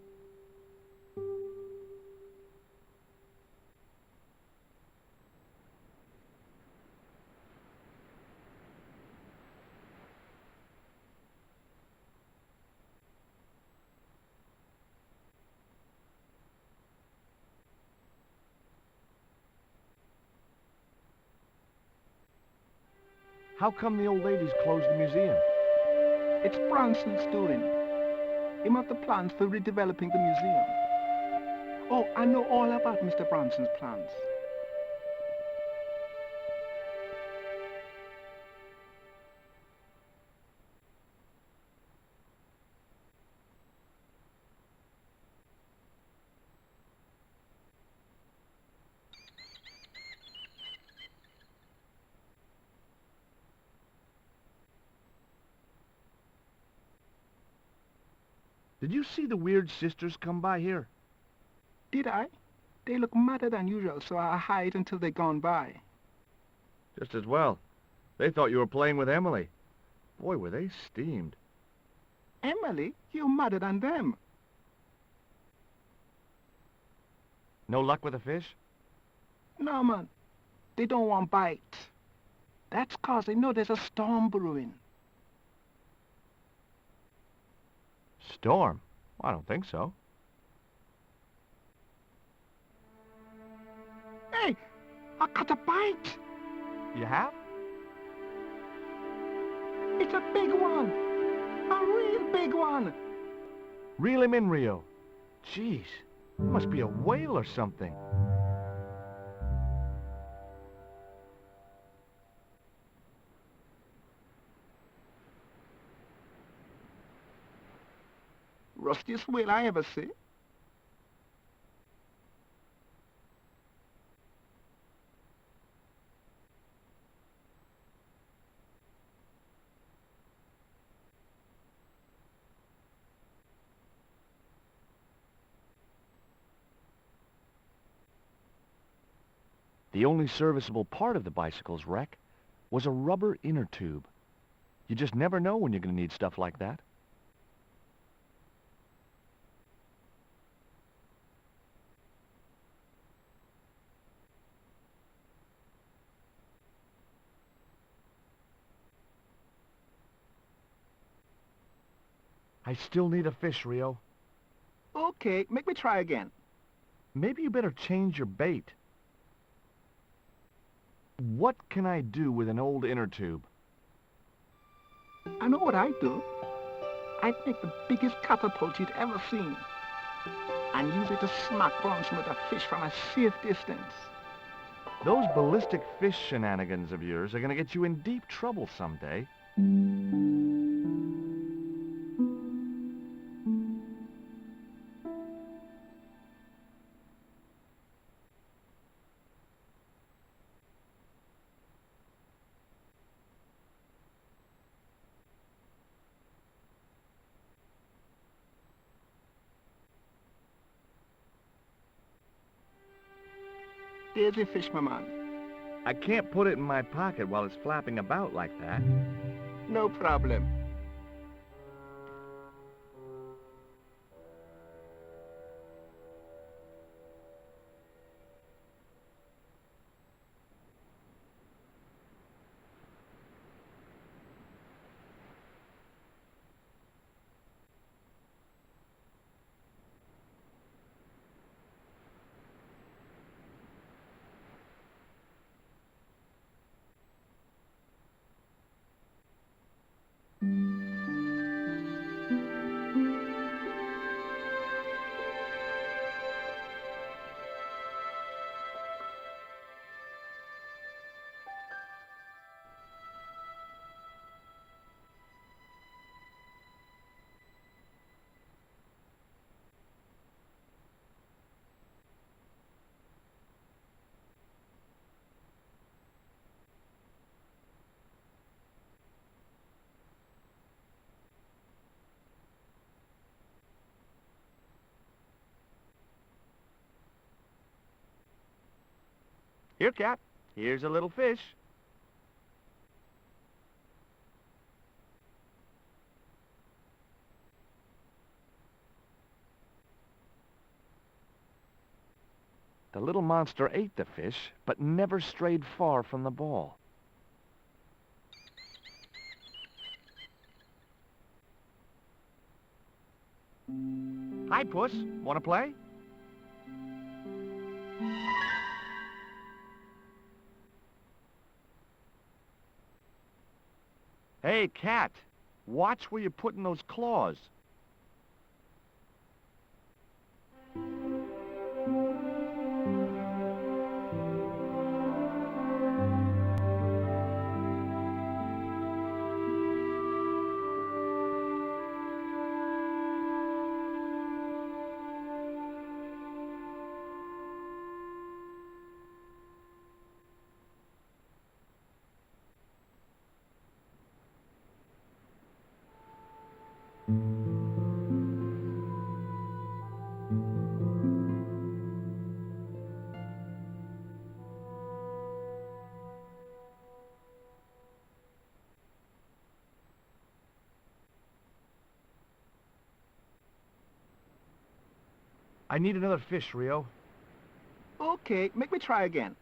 How come the old ladies closed the museum? It's Branson's doing. Him have the plans for redeveloping the museum. Oh, I know all about Mr. Branson's plans. Did you see the weird sisters come by here? Did I? They look madder than usual, so I hide until they're gone by. Just as well. They thought you were playing with Emily. Boy, were they steamed. Emily? You're madder than them. No luck with a fish? No, man. They don't want bite. That's 'cause they know there's a storm brewing. Storm? I don't think so. Hey, I caught a bite. You have? It's a big one. A real big one. Reel him in, Rio. Jeez, it must be a whale or something. Rustiest whale I ever see. The only serviceable part of the bicycle's wreck was a rubber inner tube. You just never know when you're going to need stuff like that. I still need a fish, Rio. Okay, make me try again. Maybe you better change your bait. What can I do with an old inner tube? I know what I'd do. I'd make the biggest catapult you'd ever seen and use it to smack Bronson with a fish from a safe distance. Those ballistic fish shenanigans of yours are going to get you in deep trouble someday. There's a fish, my man. I can't put it in my pocket while it's flapping about like that. No problem. Here, Cap. Here's a little fish. The little monster ate the fish, but never strayed far from the ball. Hi, Puss. Want to play? Hey, Cat. Watch where you're putting those claws. I need another fish, Rio. Okay, make me try again.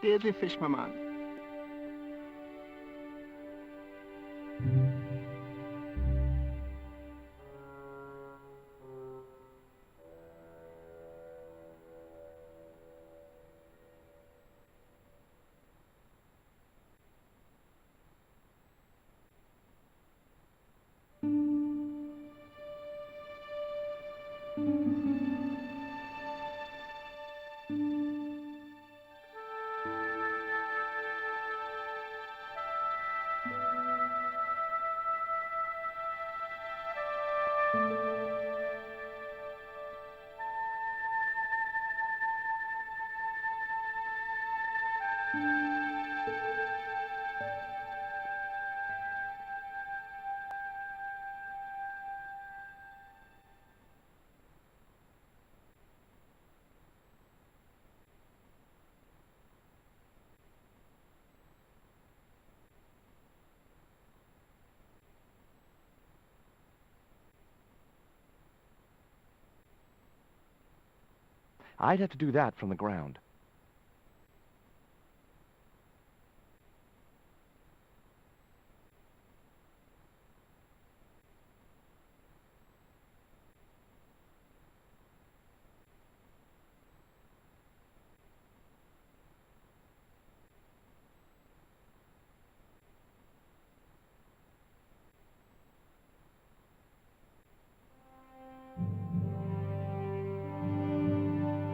There's a fish, my man. I'd have to do that from the ground.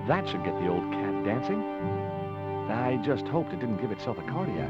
That should get the old cat dancing. I just hoped it didn't give itself a cardiac.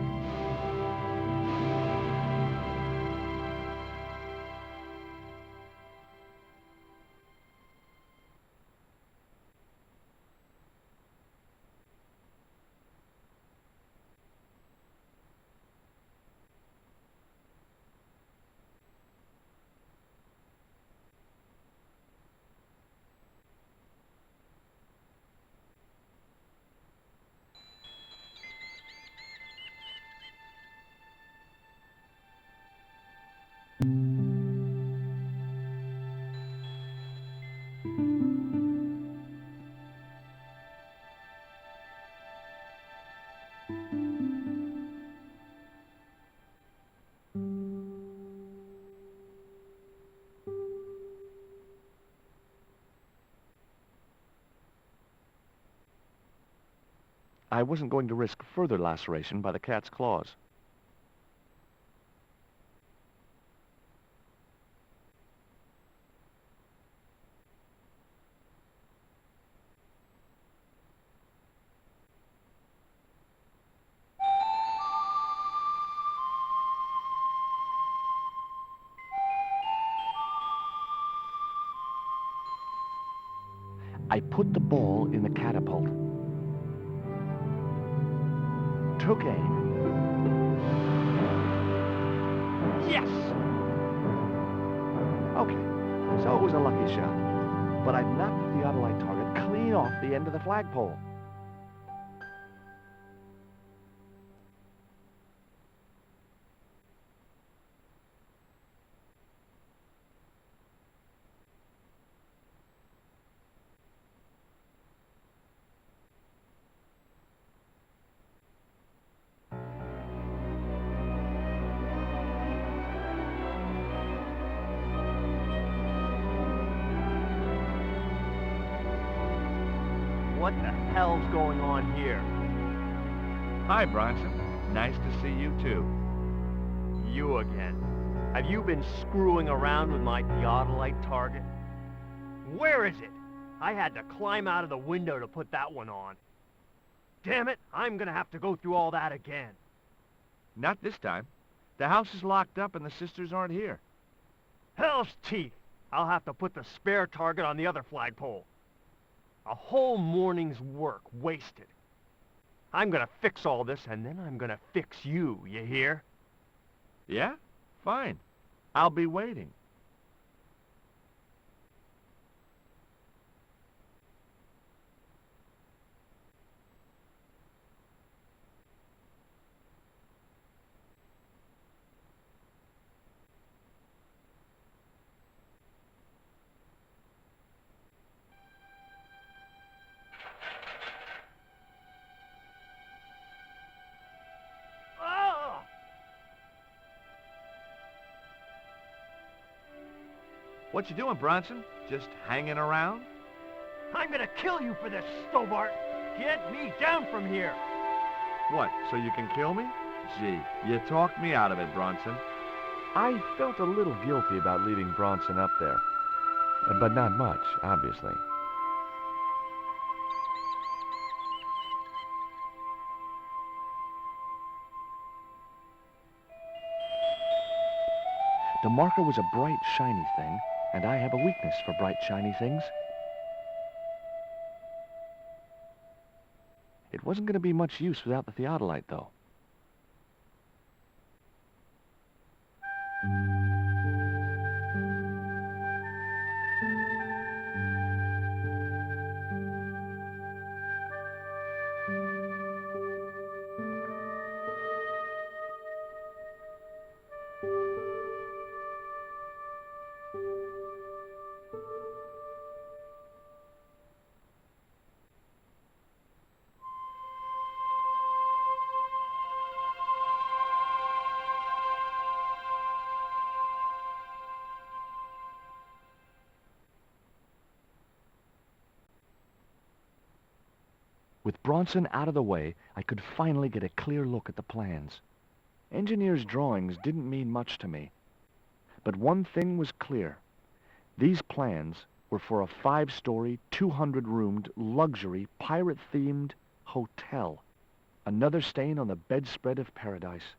I wasn't going to risk further laceration by the cat's claws. I put the ball in the catapult. Took aim. Yes! Okay, so it was a lucky shot. But I'd knocked the theodolite target clean off the end of the flagpole. What the hell's going on here? Hi, Bronson. Nice to see you, too. You again. Have you been screwing around with my theodolite target? Where is it? I had to climb out of the window to put that one on. Damn it, I'm gonna have to go through all that again. Not this time. The house is locked up and the sisters aren't here. Hell's teeth! I'll have to put the spare target on the other flagpole. A whole morning's work wasted. I'm gonna fix all this, and then I'm gonna fix you, you hear? Yeah? Fine. I'll be waiting. What you doing, Bronson? Just hanging around? I'm gonna kill you for this, Stobart! Get me down from here! What, so you can kill me? Gee, you talked me out of it, Bronson. I felt a little guilty about leaving Bronson up there. But not much, obviously. The marker was a bright, shiny thing, and I have a weakness for bright, shiny things. It wasn't going to be much use without the theodolite, though. With Bronson out of the way, I could finally get a clear look at the plans. Engineers' drawings didn't mean much to me. But one thing was clear. These plans were for a 5-story, 200-roomed, luxury, pirate-themed hotel. Another stain on the bedspread of paradise.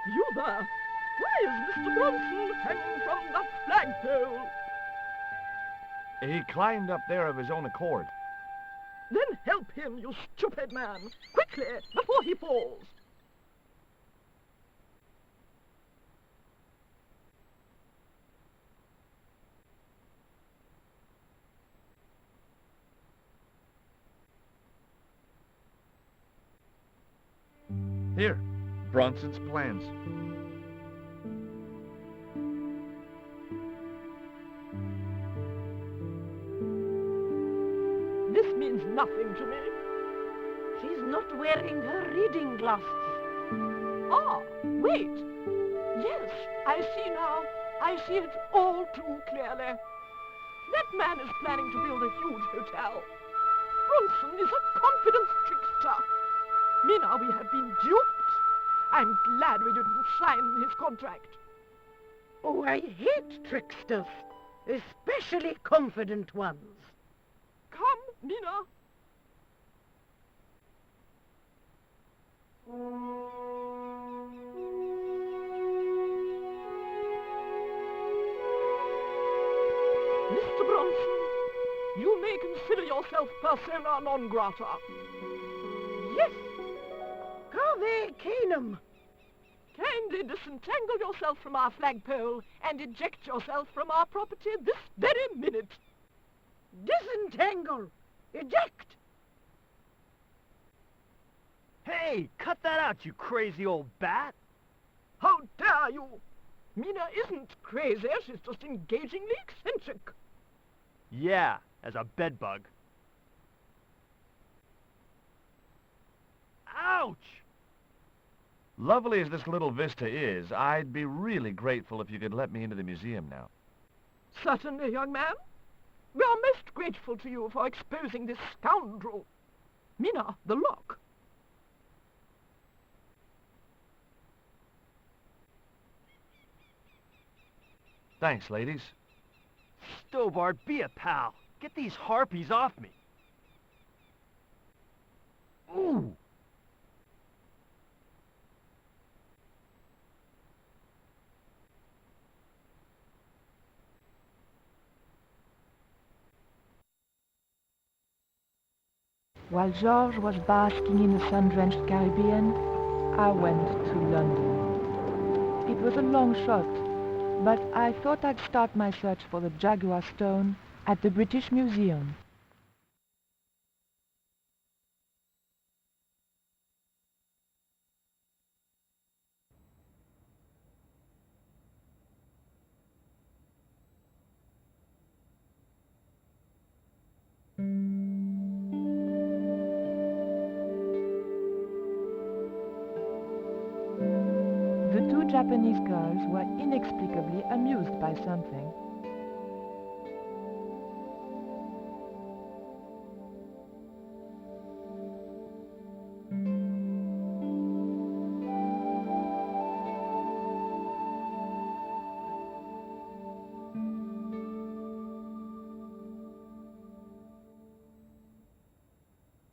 You there! Why is Mr. Bronson hanging from that flagpole? He climbed up there of his own accord. Then help him, you stupid man! Quickly, before he falls! Here, Bronson's plans. This means nothing to me. She's not wearing her reading glasses. Ah, wait. Yes, I see now. I see it all too clearly. That man is planning to build a huge hotel. Bronson is a confidence trickster. Mina, we have been duped. I'm glad we didn't sign his contract. Oh, I hate tricksters, especially confident ones. Come, Mina. Mr. Bronson, you may consider yourself persona non grata. Yes. Cave Canum. Kindly disentangle yourself from our flagpole and eject yourself from our property this very minute. Disentangle. Eject. Hey, cut that out, you crazy old bat! How dare you? Mina isn't crazy, she's just engagingly eccentric. Yeah, as a bedbug. Ouch! Lovely as this little vista is, I'd be really grateful if you could let me into the museum now. Certainly, young man. We are most grateful to you for exposing this scoundrel. Mina, the lock. Thanks, ladies. Stobart, be a pal. Get these harpies off me. Ooh! While George was basking in the sun-drenched Caribbean, I went to London. It was a long shot, but I thought I'd start my search for the Jaguar stone at the British Museum. The two Japanese girls were inexplicably amused by something.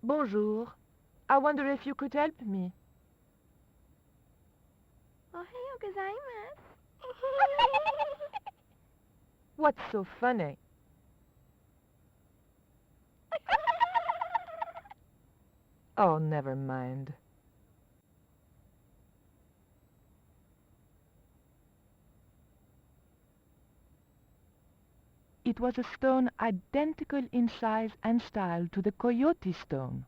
Bonjour. I wonder if you could help me. Ohayo gozaimasu. What's so funny? Oh, never mind. It was a stone identical in size and style to the coyote stone.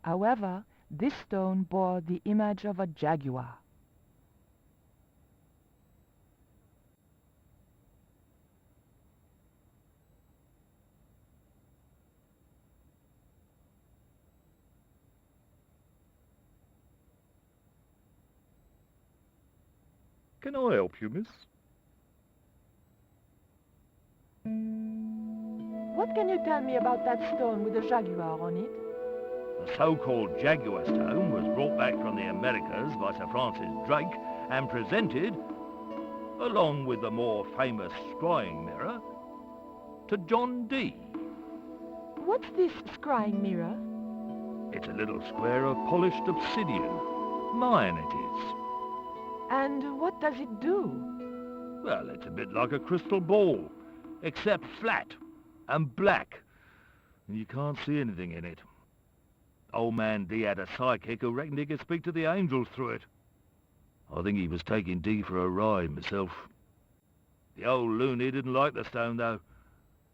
However, this stone bore the image of a jaguar. Can I help you, miss? What can you tell me about that stone with a jaguar on it? The so-called Jaguar stone was brought back from the Americas by Sir Francis Drake and presented, along with the more famous scrying mirror, to John Dee. What's this scrying mirror? It's a little square of polished obsidian. Mine it is. And what does it do? Well, it's a bit like a crystal ball, except flat and black. And you can't see anything in it. Old man Dee had a psychic who reckoned he could speak to the angels through it. I think he was taking Dee for a ride myself. The old loony didn't like the stone, though.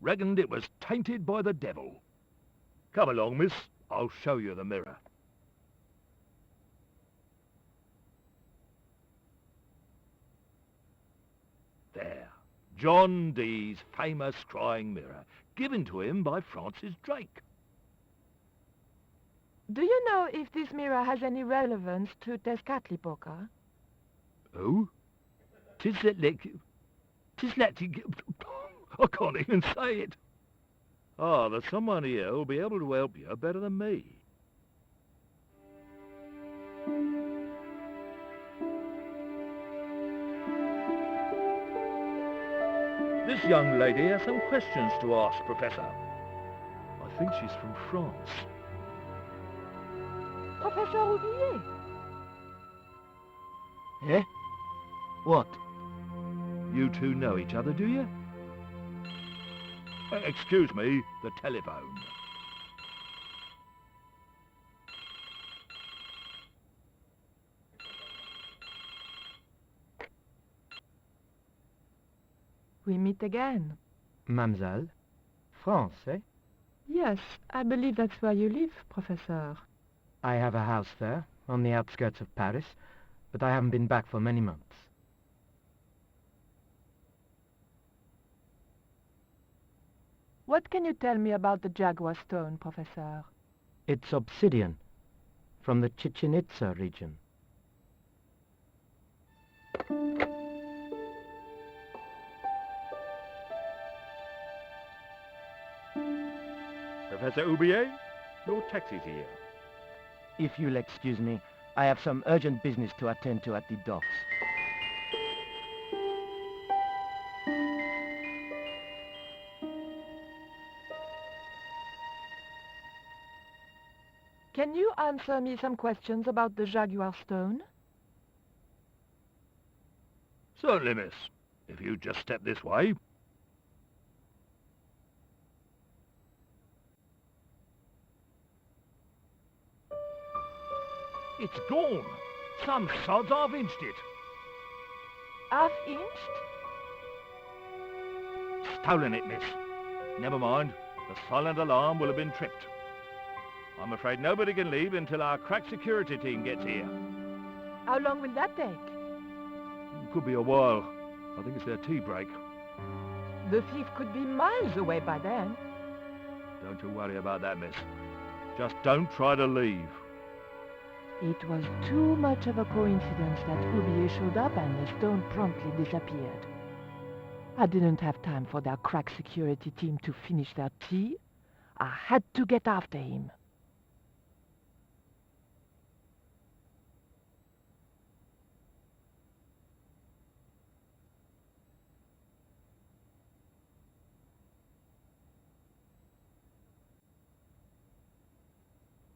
Reckoned it was tainted by the devil. Come along, miss. I'll show you the mirror. There. John Dee's famous scrying mirror, given to him by Francis Drake. Do you know if this mirror has any relevance to Tezcatlipoca? Who? I can't even say it. Ah, there's someone here who'll be able to help you better than me. This young lady has some questions to ask, Professor. I think she's from France. Professor Rouvier. Eh? What? You two know each other, do you? Excuse me, the telephone. We meet again. Mademoiselle? France, eh? Yes, I believe that's where you live, Professor. I have a house there, on the outskirts of Paris, but I haven't been back for many months. What can you tell me about the Jaguar stone, Professor? It's obsidian, from the Chichen Itza region. Professor Oubier, your taxi's here. If you'll excuse me, I have some urgent business to attend to at the docks. Can you answer me some questions about the Jaguar stone? Certainly, miss. If you just step this way. It's gone. Some sods half-inched it. Half-inched? Stolen it, miss. Never mind. The silent alarm will have been tripped. I'm afraid nobody can leave until our crack security team gets here. How long will that take? Could be a while. I think it's their tea break. The thief could be miles away by then. Don't you worry about that, miss. Just don't try to leave. It was too much of a coincidence that Oubier showed up and the stone promptly disappeared. I didn't have time for their crack security team to finish their tea. I had to get after him.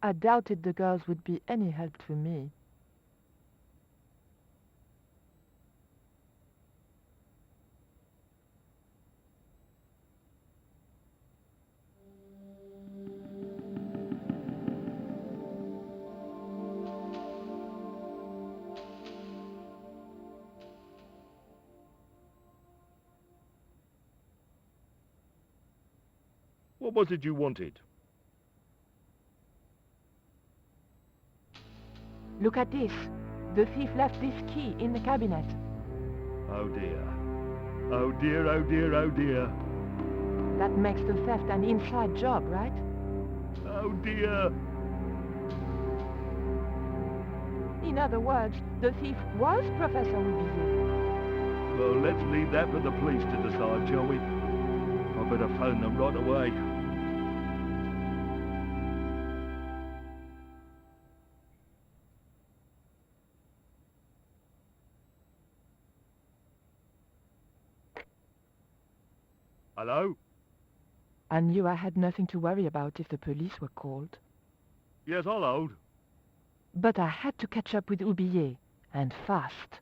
I doubted the girls would be any help to me. What was it you wanted? Look at this. The thief left this key in the cabinet. Oh dear. Oh dear, oh dear, oh dear. That makes the theft an inside job, right? Oh dear. In other words, the thief was Professor Oublier. Well, let's leave that for the police to decide, shall we? I better phone them right away. Hello? I knew I had nothing to worry about if the police were called. Yes, I'll hold. But I had to catch up with Oublier, and fast.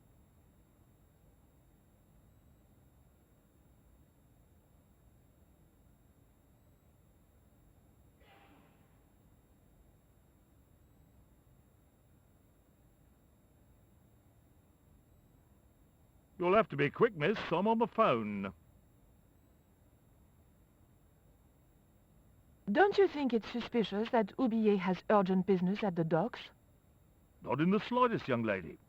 You'll have to be quick, miss. I'm on the phone. Don't you think it's suspicious that Oublier has urgent business at the docks? Not in the slightest, young lady.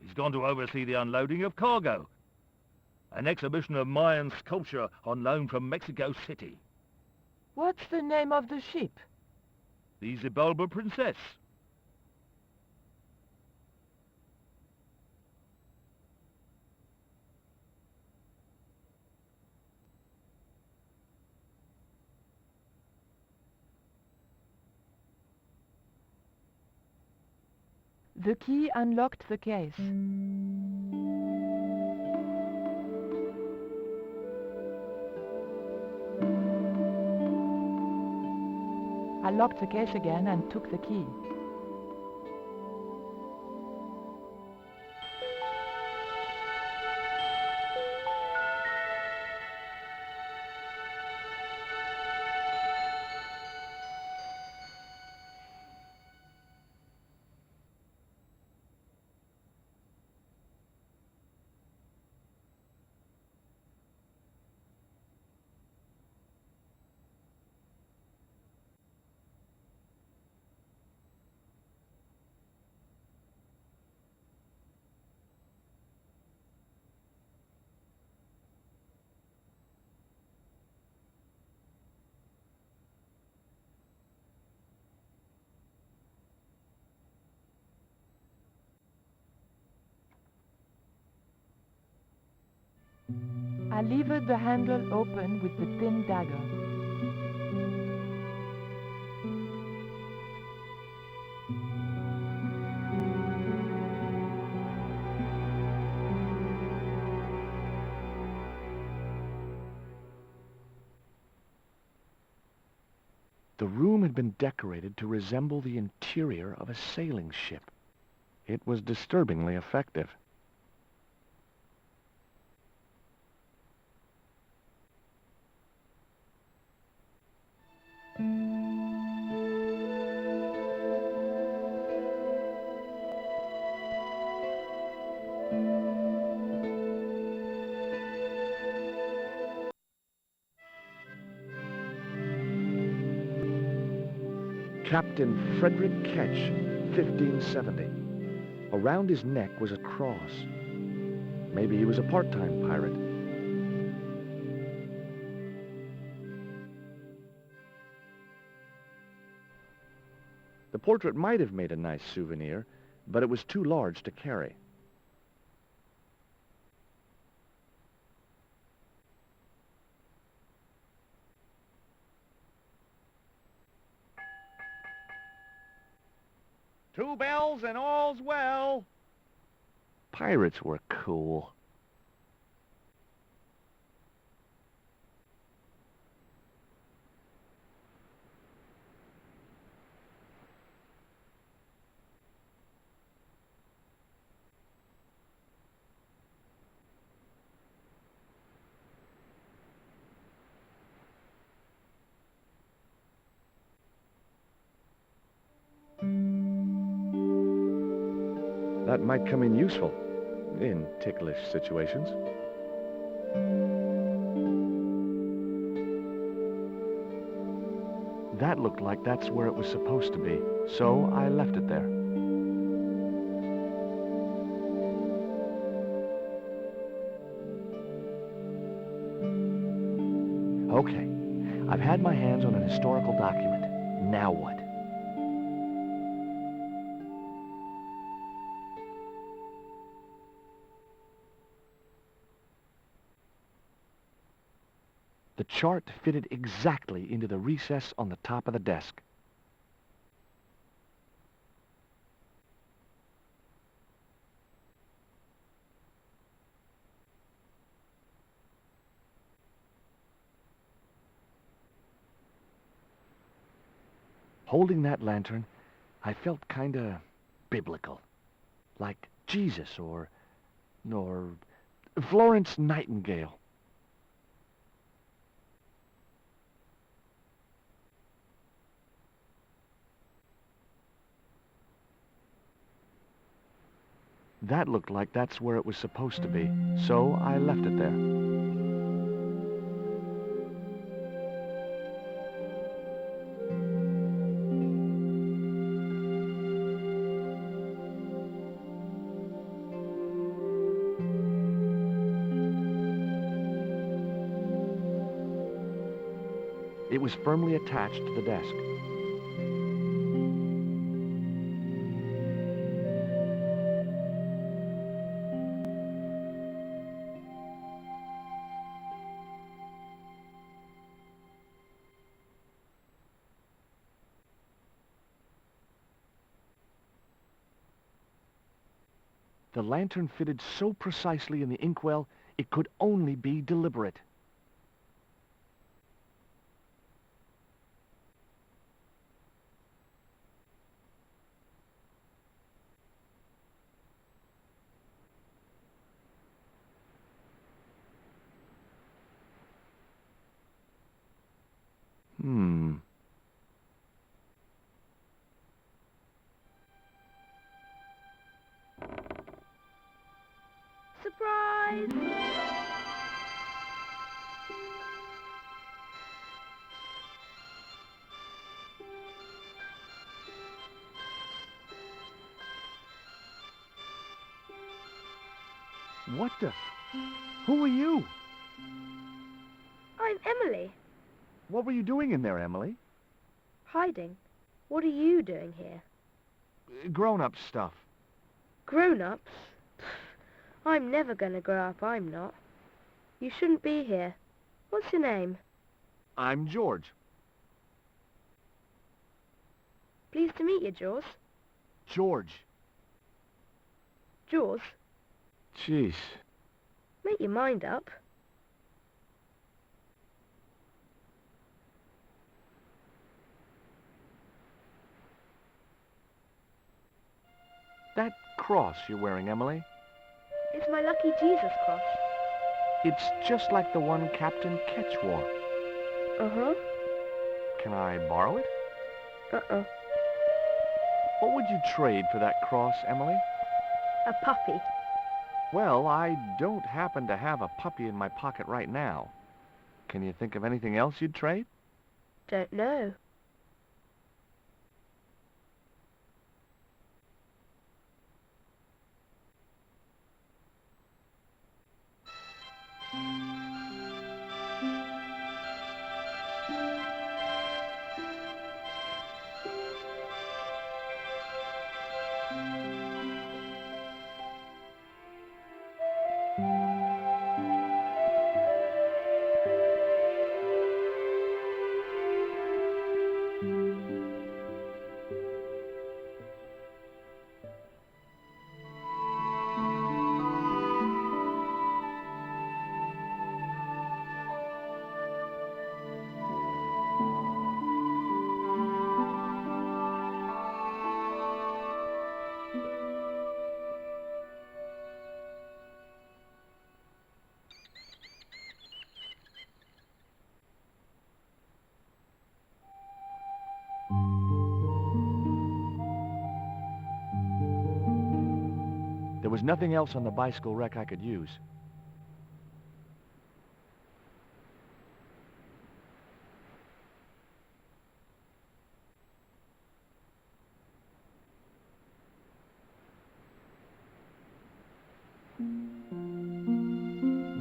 He's gone to oversee the unloading of cargo. An exhibition of Mayan sculpture on loan from Mexico City. What's the name of the ship? The Xibalba Princess. The key unlocked the case. I locked the case again and took the key. I levered the handle open with the thin dagger. The room had been decorated to resemble the interior of a sailing ship. It was disturbingly effective. Captain Frederick Ketch, 1570. Around his neck was a cross. Maybe he was a part-time pirate. The portrait might have made a nice souvenir, but it was too large to carry. Two bells and all's well. Pirates were cool. That might come in useful in ticklish situations. That looked like that's where it was supposed to be, so I left it there. Okay, I've had my hands on an historical document. Now what? The chart fitted exactly into the recess on the top of the desk. Holding that lantern, I felt kinda biblical. Like Jesus or Florence Nightingale. That looked like that's where it was supposed to be, so I left it there. It was firmly attached to the desk. The lantern fitted so precisely in the inkwell, it could only be deliberate. Surprise! What the? Who are you? I'm Emily. What were you doing in there, Emily? Hiding. What are you doing here? Grown-up stuff. Grown-ups? I'm never gonna grow up, I'm not. You shouldn't be here. What's your name? I'm George. Pleased to meet you, Jaws. George. Jaws, Jeez. make your mind up. That cross you're wearing, Emily, It's my lucky Jesus cross. it's just like the one Captain Ketch wore. Uh-huh. Can I borrow it? Uh-uh. What would you trade for that cross, Emily? A puppy. Well, I don't happen to have a puppy in my pocket right now. Can you think of anything else you'd trade? Don't know. There was nothing else on the bicycle wreck I could use.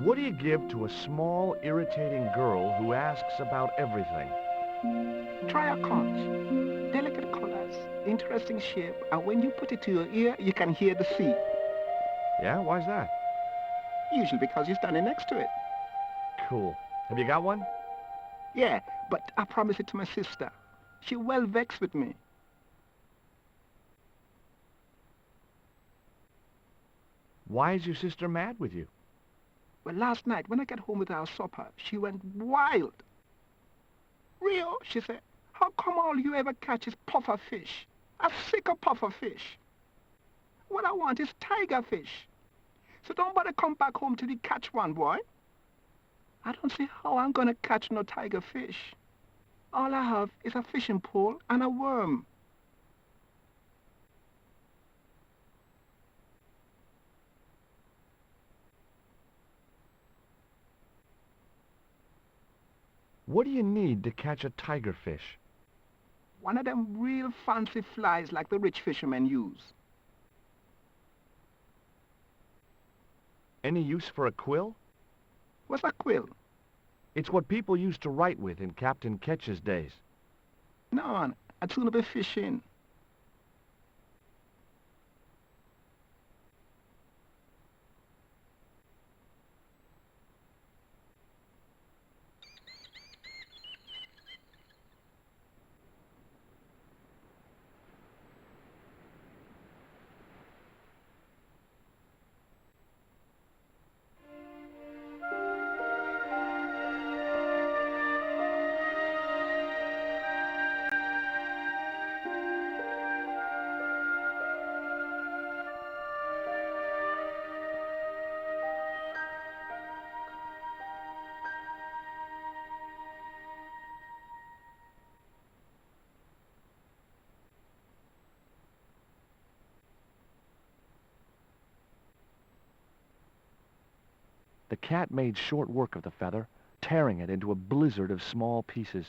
What do you give to a small, irritating girl who asks about everything? Try a conch. Delicate colors, interesting shape, and when you put it to your ear, you can hear the sea. Yeah, why's that? Usually because you're standing next to it. Cool. Have you got one? Yeah, but I promised it to my sister. She's well vexed with me. Why is your sister mad with you? Well, last night, when I got home with our supper, she went wild. Rio, she said, how come all you ever catch is puffer fish? I'm sick of puffer fish. What I want is tiger fish. So don't bother come back home till you catch one, boy. I don't see how I'm gonna catch no tiger fish. All I have is a fishing pole and a worm. What do you need to catch a tiger fish? One of them real fancy flies like the rich fishermen use. Any use for a quill? What's a quill? It's what people used to write with in Captain Ketch's days. No, I'd sooner be fishing. The cat made short work of the feather, tearing it into a blizzard of small pieces.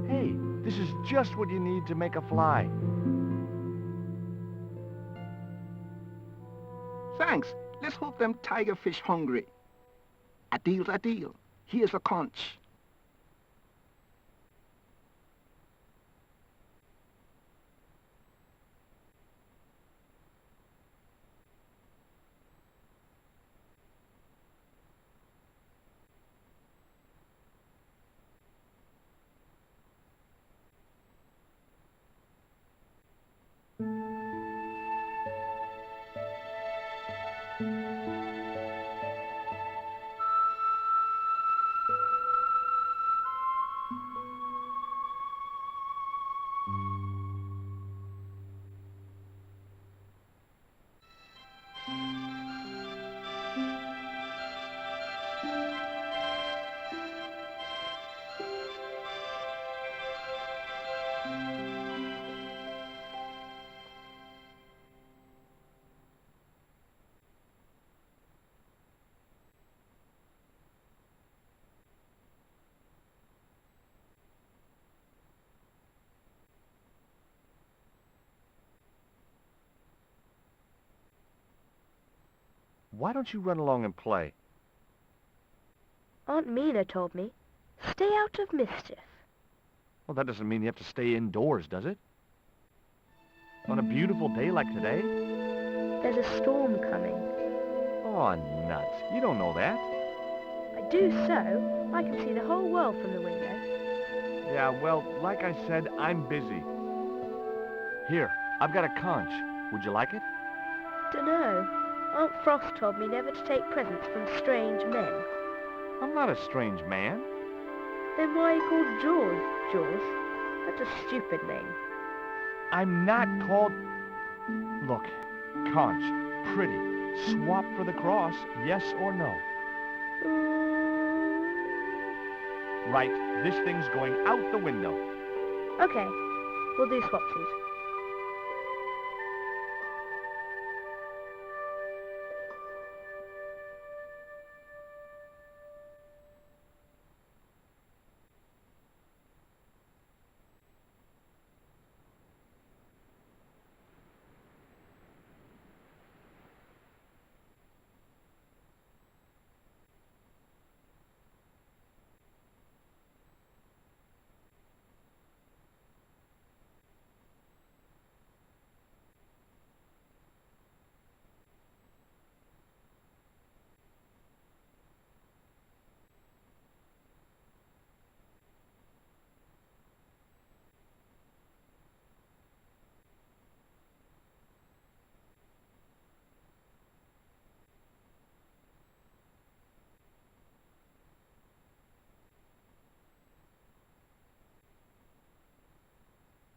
Hey, this is just what you need to make a fly. Thanks. Let's hope them tiger fish hungry. A deal's a deal. Here's a conch. Why don't you run along and play? Aunt Mina told me. Stay out of mischief. Well, that doesn't mean you have to stay indoors, does it? On a beautiful day like today? There's a storm coming. Oh, nuts. You don't know that. I do so. I can see the whole world from the window. Yeah, well, like I said, I'm busy. Here, I've got a conch. Would you like it? Dunno. Aunt Frost told me never to take presents from strange men. I'm not a strange man. Then why are you called Jaws, Jaws? That's a stupid name. I'm not called... Look, conch, pretty, swap for the cross, yes or no? Right, this thing's going out the window. Okay, we'll do swapsies.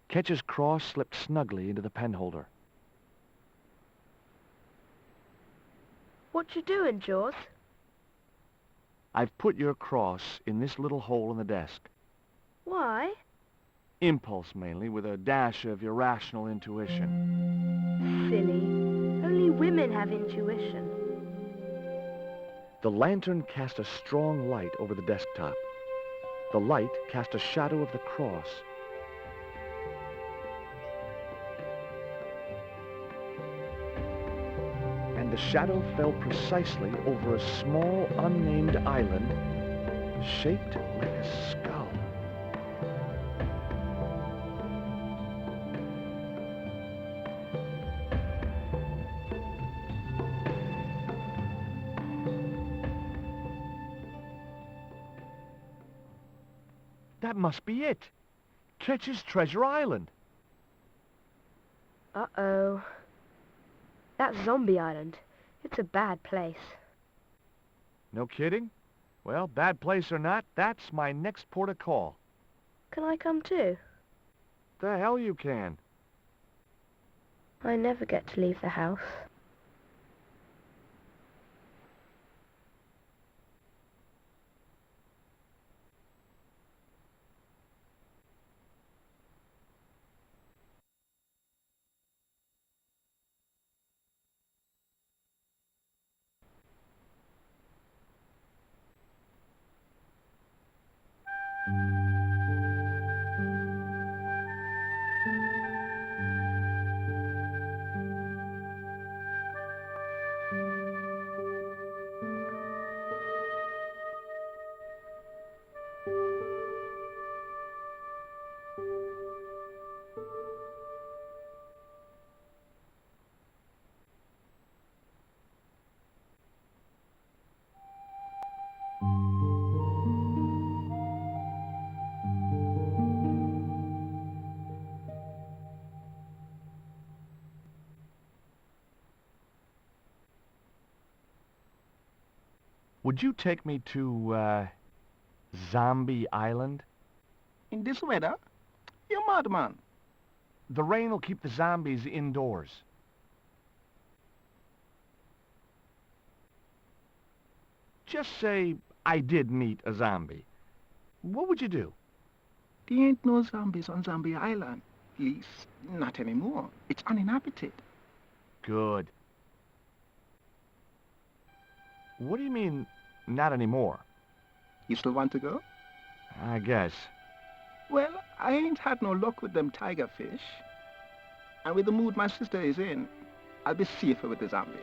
Ketch's cross slipped snugly into the penholder. What you doing, Jaws? I've put your cross in this little hole in the desk. Why? Impulse, mainly, with a dash of irrational intuition. Silly. Only women have intuition. The lantern cast a strong light over the desktop. The light cast a shadow of the cross. And the shadow fell precisely over a small, unnamed island shaped like a skull. That must be it. Ketch's Treasure Island. Uh-oh. That's Zombie Island. It's a bad place. No kidding? Well, bad place or not, that's my next port of call. Can I come too? The hell you can. I never get to leave the house. Would you take me to, Zombie Island? In this weather? You're madman. The rain will keep the zombies indoors. Just say I did meet a zombie. What would you do? There ain't no zombies on Zombie Island. At least, not anymore. It's uninhabited. Good. What do you mean, not anymore? You still want to go? I guess. Well, I ain't had no luck with them tiger fish. And with the mood my sister is in, I'll be safer with the zombies.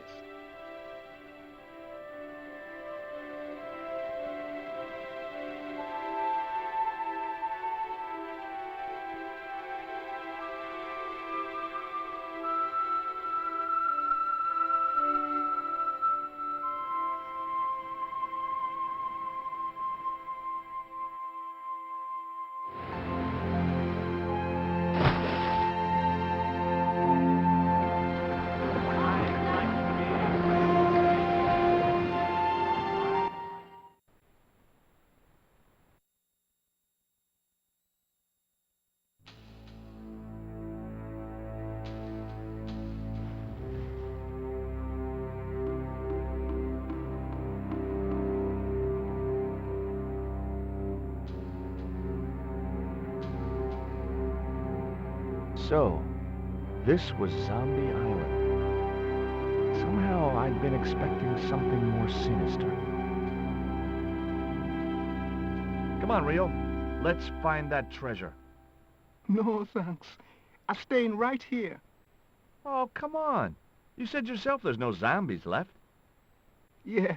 So, this was Zombie Island. Somehow I'd been expecting something more sinister. Come on, Rio. Let's find that treasure. No, thanks. I'm staying right here. Oh, come on. You said yourself there's no zombies left. Yeah,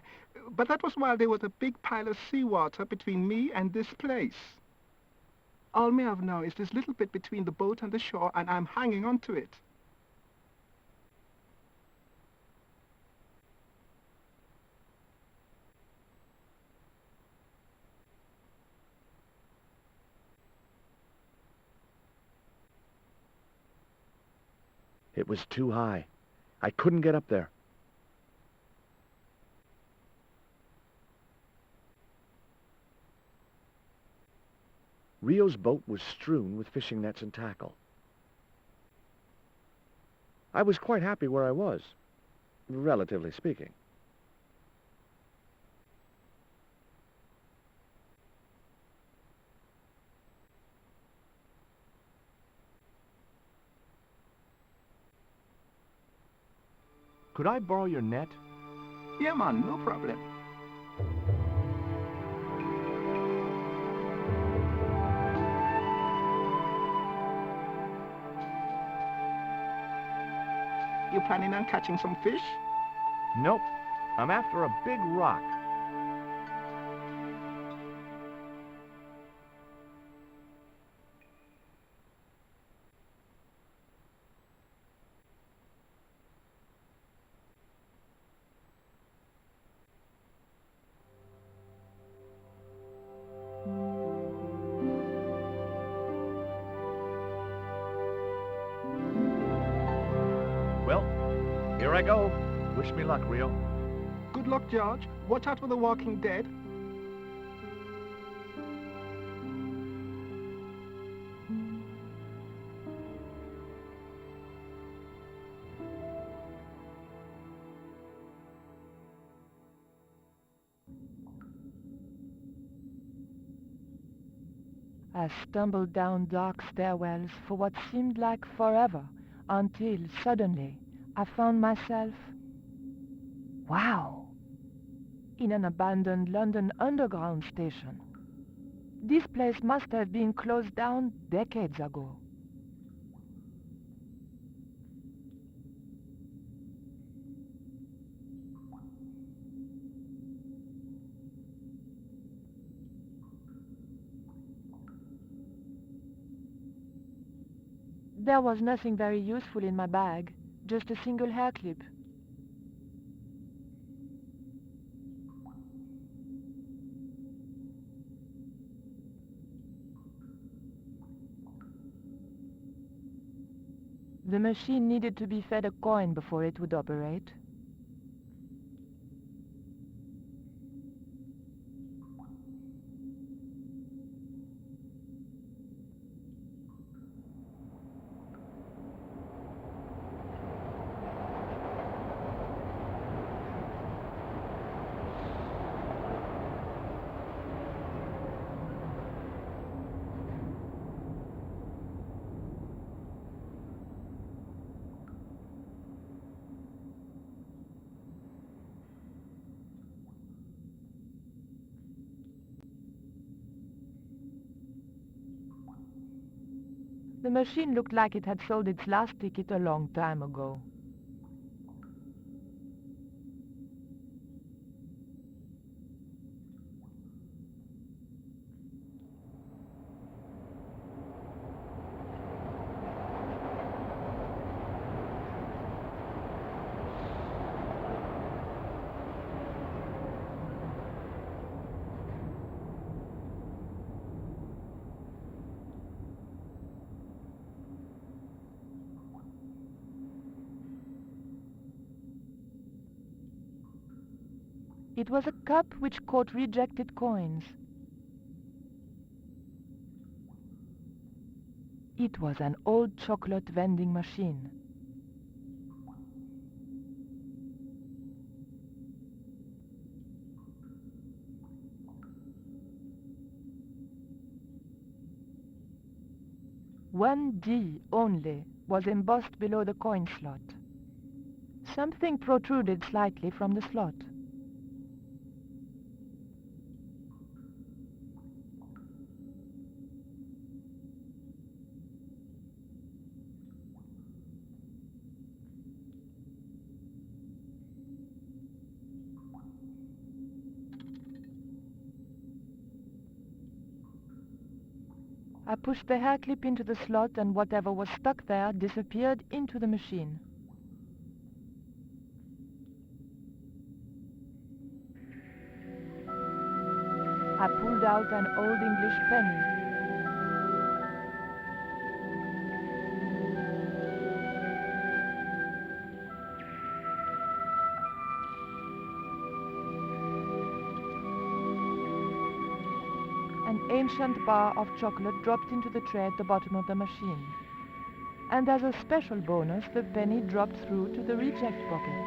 but that was while there was a big pile of seawater between me and this place. All me have now is this little bit between the boat and the shore, and I'm hanging on to it. It was too high. I couldn't get up there. Rio's boat was strewn with fishing nets and tackle. I was quite happy where I was, relatively speaking. Could I borrow your net? Yeah, man, no problem. You planning on catching some fish? Nope. I'm after a big rock. Well, here I go. Wish me luck, Rio. Good luck, George. Watch out for the walking dead. I stumbled down dark stairwells for what seemed like forever, until suddenly I found myself, wow, in an abandoned London Underground station. This place must have been closed down decades ago. There was nothing very useful in my bag, just a single hair clip. The machine needed to be fed a coin before it would operate. The machine looked like it had sold its last ticket a long time ago. It was a cup which caught rejected coins. It was an old chocolate vending machine. One D only was embossed below the coin slot. Something protruded slightly from the slot. I pushed the hair clip into the slot and whatever was stuck there disappeared into the machine. I pulled out an old English penny. An ancient bar of chocolate dropped into the tray at the bottom of the machine. And as a special bonus, the penny dropped through to the reject pocket.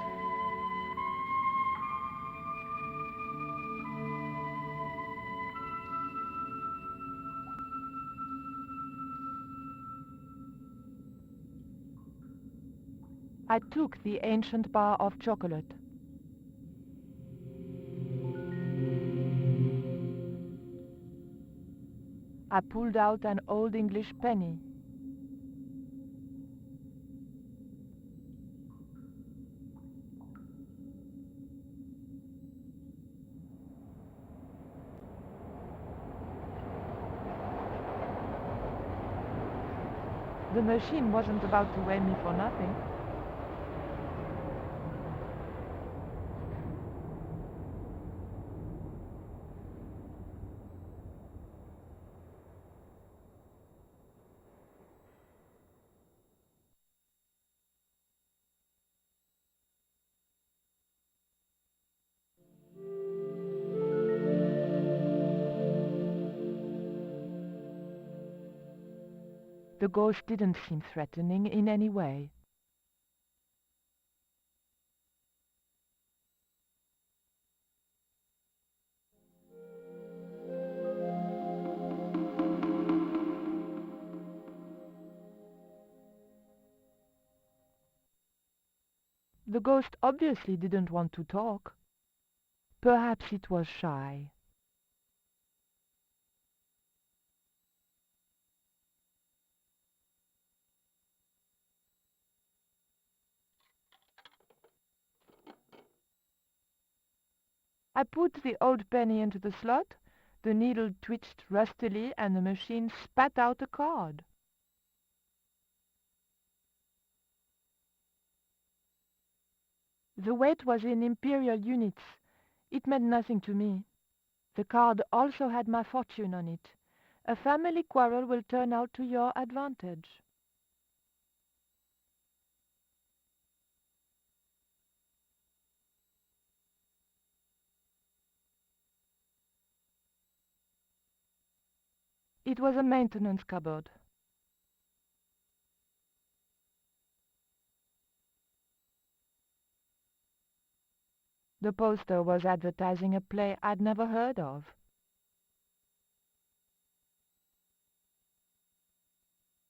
I took the ancient bar of chocolate. I pulled out an old English penny. The machine wasn't about to weigh me for nothing. The ghost didn't seem threatening in any way. The ghost obviously didn't want to talk. Perhaps it was shy. I put the old penny into the slot, the needle twitched rustily, and the machine spat out a card. The weight was in imperial units. It meant nothing to me. The card also had my fortune on it. A family quarrel will turn out to your advantage. It was a maintenance cupboard. The poster was advertising a play I'd never heard of.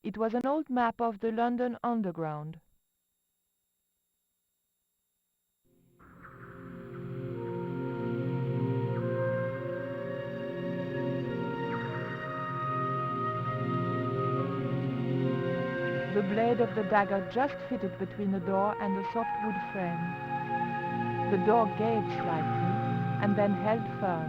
It was an old map of the London Underground. The blade of the dagger just fitted between the door and the softwood frame. The door gave slightly and then held firm.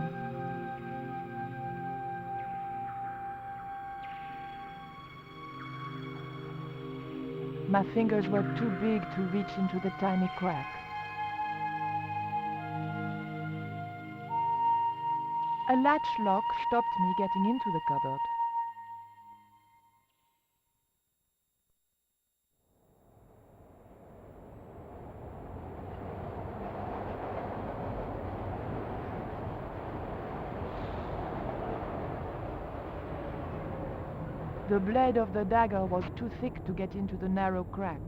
My fingers were too big to reach into the tiny crack. A latch lock stopped me getting into the cupboard. The blade of the dagger was too thick to get into the narrow crack.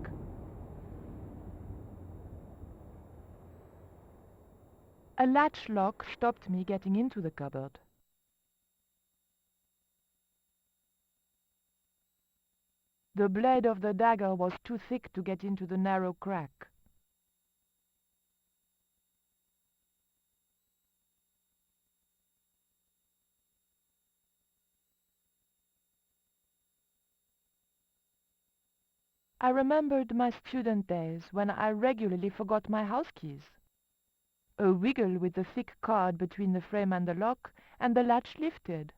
A latch lock stopped me getting into the cupboard. The blade of the dagger was too thick to get into the narrow crack. I remembered my student days when I regularly forgot my house keys. A wiggle with the thick cord between the frame and the lock, and the latch lifted.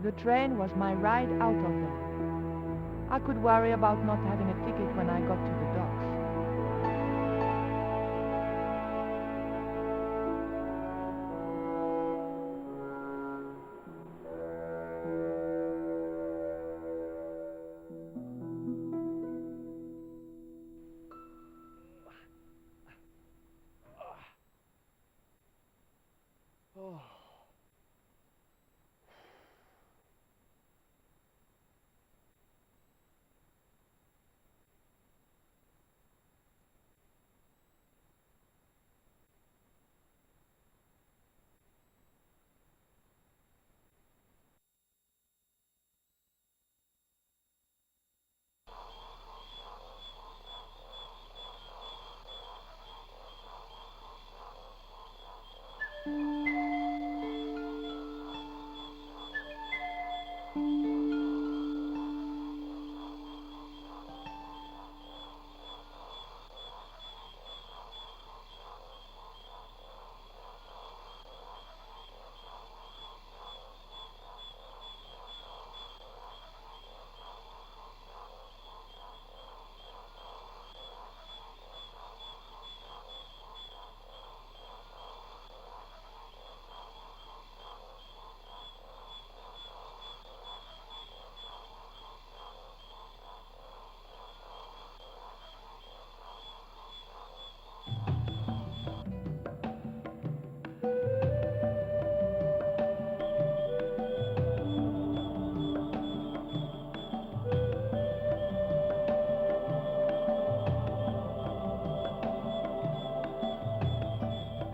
The train was my ride out of there. I could worry about not having a ticket when I got to the docks.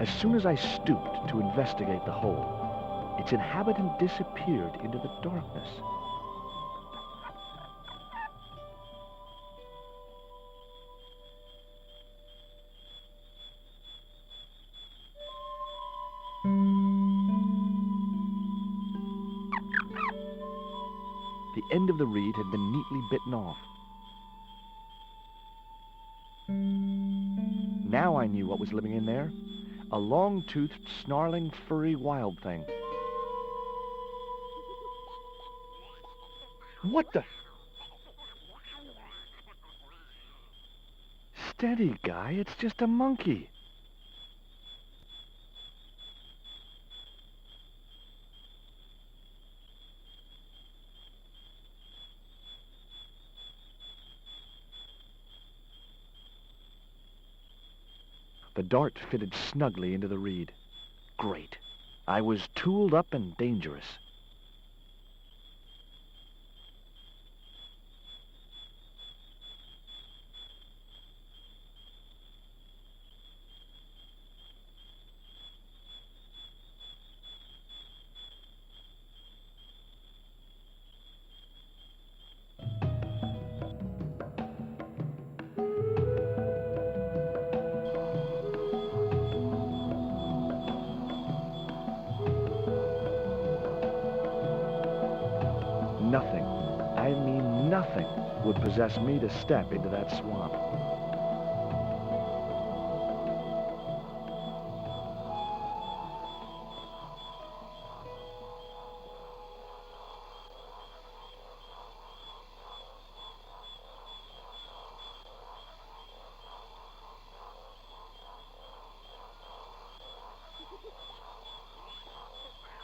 As soon as I stooped to investigate the hole, its inhabitant disappeared into the darkness. The end of the reed had been neatly bitten off. Now I knew what was living in there. A long-toothed, snarling, furry wild thing. What the? Steady, guy. It's just a monkey. The dart fitted snugly into the reed. Great. I was tooled up and dangerous. Nothing, I mean nothing, would possess me to step into that swamp.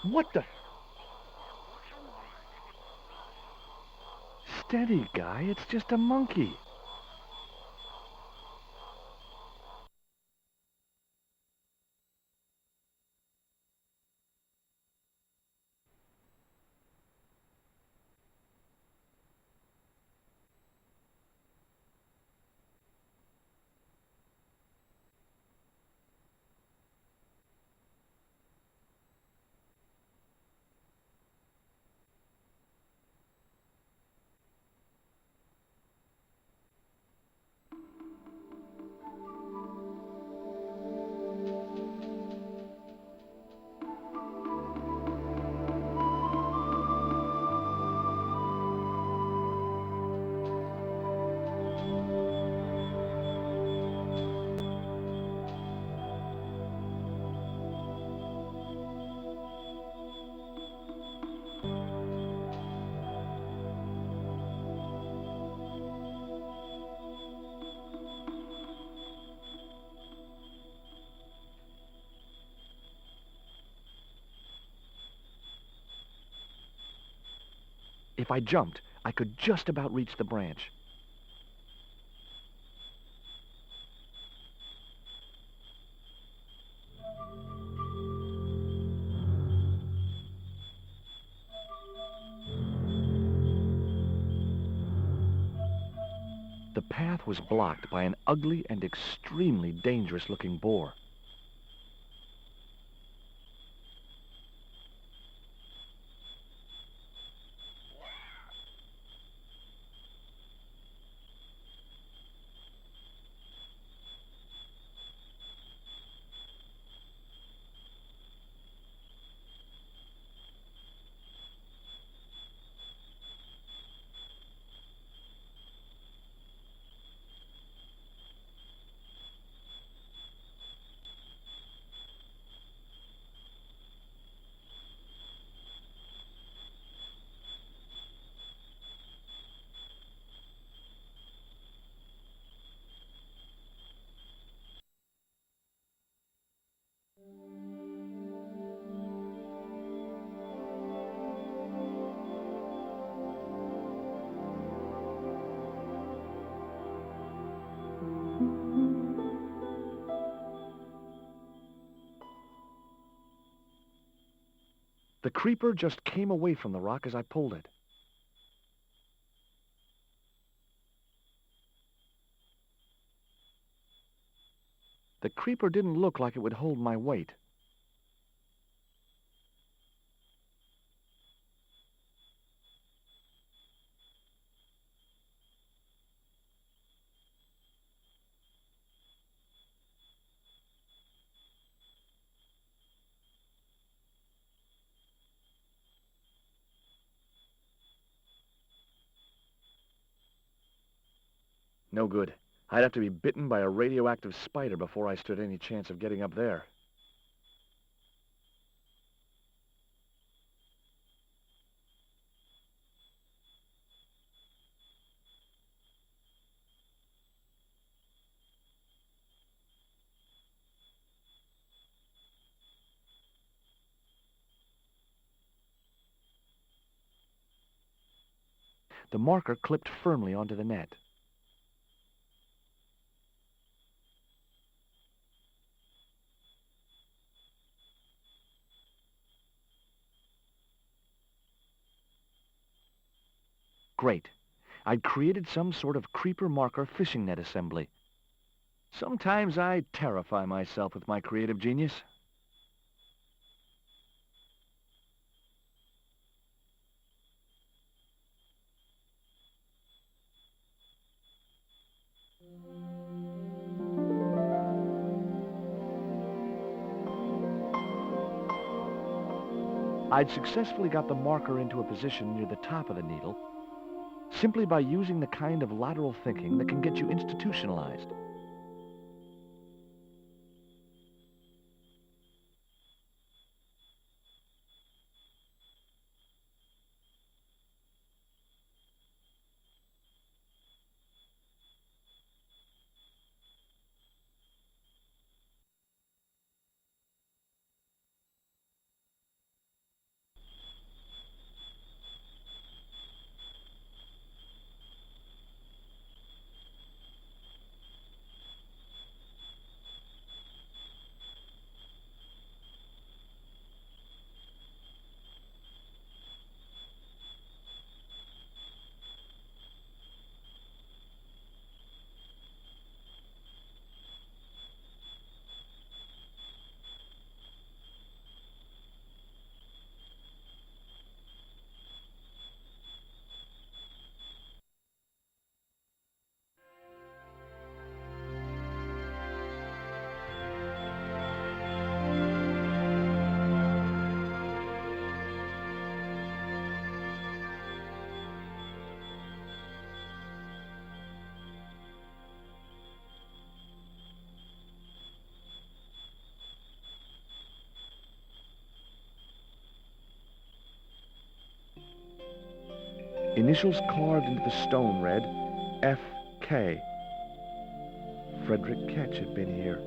What the? Steady, guy. It's just a monkey. If I jumped, I could just about reach the branch. The path was blocked by an ugly and extremely dangerous-looking boar. The creeper just came away from the rock as I pulled it. The creeper didn't look like it would hold my weight. No good. I'd have to be bitten by a radioactive spider before I stood any chance of getting up there. The marker clipped firmly onto the net. Great. I'd created some sort of creeper marker fishing net assembly. Sometimes I terrify myself with my creative genius. I'd successfully got the marker into a position near the top of the needle simply by using the kind of lateral thinking that can get you institutionalized. Initials carved into the stone read F.K. Frederick Ketch had been here.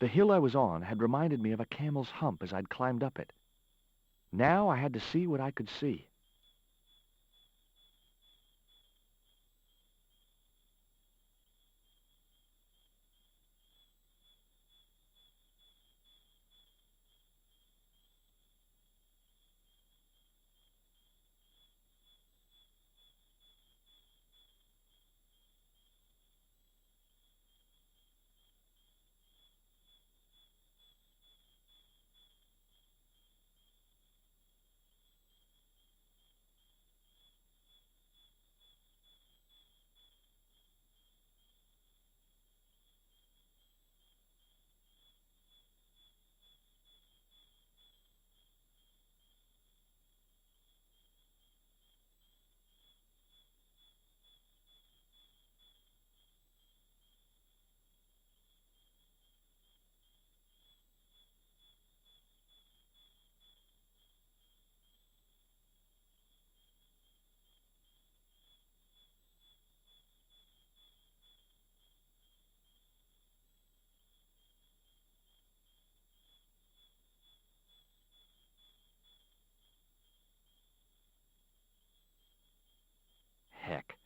The hill I was on had reminded me of a camel's hump as I'd climbed up it. Now I had to see what I could see. Heck,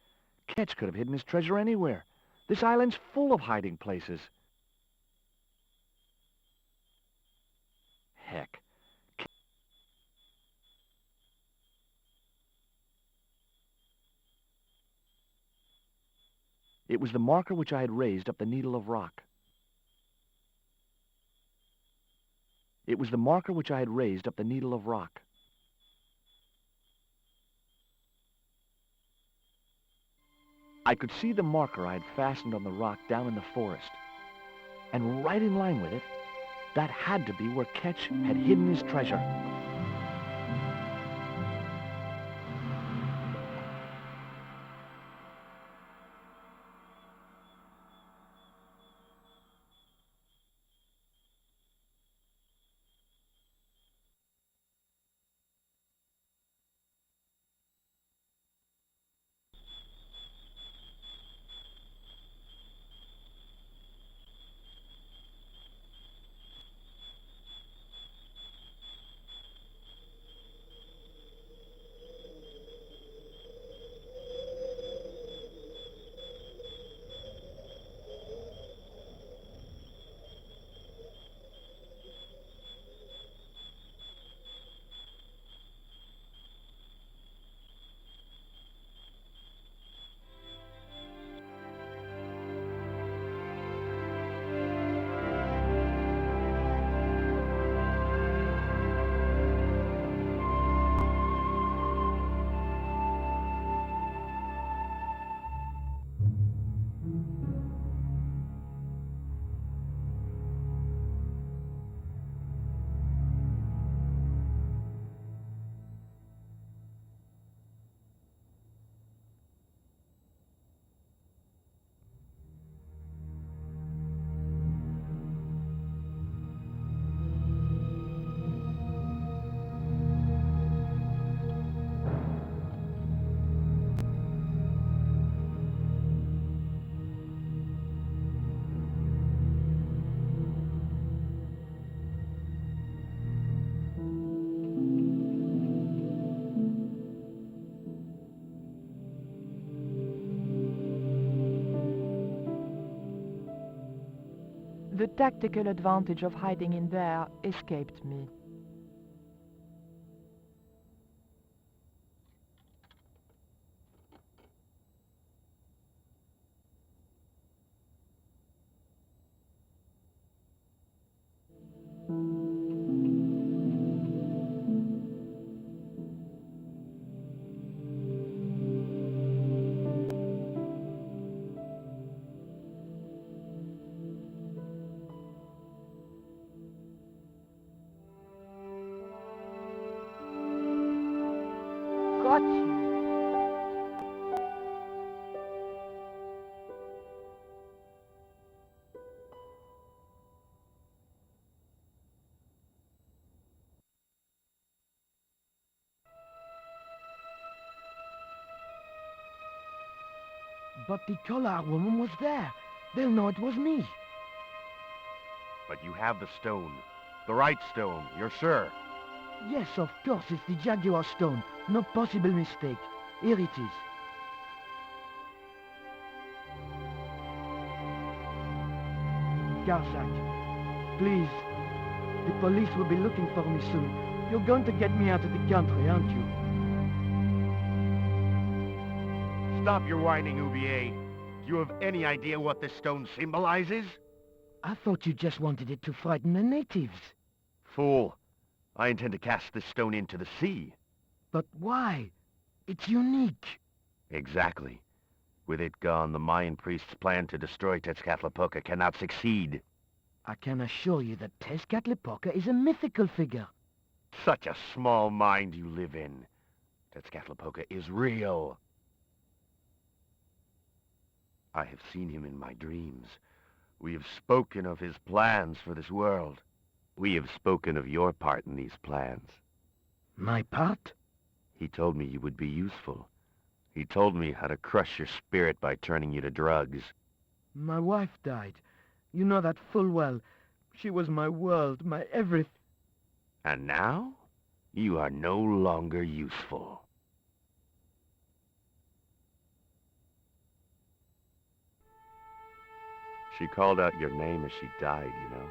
Ketch could have hidden his treasure anywhere. This island's full of hiding places. Heck. It was the marker which I had raised up the needle of rock. It was the marker which I had raised up the needle of rock. I could see the marker I had fastened on the rock down in the forest. And right in line with it, that had to be where Ketch had hidden his treasure. The tactical advantage of hiding in there escaped me. Got you. But the Collard woman was there. They'll know it was me. But you have the stone. The right stone, you're sure? Yes, of course, it's the Jaguar stone. No possible mistake. Here it is. Garzak, please. The police will be looking for me soon. You're going to get me out of the country, aren't you? Stop your whining, Oubier. Do you have any idea what this stone symbolizes? I thought you just wanted it to frighten the natives. Fool. I intend to cast this stone into the sea. But why? It's unique. Exactly. With it gone, the Mayan priest's plan to destroy Tezcatlipoca cannot succeed. I can assure you that Tezcatlipoca is a mythical figure. Such a small mind you live in. Tezcatlipoca is real. I have seen him in my dreams. We have spoken of his plans for this world. We have spoken of your part in these plans. My part? He told me you would be useful. He told me how to crush your spirit by turning you to drugs. My wife died. You know that full well. She was my world, my everything. And now, you are no longer useful. She called out your name as she died, you know.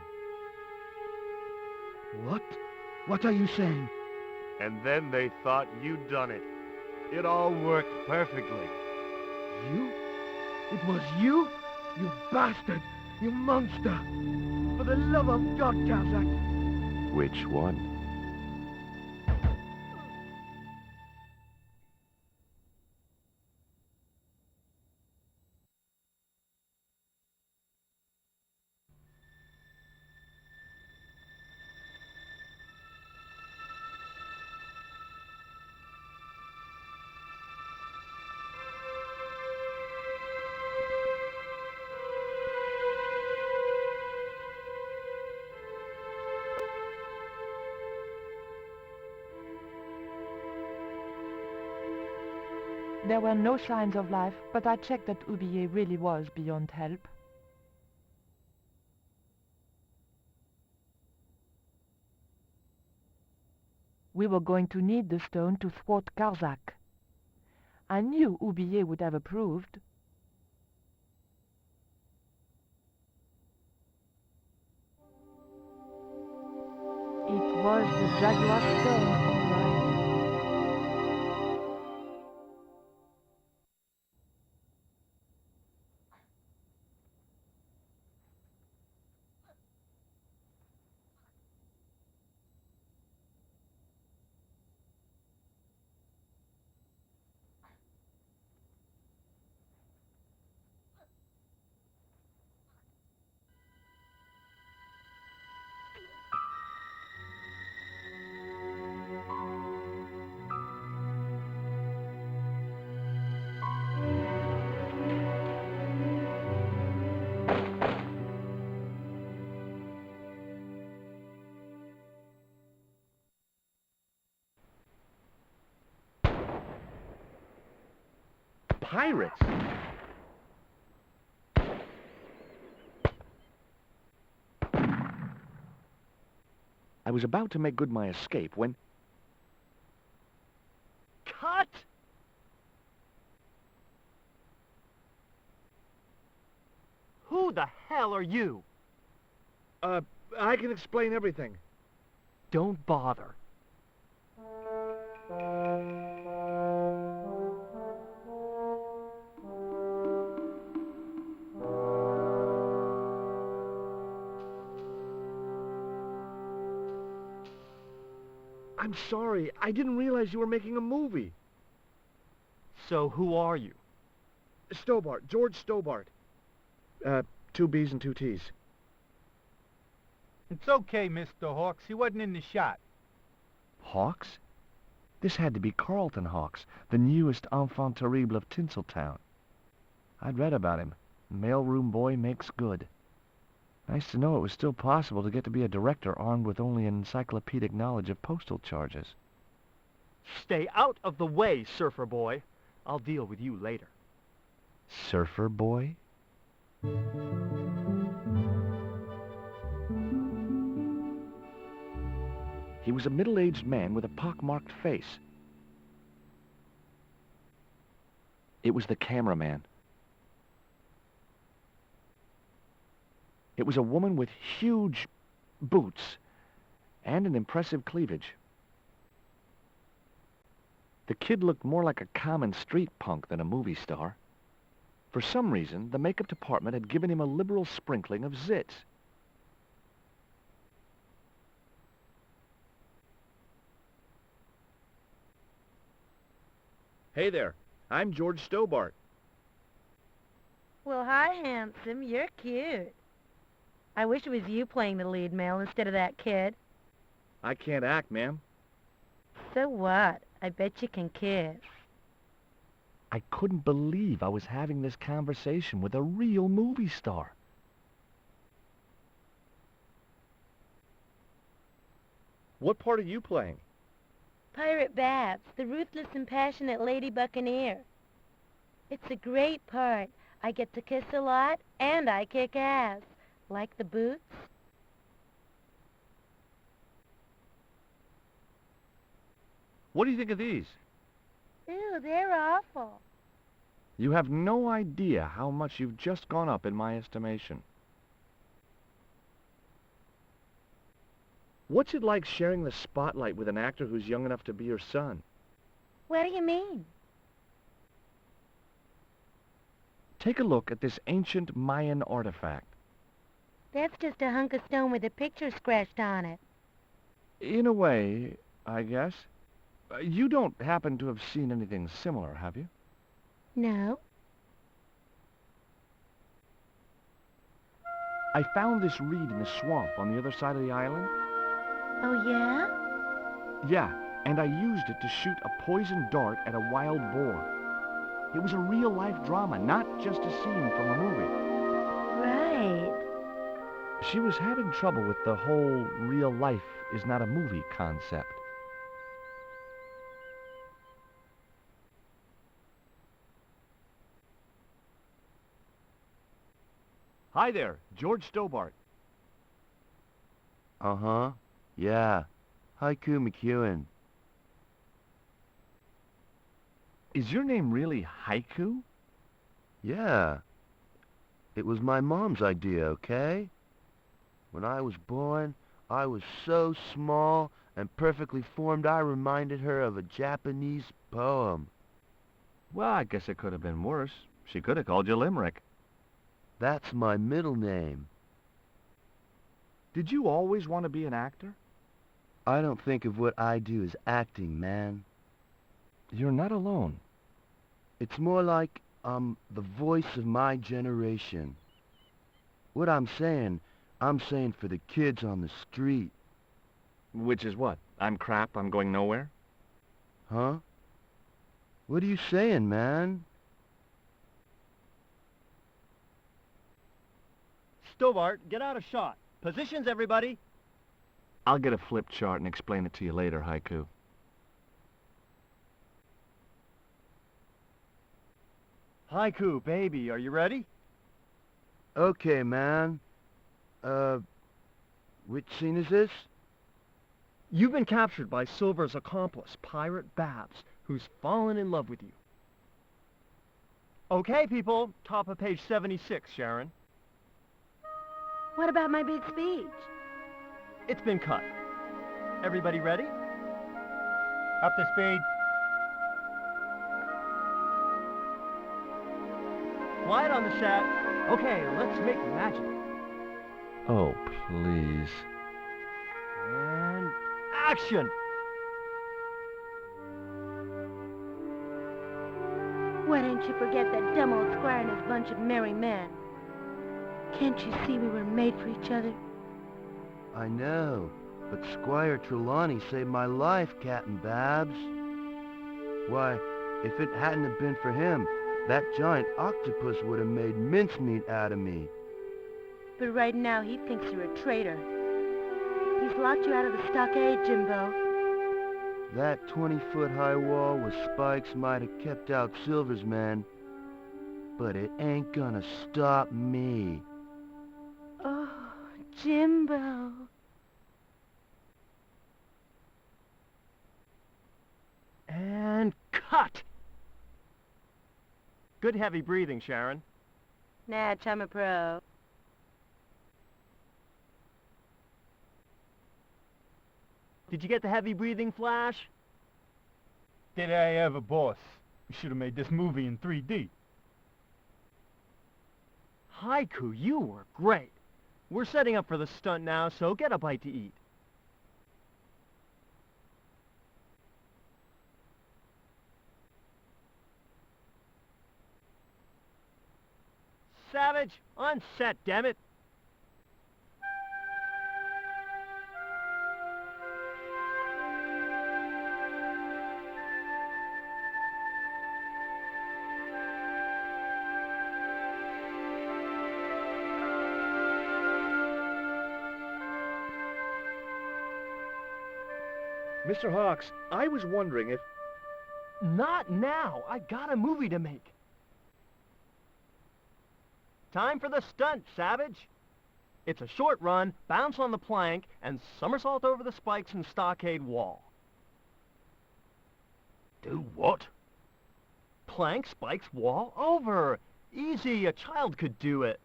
What? What are you saying? And then they thought you'd done it. It all worked perfectly. You? It was you? You bastard! You monster! For the love of God, Garzak! Which one? There were no signs of life, but I checked that Oubier really was beyond help. We were going to need the stone to thwart Garzak. I knew Oubier would have approved. It was the Jaguar stone, all right. Pirates? I was about to make good my escape when... Cut! Who the hell are you? I can explain everything. Don't bother. I'm sorry. I didn't realize you were making a movie. So who are you? Stobart. George Stobart. 2 B's and 2 T's. It's okay, Mr. Hawks. He wasn't in the shot. Hawks? This had to be Carlton Hawks, the newest enfant terrible of Tinseltown. I'd read about him. Mailroom boy makes good. Nice to know it was still possible to get to be a director armed with only an encyclopedic knowledge of postal charges. Stay out of the way, surfer boy. I'll deal with you later. Surfer boy? He was a middle-aged man with a pock-marked face. It was the cameraman. It was a woman with huge boots and an impressive cleavage. The kid looked more like a common street punk than a movie star. For some reason, the makeup department had given him a liberal sprinkling of zits. Hey there, I'm George Stobart. Well, hi, handsome. You're cute. I wish it was you playing the lead male instead of that kid. I can't act, ma'am. So what? I bet you can kiss. I couldn't believe I was having this conversation with a real movie star. What part are you playing? Pirate Babs, the ruthless and passionate lady buccaneer. It's a great part. I get to kiss a lot, and I kick ass. Like the boots? What do you think of these? Ew, they're awful. You have no idea how much you've just gone up in my estimation. What's it like sharing the spotlight with an actor who's young enough to be your son? What do you mean? Take a look at this ancient Mayan artifact. That's just a hunk of stone with a picture scratched on it. In a way, I guess. You don't happen to have seen anything similar, have you? No. I found this reed in the swamp on the other side of the island. Oh, yeah? Yeah, and I used it to shoot a poisoned dart at a wild boar. It was a real-life drama, not just a scene from a movie. Right. She was having trouble with the whole real life is not a movie concept. Hi there, George Stobart. Uh-huh. Yeah. Haiku McEwen. Is your name really Haiku? Yeah. It was my mom's idea, okay? When I was born, I was so small and perfectly formed I reminded her of a Japanese poem. Well, I guess it could have been worse. She could have called you Limerick. That's my middle name. Did you always want to be an actor? I don't think of what I do as acting, man. You're not alone. It's more like I'm the voice of my generation. What I'm saying for the kids on the street. Which is what? I'm crap, I'm going nowhere? Huh? What are you saying, man? Stobart, get out of shot. Positions, everybody. I'll get a flip chart and explain it to you later, Haiku. Haiku, baby, are you ready? Okay, man. Which scene is this? You've been captured by Silver's accomplice, Pirate Babs, who's fallen in love with you. Okay, people, top of page 76, Sharon. What about my big speech? It's been cut. Everybody ready? Up to speed. Quiet on the set. Okay, let's make magic. Oh, please. And action! Why didn't you forget that dumb old squire and his bunch of merry men? Can't you see we were made for each other? I know, but Squire Trelawney saved my life, Captain Babs. Why, if it hadn't have been for him, that giant octopus would have made mincemeat out of me. But right now he thinks you're a traitor. He's locked you out of the stockade, Jimbo. That 20-foot high wall with spikes might have kept out Silver's men, but it ain't gonna stop me. Oh, Jimbo. Cut! Good heavy breathing, Sharon. Natch, I'm a pro. Did you get the heavy breathing, Flash? Did I ever, boss? We should have made this movie in 3D. Haiku, you were great. We're setting up for the stunt now, so get a bite to eat. Savage, on set, damn it. Mr. Hawks, I was wondering if... Not now. I got a movie to make. Time for the stunt, Savage. It's a short run, bounce on the plank, and somersault over the spikes and stockade wall. Do what? Plank, spikes, wall, over. Easy, a child could do it.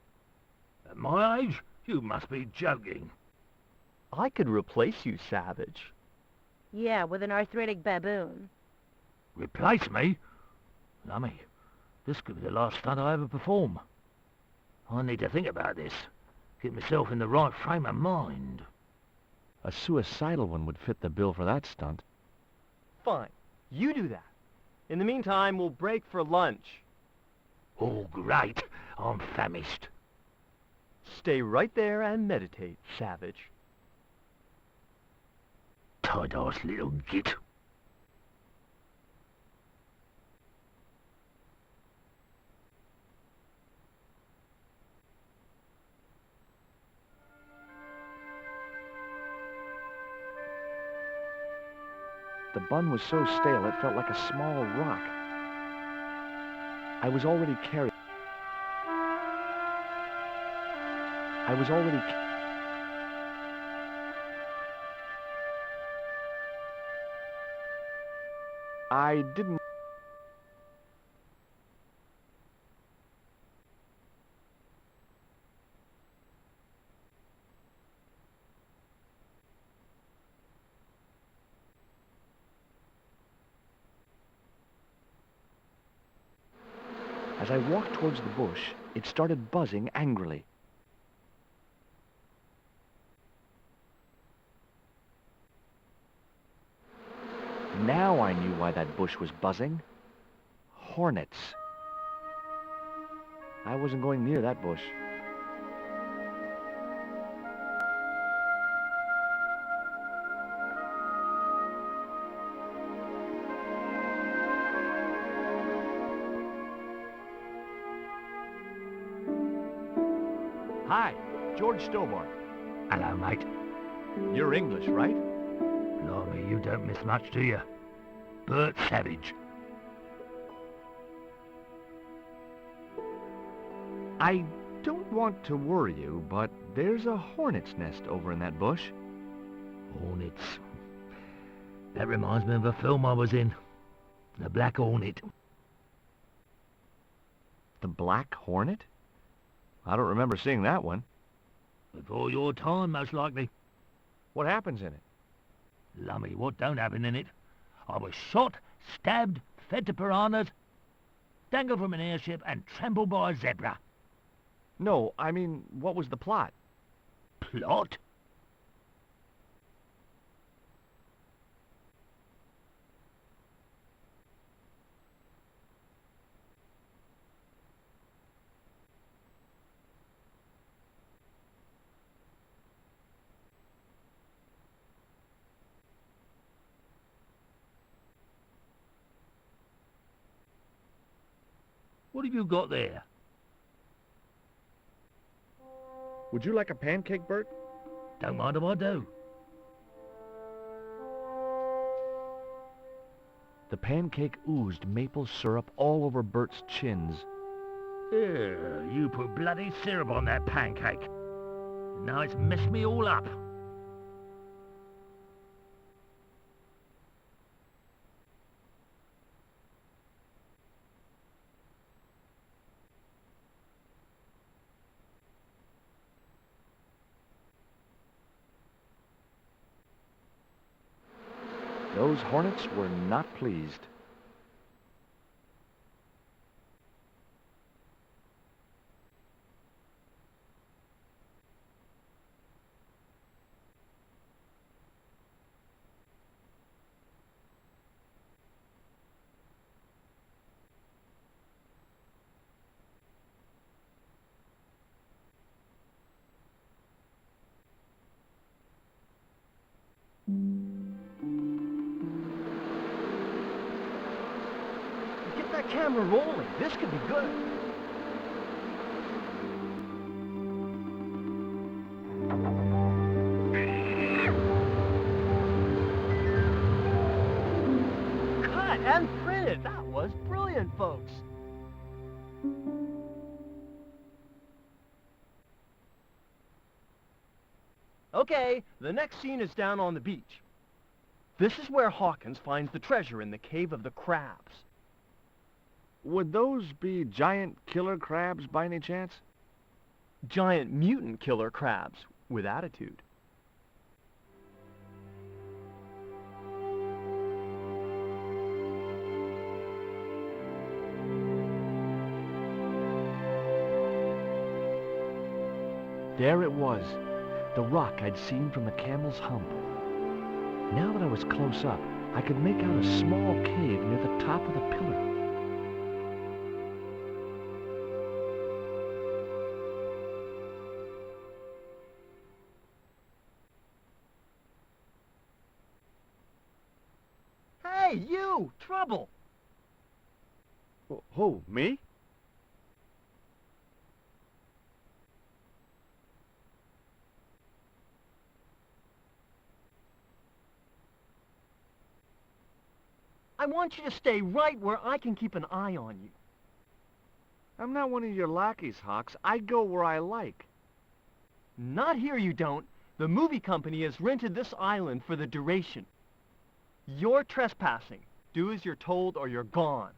At my age? You must be joking. I could replace you, Savage. Yeah, with an arthritic baboon. Replace me? Lummy, this could be the last stunt I ever perform. I need to think about this. Get myself in the right frame of mind. A suicidal one would fit the bill for that stunt. Fine. You do that. In the meantime, we'll break for lunch. Oh, great. I'm famished. Stay right there and meditate, Savage. Tight-ass little git. The bun was so stale it felt like a small rock. I was already carried. I didn't... As I walked towards the bush, it started buzzing angrily. Now I knew why that bush was buzzing. Hornets. I wasn't going near that bush. Hi, George Stobart. Hello, mate. You're English, right? Blimey, you don't miss much, do you? Bert Savage. I don't want to worry you, but there's a hornet's nest over in that bush. Hornets. That reminds me of a film I was in. The Black Hornet. The Black Hornet? I don't remember seeing that one. Before your time, most likely. What happens in it? Lummy, what don't happen in it? I was shot, stabbed, fed to piranhas, dangled from an airship, and trampled by a zebra. No, I mean, what was the plot? Plot? What have you got there? Would you like a pancake, Bert? Don't mind if I do. The pancake oozed maple syrup all over Bert's chins. You put bloody syrup on that pancake. Now it's messed me all up. Those hornets were not pleased. Get that camera rolling. This could be good. Cut and printed. That was brilliant, folks. Okay, the next scene is down on the beach. This is where Hawkins finds the treasure in the Cave of the Crabs. Would those be giant killer crabs by any chance? Giant mutant killer crabs with attitude. There it was, the rock I'd seen from the camel's hump. Now that I was close up, I could make out a small cave near the top of the pillar. Hey, you! Trouble! Who, me? I want you to stay right where I can keep an eye on you. I'm not one of your lackeys, Hawks. I go where I like. Not here, you don't. The movie company has rented this island for the duration. You're trespassing. Do as you're told or you're gone.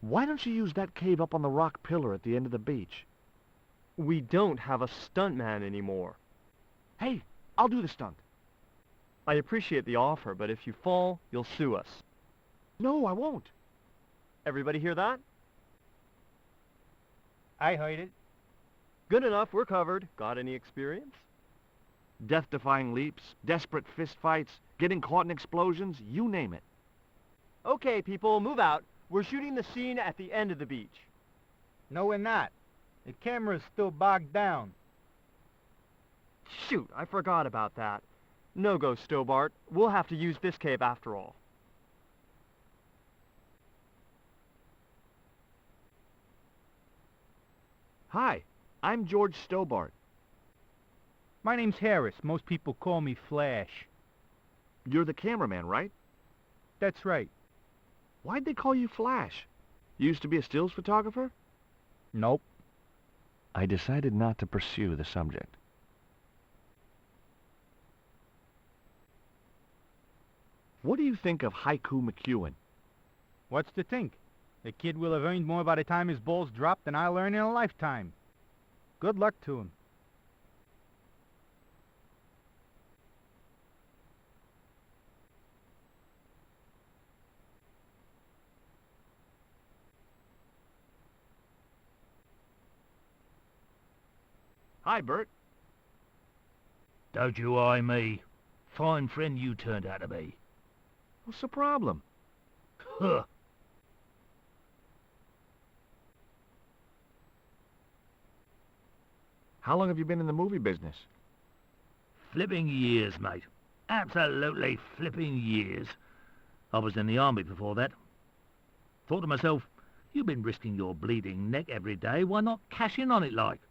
Why don't you use that cave up on the rock pillar at the end of the beach? We don't have a stuntman anymore. Hey, I'll do the stunt. I appreciate the offer, but if you fall, you'll sue us. No, I won't. Everybody hear that? I heard it. Good enough, we're covered. Got any experience? Death-defying leaps, desperate fistfights, getting caught in explosions, you name it. Okay, people, move out. We're shooting the scene at the end of the beach. No, we're not. The camera's still bogged down. Shoot, I forgot about that. No go, Stobart. We'll have to use this cave after all. Hi, I'm George Stobart. My name's Harris. Most people call me Flash. You're the cameraman, right? That's right. Why'd they call you Flash? You used to be a stills photographer? Nope. I decided not to pursue the subject. What do you think of Haiku McEwen? What's to think? The kid will have earned more by the time his balls drop than I'll earn in a lifetime. Good luck to him. Hi, Bert. Don't you eye me. Fine friend you turned out to be. What's the problem? Huh. How long have you been in the movie business? Flipping years, mate. Absolutely flipping years. I was in the army before that. Thought to myself, you've been risking your bleeding neck every day, why not cash in on it like?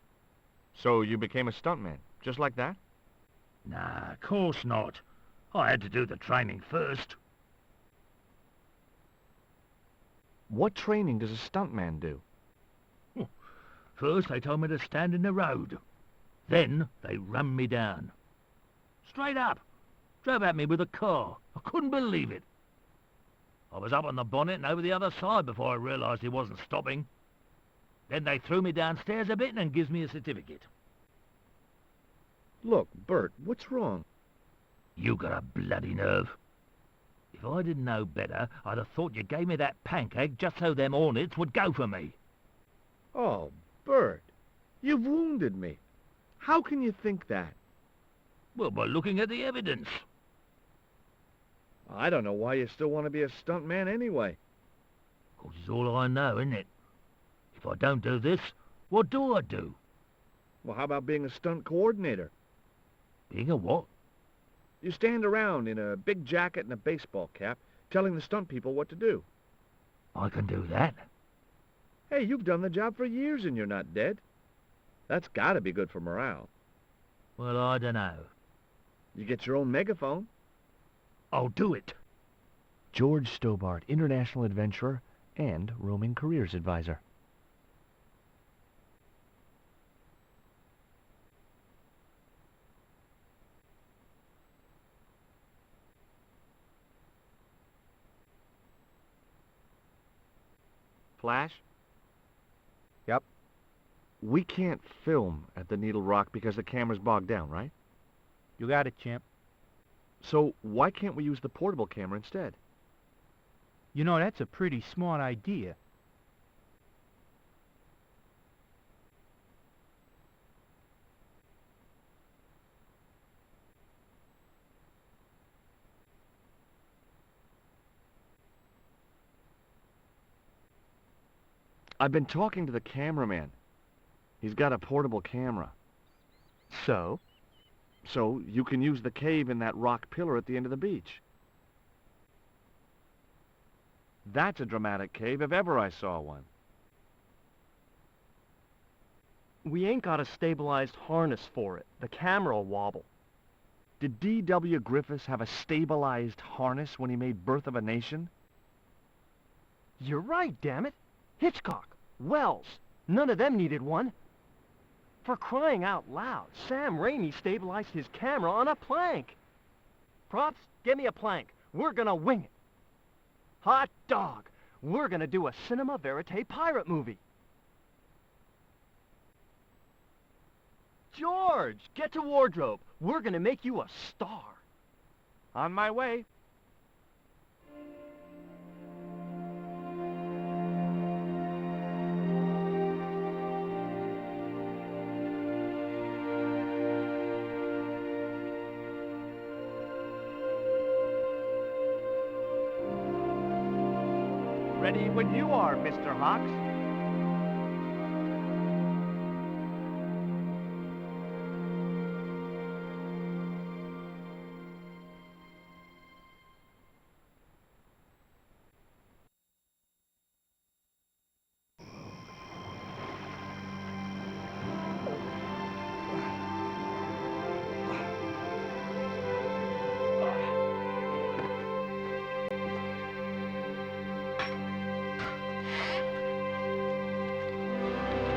So you became a stuntman, just like that? Nah, course not. I had to do the training first. What training does a stuntman do? First they told me to stand in the road. Then they run me down. Straight up. Drove at me with a car. I couldn't believe it. I was up on the bonnet and over the other side before I realised he wasn't stopping. Then they threw me downstairs a bit and gives me a certificate. Look, Bert, what's wrong? You got a bloody nerve. If I didn't know better, I'd have thought you gave me that pancake just so them hornets would go for me. Oh, Bert, you've wounded me. How can you think that? Well, by looking at the evidence. I don't know why you still want to be a stuntman anyway. 'Cause it's all I know, isn't it? If I don't do this, what do I do? Well, how about being a stunt coordinator? Being a what? You stand around in a big jacket and a baseball cap, telling the stunt people what to do. I can do that. Hey, you've done the job for years and you're not dead. That's gotta be good for morale. Well, I don't know. You get your own megaphone. I'll do it. George Stobart, international adventurer and roaming careers advisor. Flash? Yep. We can't film at the Needle Rock because the camera's bogged down, right? You got it, champ. So why can't we use the portable camera instead? You know, that's a pretty smart idea. I've been talking to the cameraman. He's got a portable camera. So? So you can use the cave in that rock pillar at the end of the beach. That's a dramatic cave if ever I saw one. We ain't got a stabilized harness for it. The camera'll wobble. Did D.W. Griffiths have a stabilized harness when he made Birth of a Nation? You're right, damn it. Hitchcock, Wells, none of them needed one. For crying out loud, Sam Raimi stabilized his camera on a plank. Props, get me a plank. We're gonna wing it. Hot dog, we're gonna do a cinema verite pirate movie. George, get to wardrobe. We're gonna make you a star. On my way. Ready when you are, Mr. Hawks.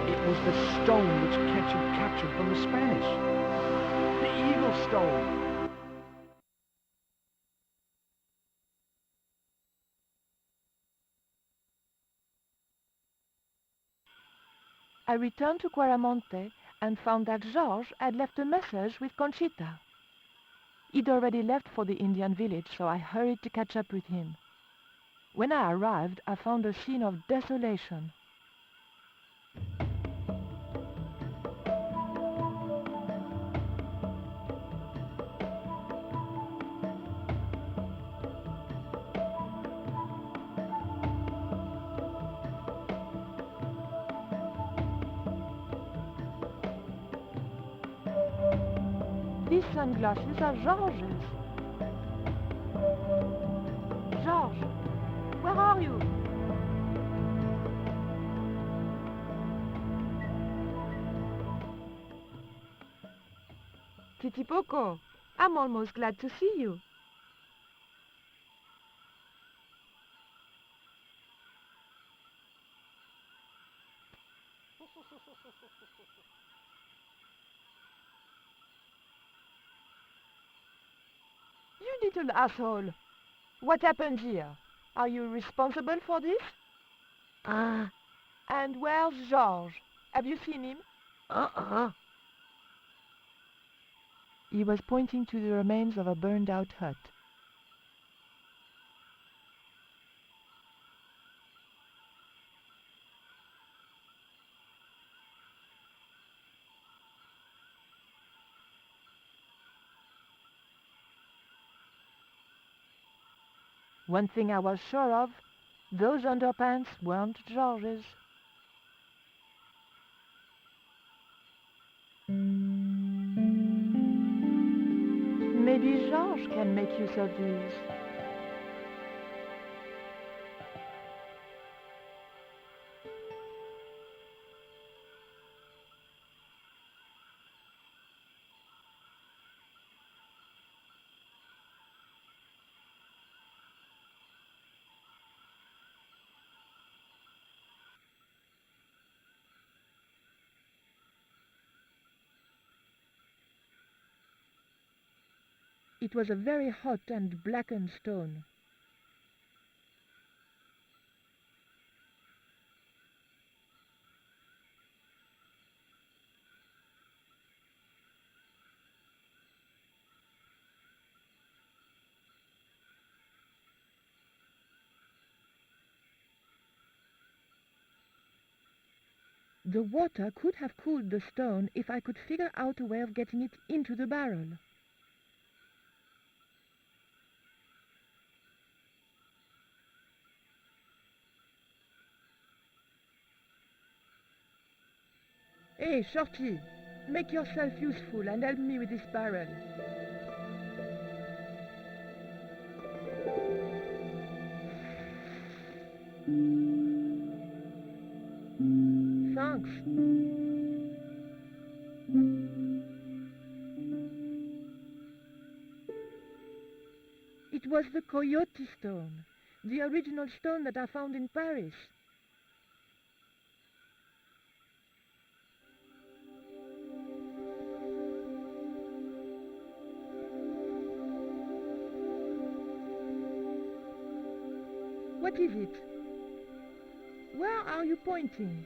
It was the stone which Ketchum captured from the Spanish. The Eagle Stone. I returned to Quaramonte and found that Georges had left a message with Conchita. He'd already left for the Indian village, so I hurried to catch up with him. When I arrived, I found a scene of desolation. These sunglasses are George's. George, where are you? Titipoco, I'm almost glad to see you. You little asshole. What happened here? Are you responsible for this? Ah. And where's Georges? Have you seen him? He was pointing to the remains of a burned-out hut. One thing I was sure of, those underpants weren't George's. Maybe Georges can make use of these. It was a very hot and blackened stone. The water could have cooled the stone if I could figure out a way of getting it into the barrel. Hey, Shorty, make yourself useful and help me with this barrel. Thanks. It was the coyote stone, the original stone that I found in Paris. What is it? Where are you pointing?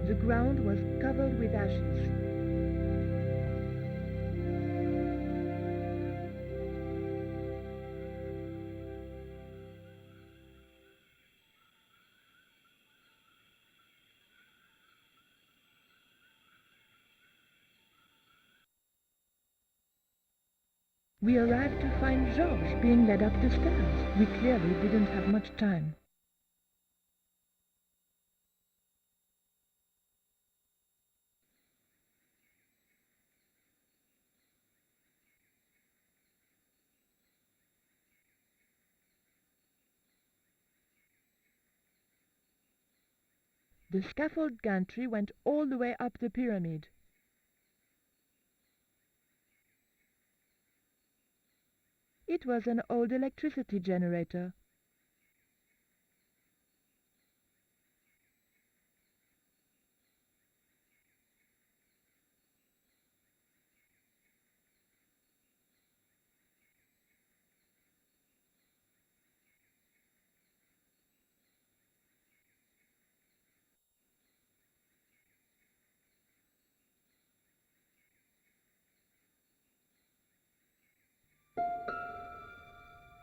The ground was covered with ashes. We arrived to find Georges being led up the stairs. We clearly didn't have much time. The scaffold gantry went all the way up the pyramid. It was an old electricity generator.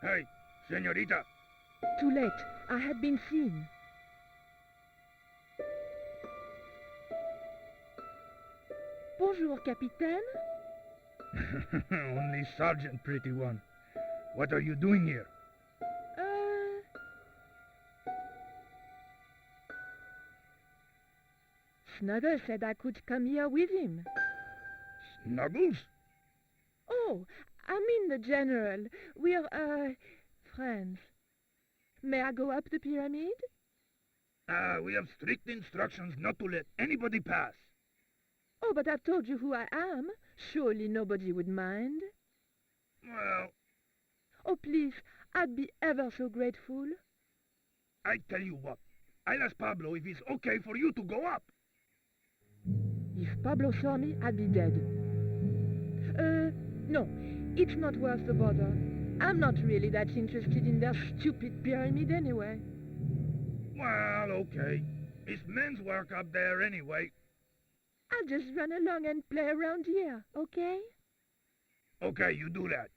Hey, señorita! Too late. I had been seen. Bonjour, Capitaine. Only Sergeant, pretty one. What are you doing here? Snuggles said I could come here with him. Snuggles? Oh, I mean the General. We're, friends. May I go up the pyramid? We have strict instructions not to let anybody pass. Oh, but I've told you who I am. Surely nobody would mind. Well... Oh, please, I'd be ever so grateful. I tell you what, I'll ask Pablo if it's okay for you to go up. If Pablo saw me, I'd be dead. No, it's not worth the bother. I'm not really that interested in their stupid pyramid anyway. Well, okay. It's men's work up there anyway. I'll just run along and play around here, okay? Okay, you do that.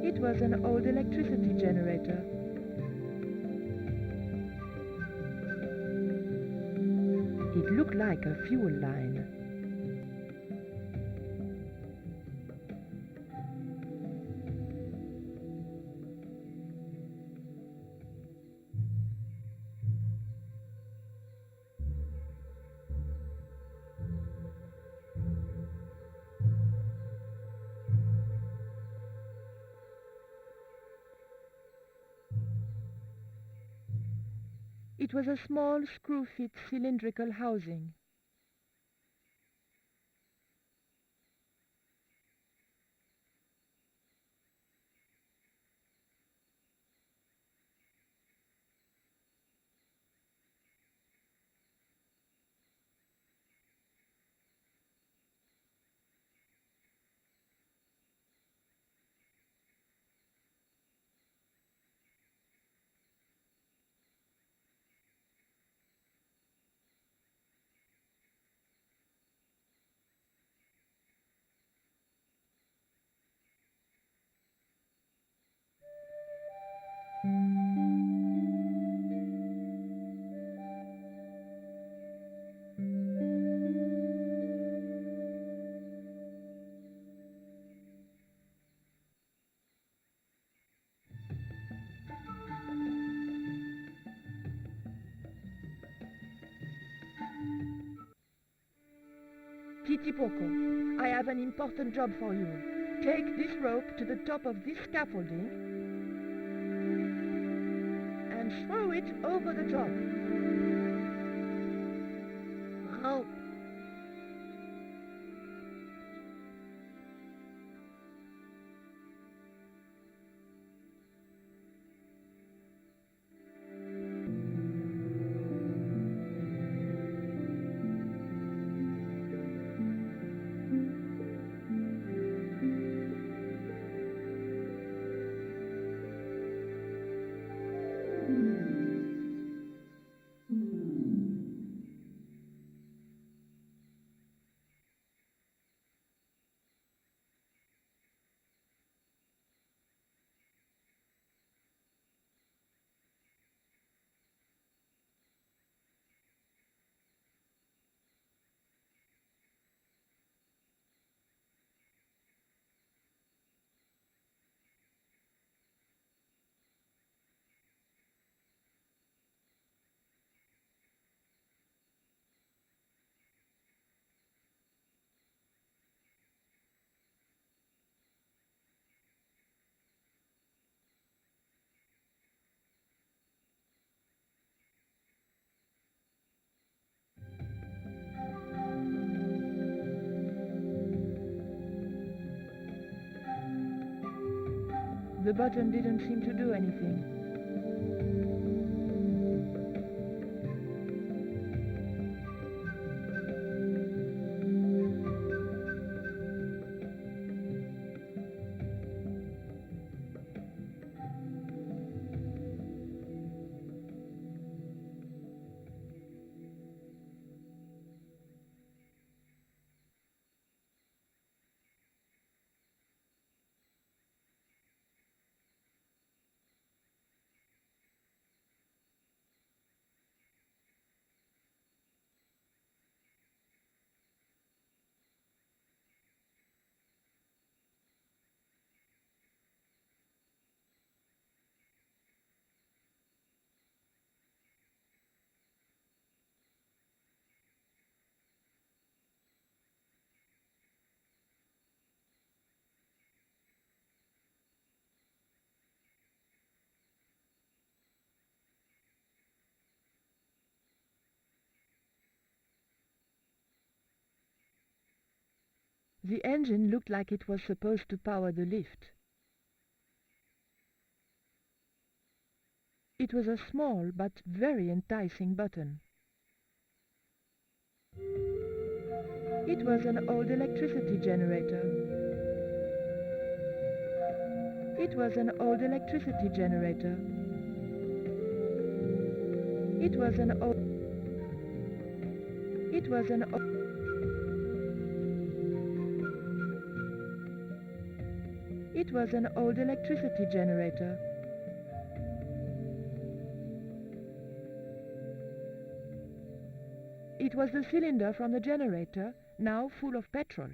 It was an old electricity generator. It looked like a fuel line. It was a small, screw-fit cylindrical housing. Titi Poco, I have an important job for you. Take this rope to the top of this scaffolding and throw it over the top. Rope. The button didn't seem to do anything. The engine looked like it was supposed to power the lift. It was a small but very enticing button. It was an old electricity generator. It was an old electricity generator. It was an old... It was an old... It was an old electricity generator. It was the cylinder from the generator, now full of petrol.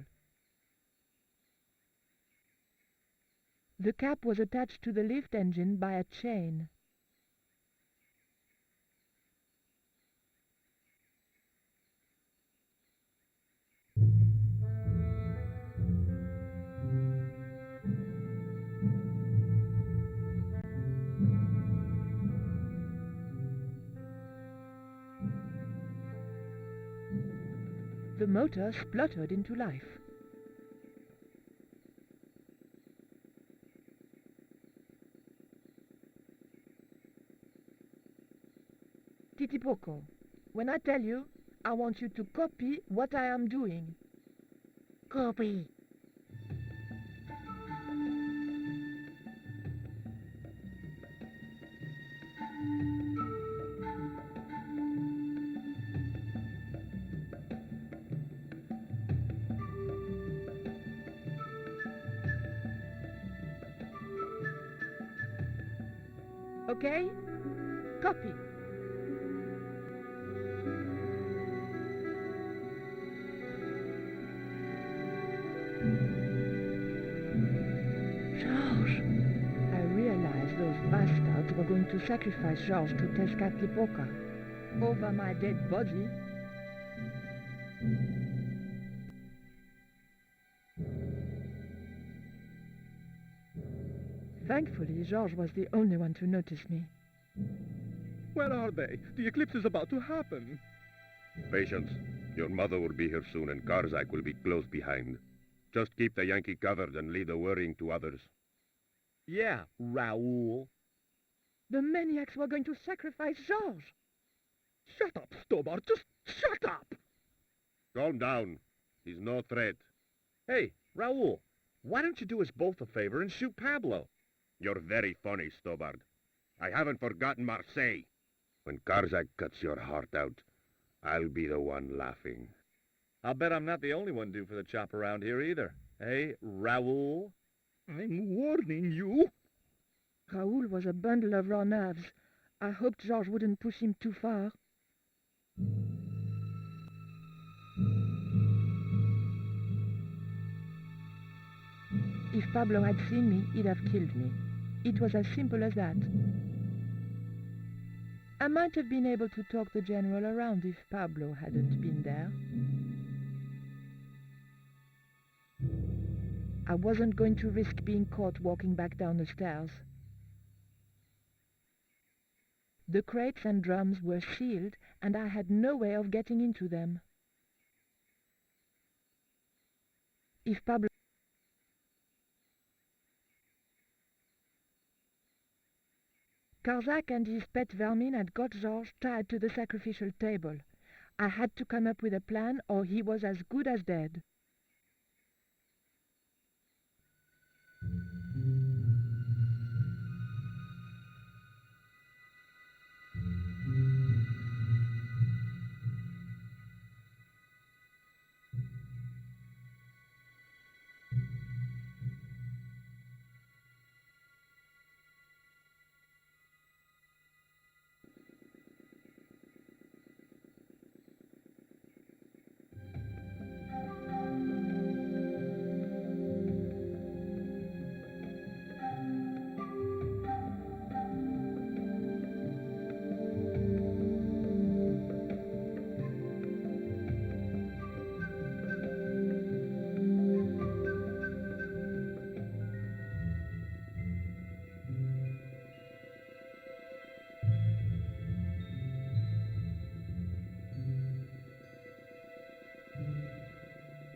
The cap was attached to the lift engine by a chain. The motor spluttered into life. Titipoco, when I tell you, I want you to copy what I am doing. Copy. Okay? Copy. Georges! I realized those bastards were going to sacrifice Georges to Tezcatlipoca. Over my dead body. Thankfully, Georges was the only one to notice me. Where are they? The eclipse is about to happen. Patience. Your mother will be here soon and Karzak will be close behind. Just keep the Yankee covered and leave the worrying to others. Yeah, Raoul. The maniacs were going to sacrifice Georges. Shut up, Stobart. Just shut up. Calm down. He's no threat. Hey, Raoul, why don't you do us both a favor and shoot Pablo? You're very funny, Stobart. I haven't forgotten Marseille. When Karzak cuts your heart out, I'll be the one laughing. I'll bet I'm not the only one due for the chop around here either. Hey, Raoul? I'm warning you. Raoul was a bundle of raw nerves. I hoped Georges wouldn't push him too far. If Pablo had seen me, he'd have killed me. It was as simple as that. I might have been able to talk the general around if Pablo hadn't been there. I wasn't going to risk being caught walking back down the stairs. The crates and drums were sealed, and I had no way of getting into them. If Pablo... Karzak and his pet vermin had got Georges tied to the sacrificial table. I had to come up with a plan, or he was as good as dead.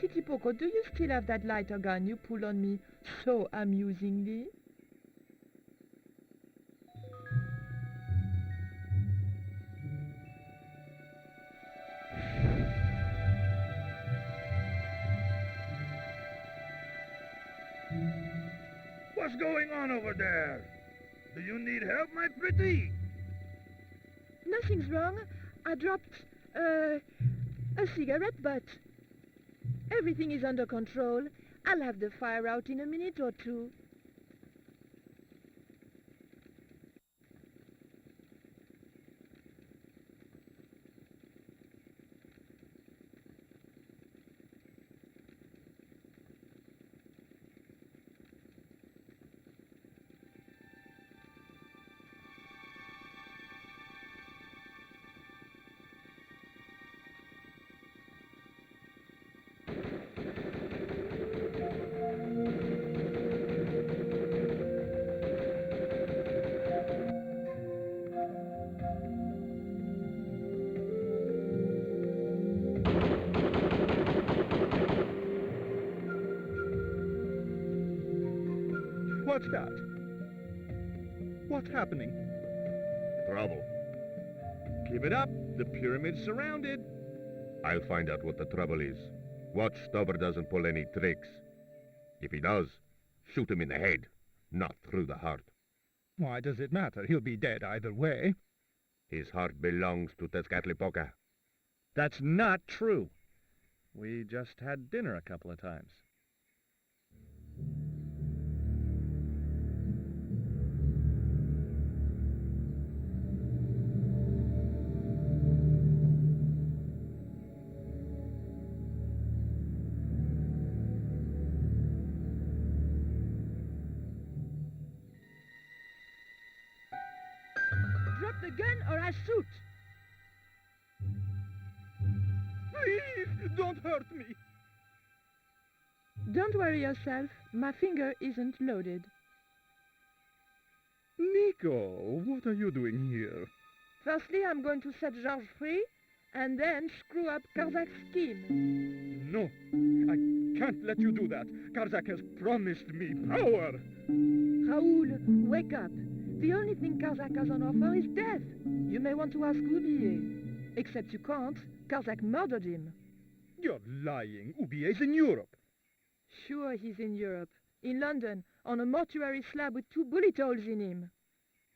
Titipoco, do you still have that lighter gun you pulled on me so amusingly? What's going on over there? Do you need help, my pretty? Nothing's wrong. I dropped, a cigarette butt. Everything is under control. I'll have the fire out in a minute or two. What's that? What's happening? Trouble. Keep it up. The pyramid's surrounded. I'll find out what the trouble is. Watch Stubber doesn't pull any tricks. If he does, shoot him in the head, not through the heart. Why does it matter? He'll be dead either way. His heart belongs to Tezcatlipoca. That's not true. We just had dinner a couple of times. Drop the gun or I shoot. Please, don't hurt me. Don't worry yourself. My finger isn't loaded. Nico, what are you doing here? Firstly, I'm going to set Georges free, and then screw up Karzak's scheme. No, I can't let you do that. Karzak has promised me power. Raoul, wake up. The only thing Karzak has on offer is death. You may want to ask Oublier. Except you can't. Karzak murdered him. You're lying. Oubier's in Europe. Sure, he's in Europe. In London, on a mortuary slab with 2 bullet holes in him.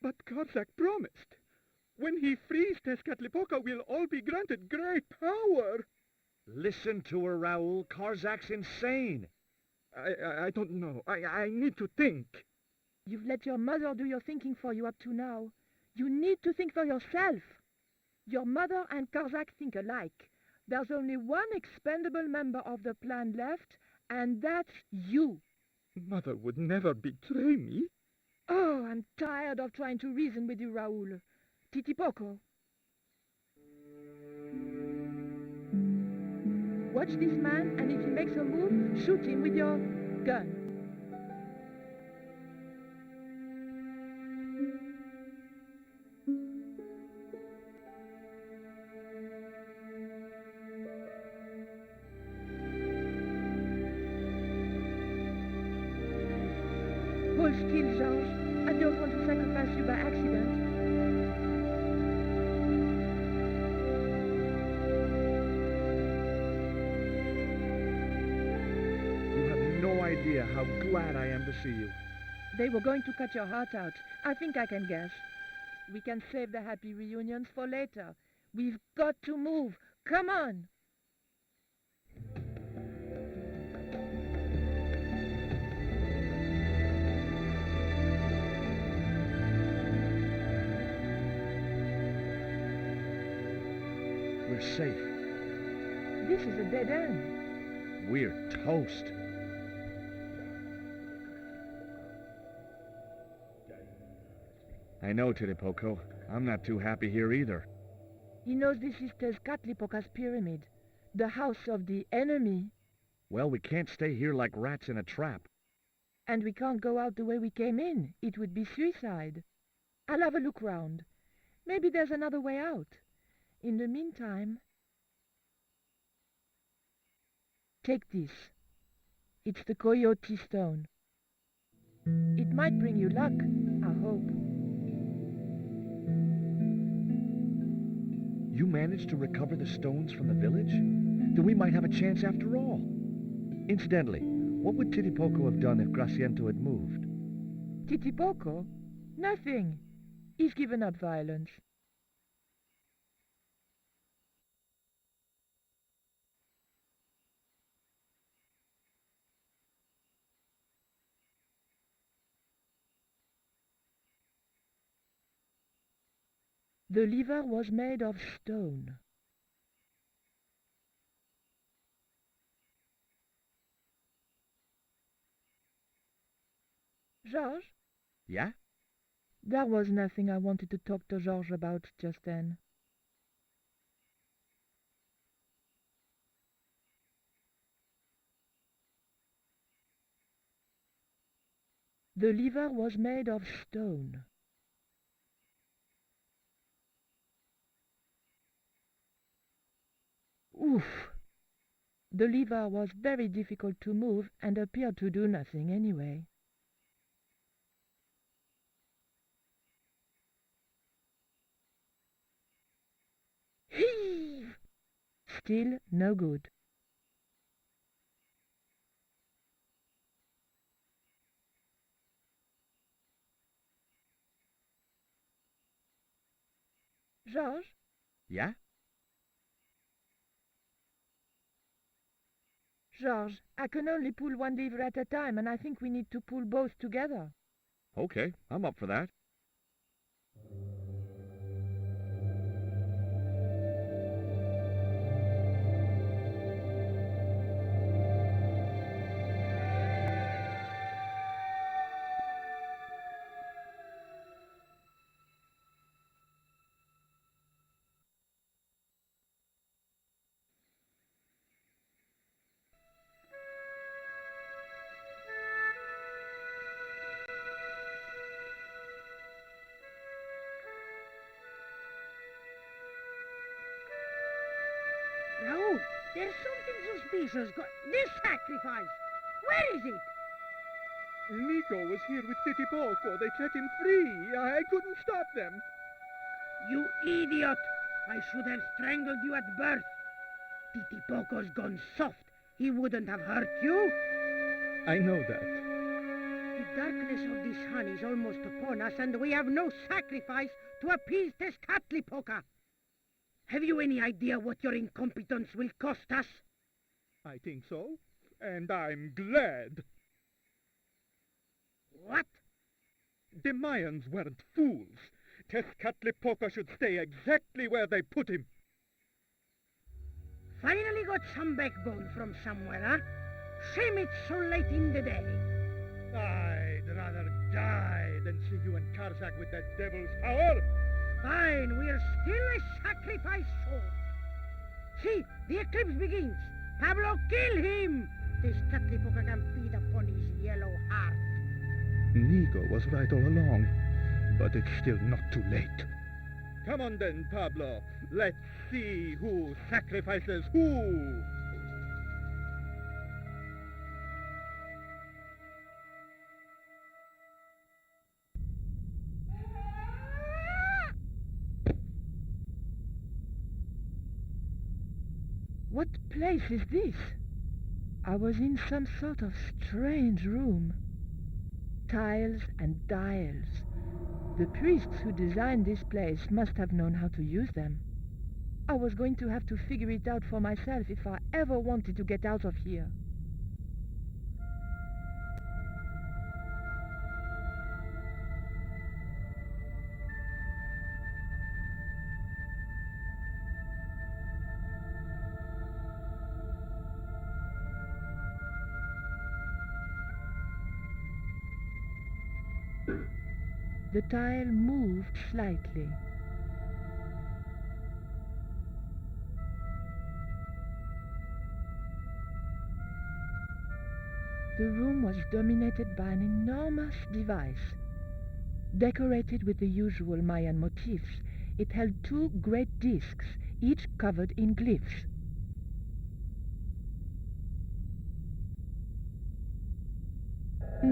But Karzak promised. When he frees Tezcatlipoca, we'll all be granted great power. Listen to her, Raoul. Karzak's insane. I don't know. I need to think. You've let your mother do your thinking for you up to now. You need to think for yourself. Your mother and Karzak think alike. There's only one expendable member of the plan left, and that's you. Mother would never betray me. Oh, I'm tired of trying to reason with you, Raoul. Titipoco. Watch this man, and if he makes a move, shoot him with your gun. Hold still, Georges. I don't want to sacrifice you by accident. You have no idea how glad I am to see you. They were going to cut your heart out. I think I can guess. We can save the happy reunions for later. We've got to move. Come on! We're safe. This is a dead end. We're toast. I know, Titipoco. I'm not too happy here either. He knows this is Tezcatlipoca's pyramid, the house of the enemy. Well, we can't stay here like rats in a trap. And we can't go out the way we came in. It would be suicide. I'll have a look round. Maybe there's another way out. In the meantime... Take this. It's the Coyote Stone. It might bring you luck, I hope. You managed to recover the stones from the village? Then we might have a chance after all. Incidentally, what would Titipoco have done if Graciento had moved? Titipoco? Nothing. He's given up violence. The lever was made of stone. Georges? Yeah? There was nothing I wanted to talk to Georges about just then. The lever was made of stone. Oof! The lever was very difficult to move and appeared to do nothing anyway. Heave! Still no good. Georges? Yeah? Georges, I can only pull one lever at a time, and I think we need to pull both together. Okay, I'm up for that. Raoul, there's something suspicious. This sacrifice! Where is it? Nico was here with Titipoco. They set him free. I couldn't stop them. You idiot! I should have strangled you at birth. Titipoco's gone soft. He wouldn't have hurt you. I know that. The darkness of this sun is almost upon us, and we have no sacrifice to appease Tezcatlipoca. Have you any idea what your incompetence will cost us? I think so, and I'm glad. What? The Mayans weren't fools. Tezcatlipoca should stay exactly where they put him. Finally got some backbone from somewhere, huh? Shame it's so late in the day. I'd rather die than see you and Karzak with that devil's power. Fine, we're still a sacrifice short. See, the eclipse begins. Pablo, kill him! Tezcatlipoca can feed upon his yellow heart. Nico was right all along, but it's still not too late. Come on then, Pablo. Let's see who sacrifices who. What place is this? I was in some sort of strange room. Tiles and dials. The priests who designed this place must have known how to use them. I was going to have to figure it out for myself if I ever wanted to get out of here. The tile moved slightly. The room was dominated by an enormous device. Decorated with the usual Mayan motifs, it held two great discs, each covered in glyphs. The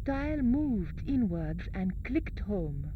dial moved inwards and clicked home.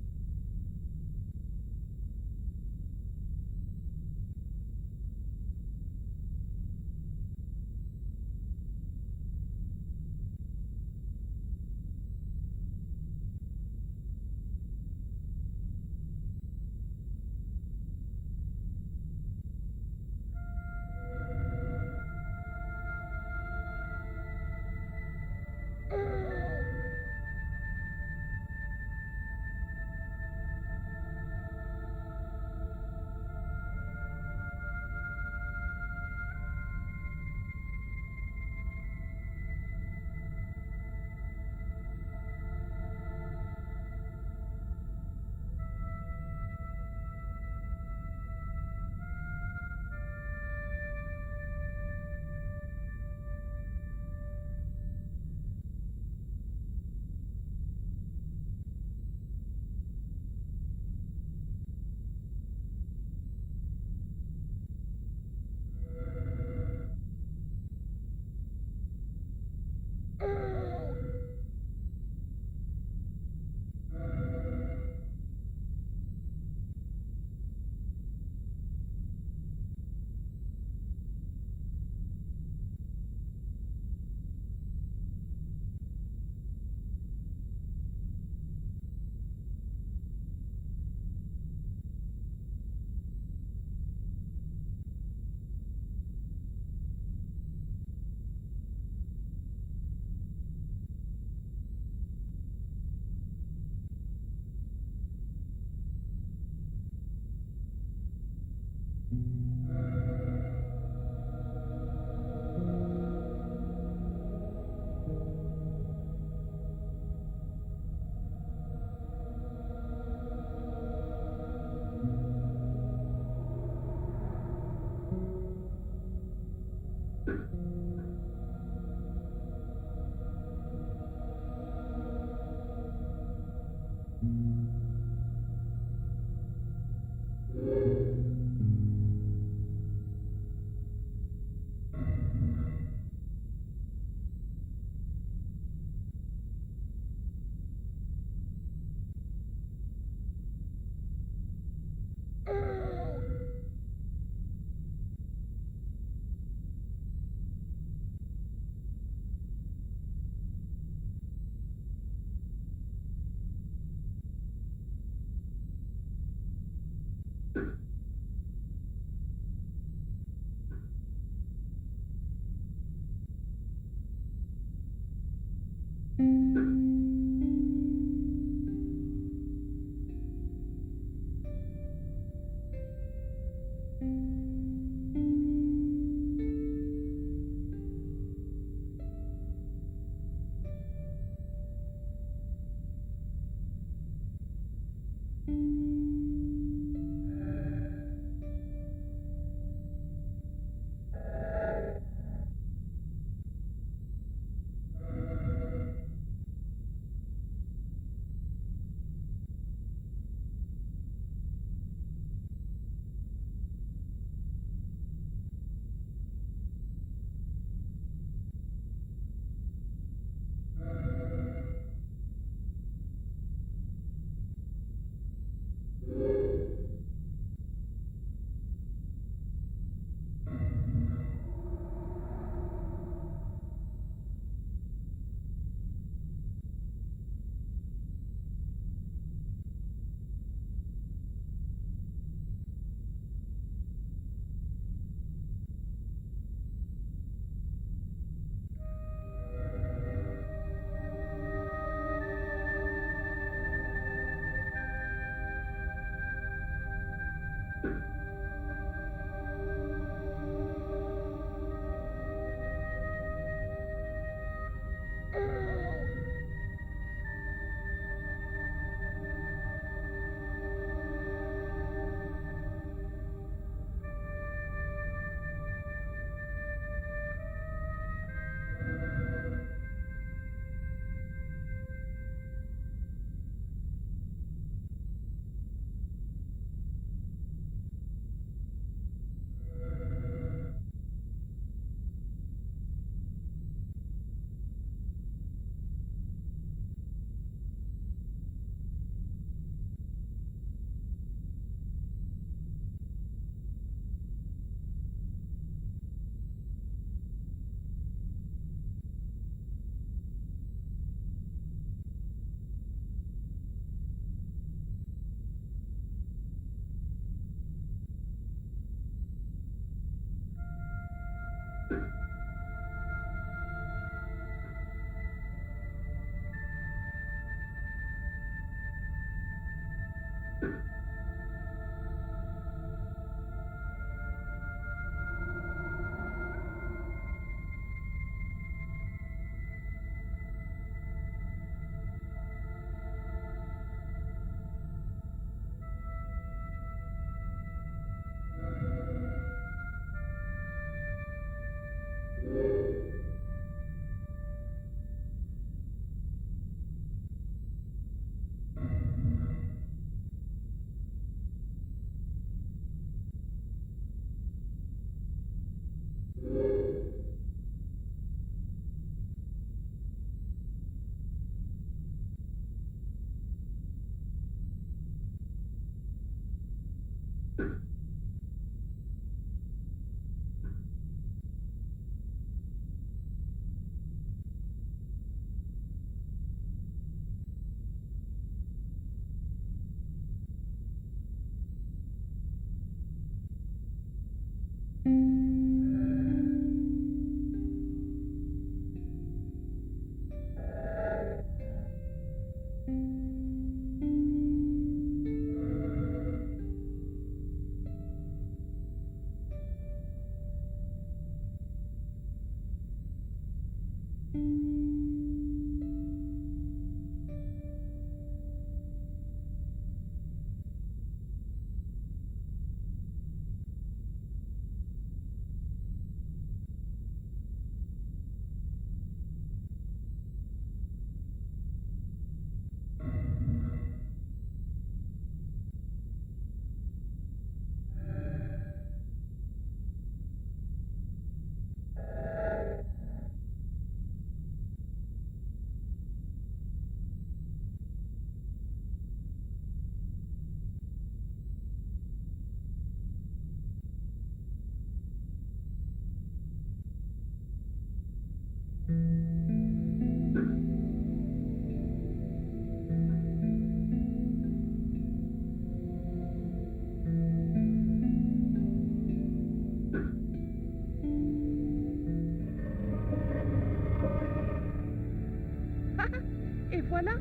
Et voilà.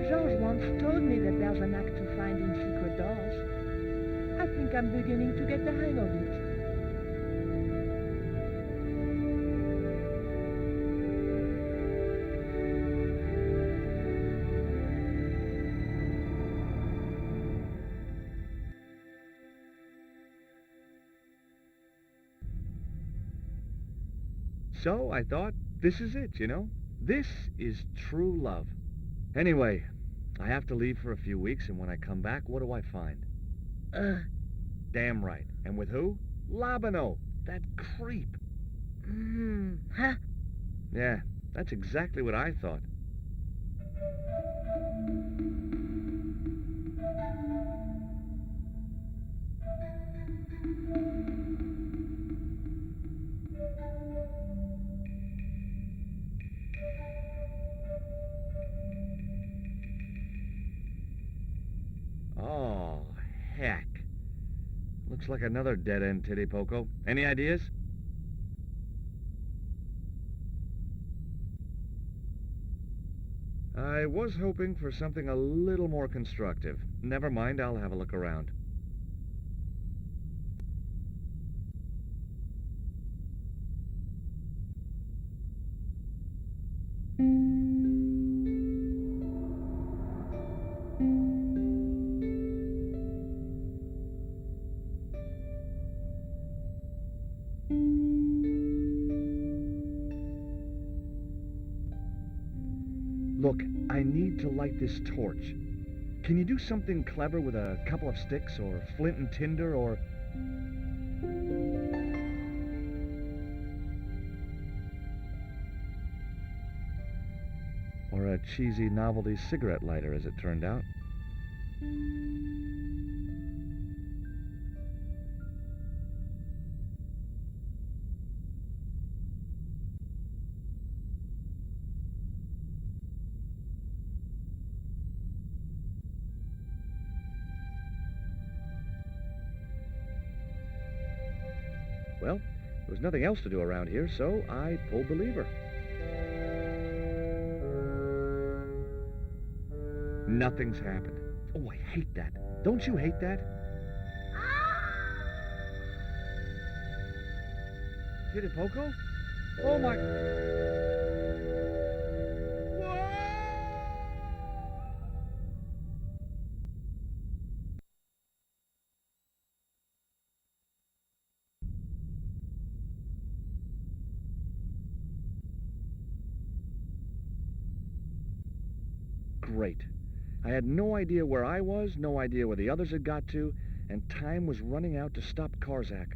George once told me that there's an act to finding secret doors. I think I'm beginning to get the hang of it. So I thought, this is it, you know? This is true love. Anyway, I have to leave for a few weeks, and when I come back, what do I find? Damn right. And with who? Labano, that creep. Huh? Yeah, that's exactly what I thought. Oh, heck. Looks like another dead-end titty poco. Any ideas? I was hoping for something a little more constructive. Never mind, I'll have a look around. Look, I need to light this torch. Can you do something clever with a couple of sticks, or flint and tinder, or... or a cheesy novelty cigarette lighter, as it turned out? Well, was nothing else to do around here, so I pulled the lever. Nothing's happened. Oh, I hate that. Don't you hate that? Hit it, Poco? Oh, my... Great. I had no idea where I was, no idea where the others had got to, and time was running out to stop Karzak.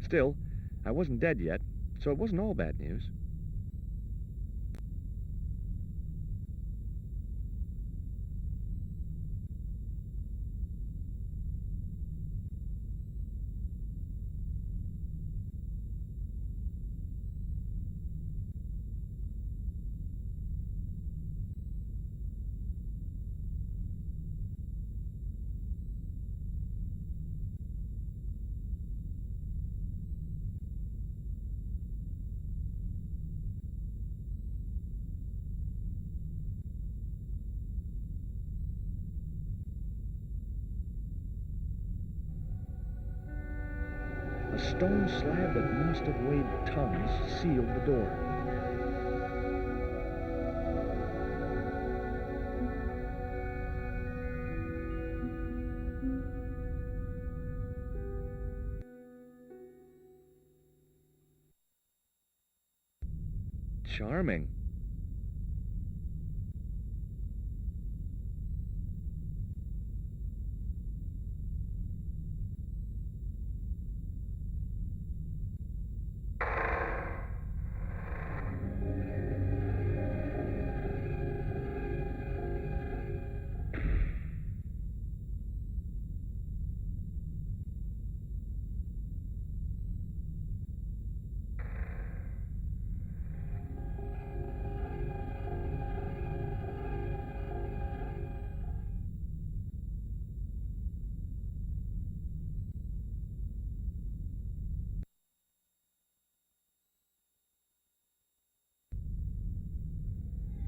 Still, I wasn't dead yet, so it wasn't all bad news. A stone slab that must have weighed tons sealed the door. Charming.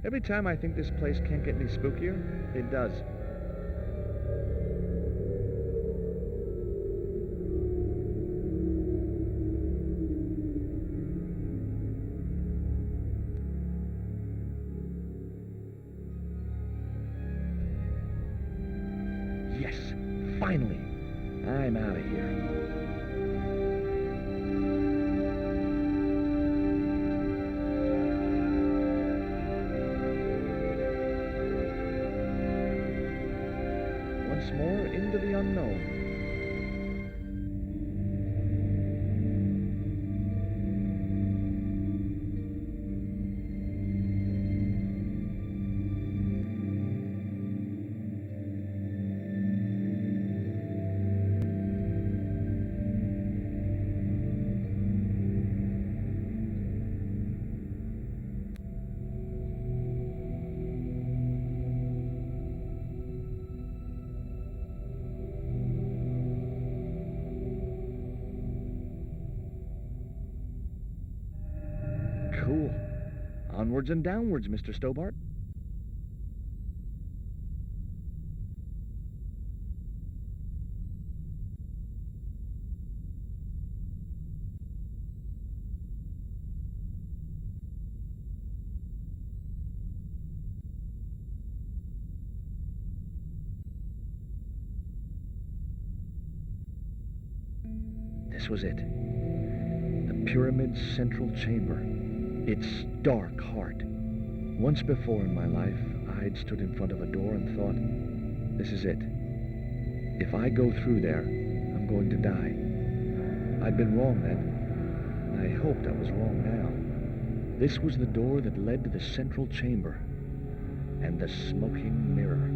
Every time I think this place can't get any spookier, it does. Yes, finally! I'm out of here. Once more into the unknown. Cool. Onwards and downwards, Mr. Stobart. This was it. The pyramid's central chamber. Its dark heart. Once before in my life, I'd stood in front of a door and thought, this is it. If I go through there, I'm going to die. I'd been wrong then, and I hoped I was wrong now. This was the door that led to the central chamber and the smoking mirror.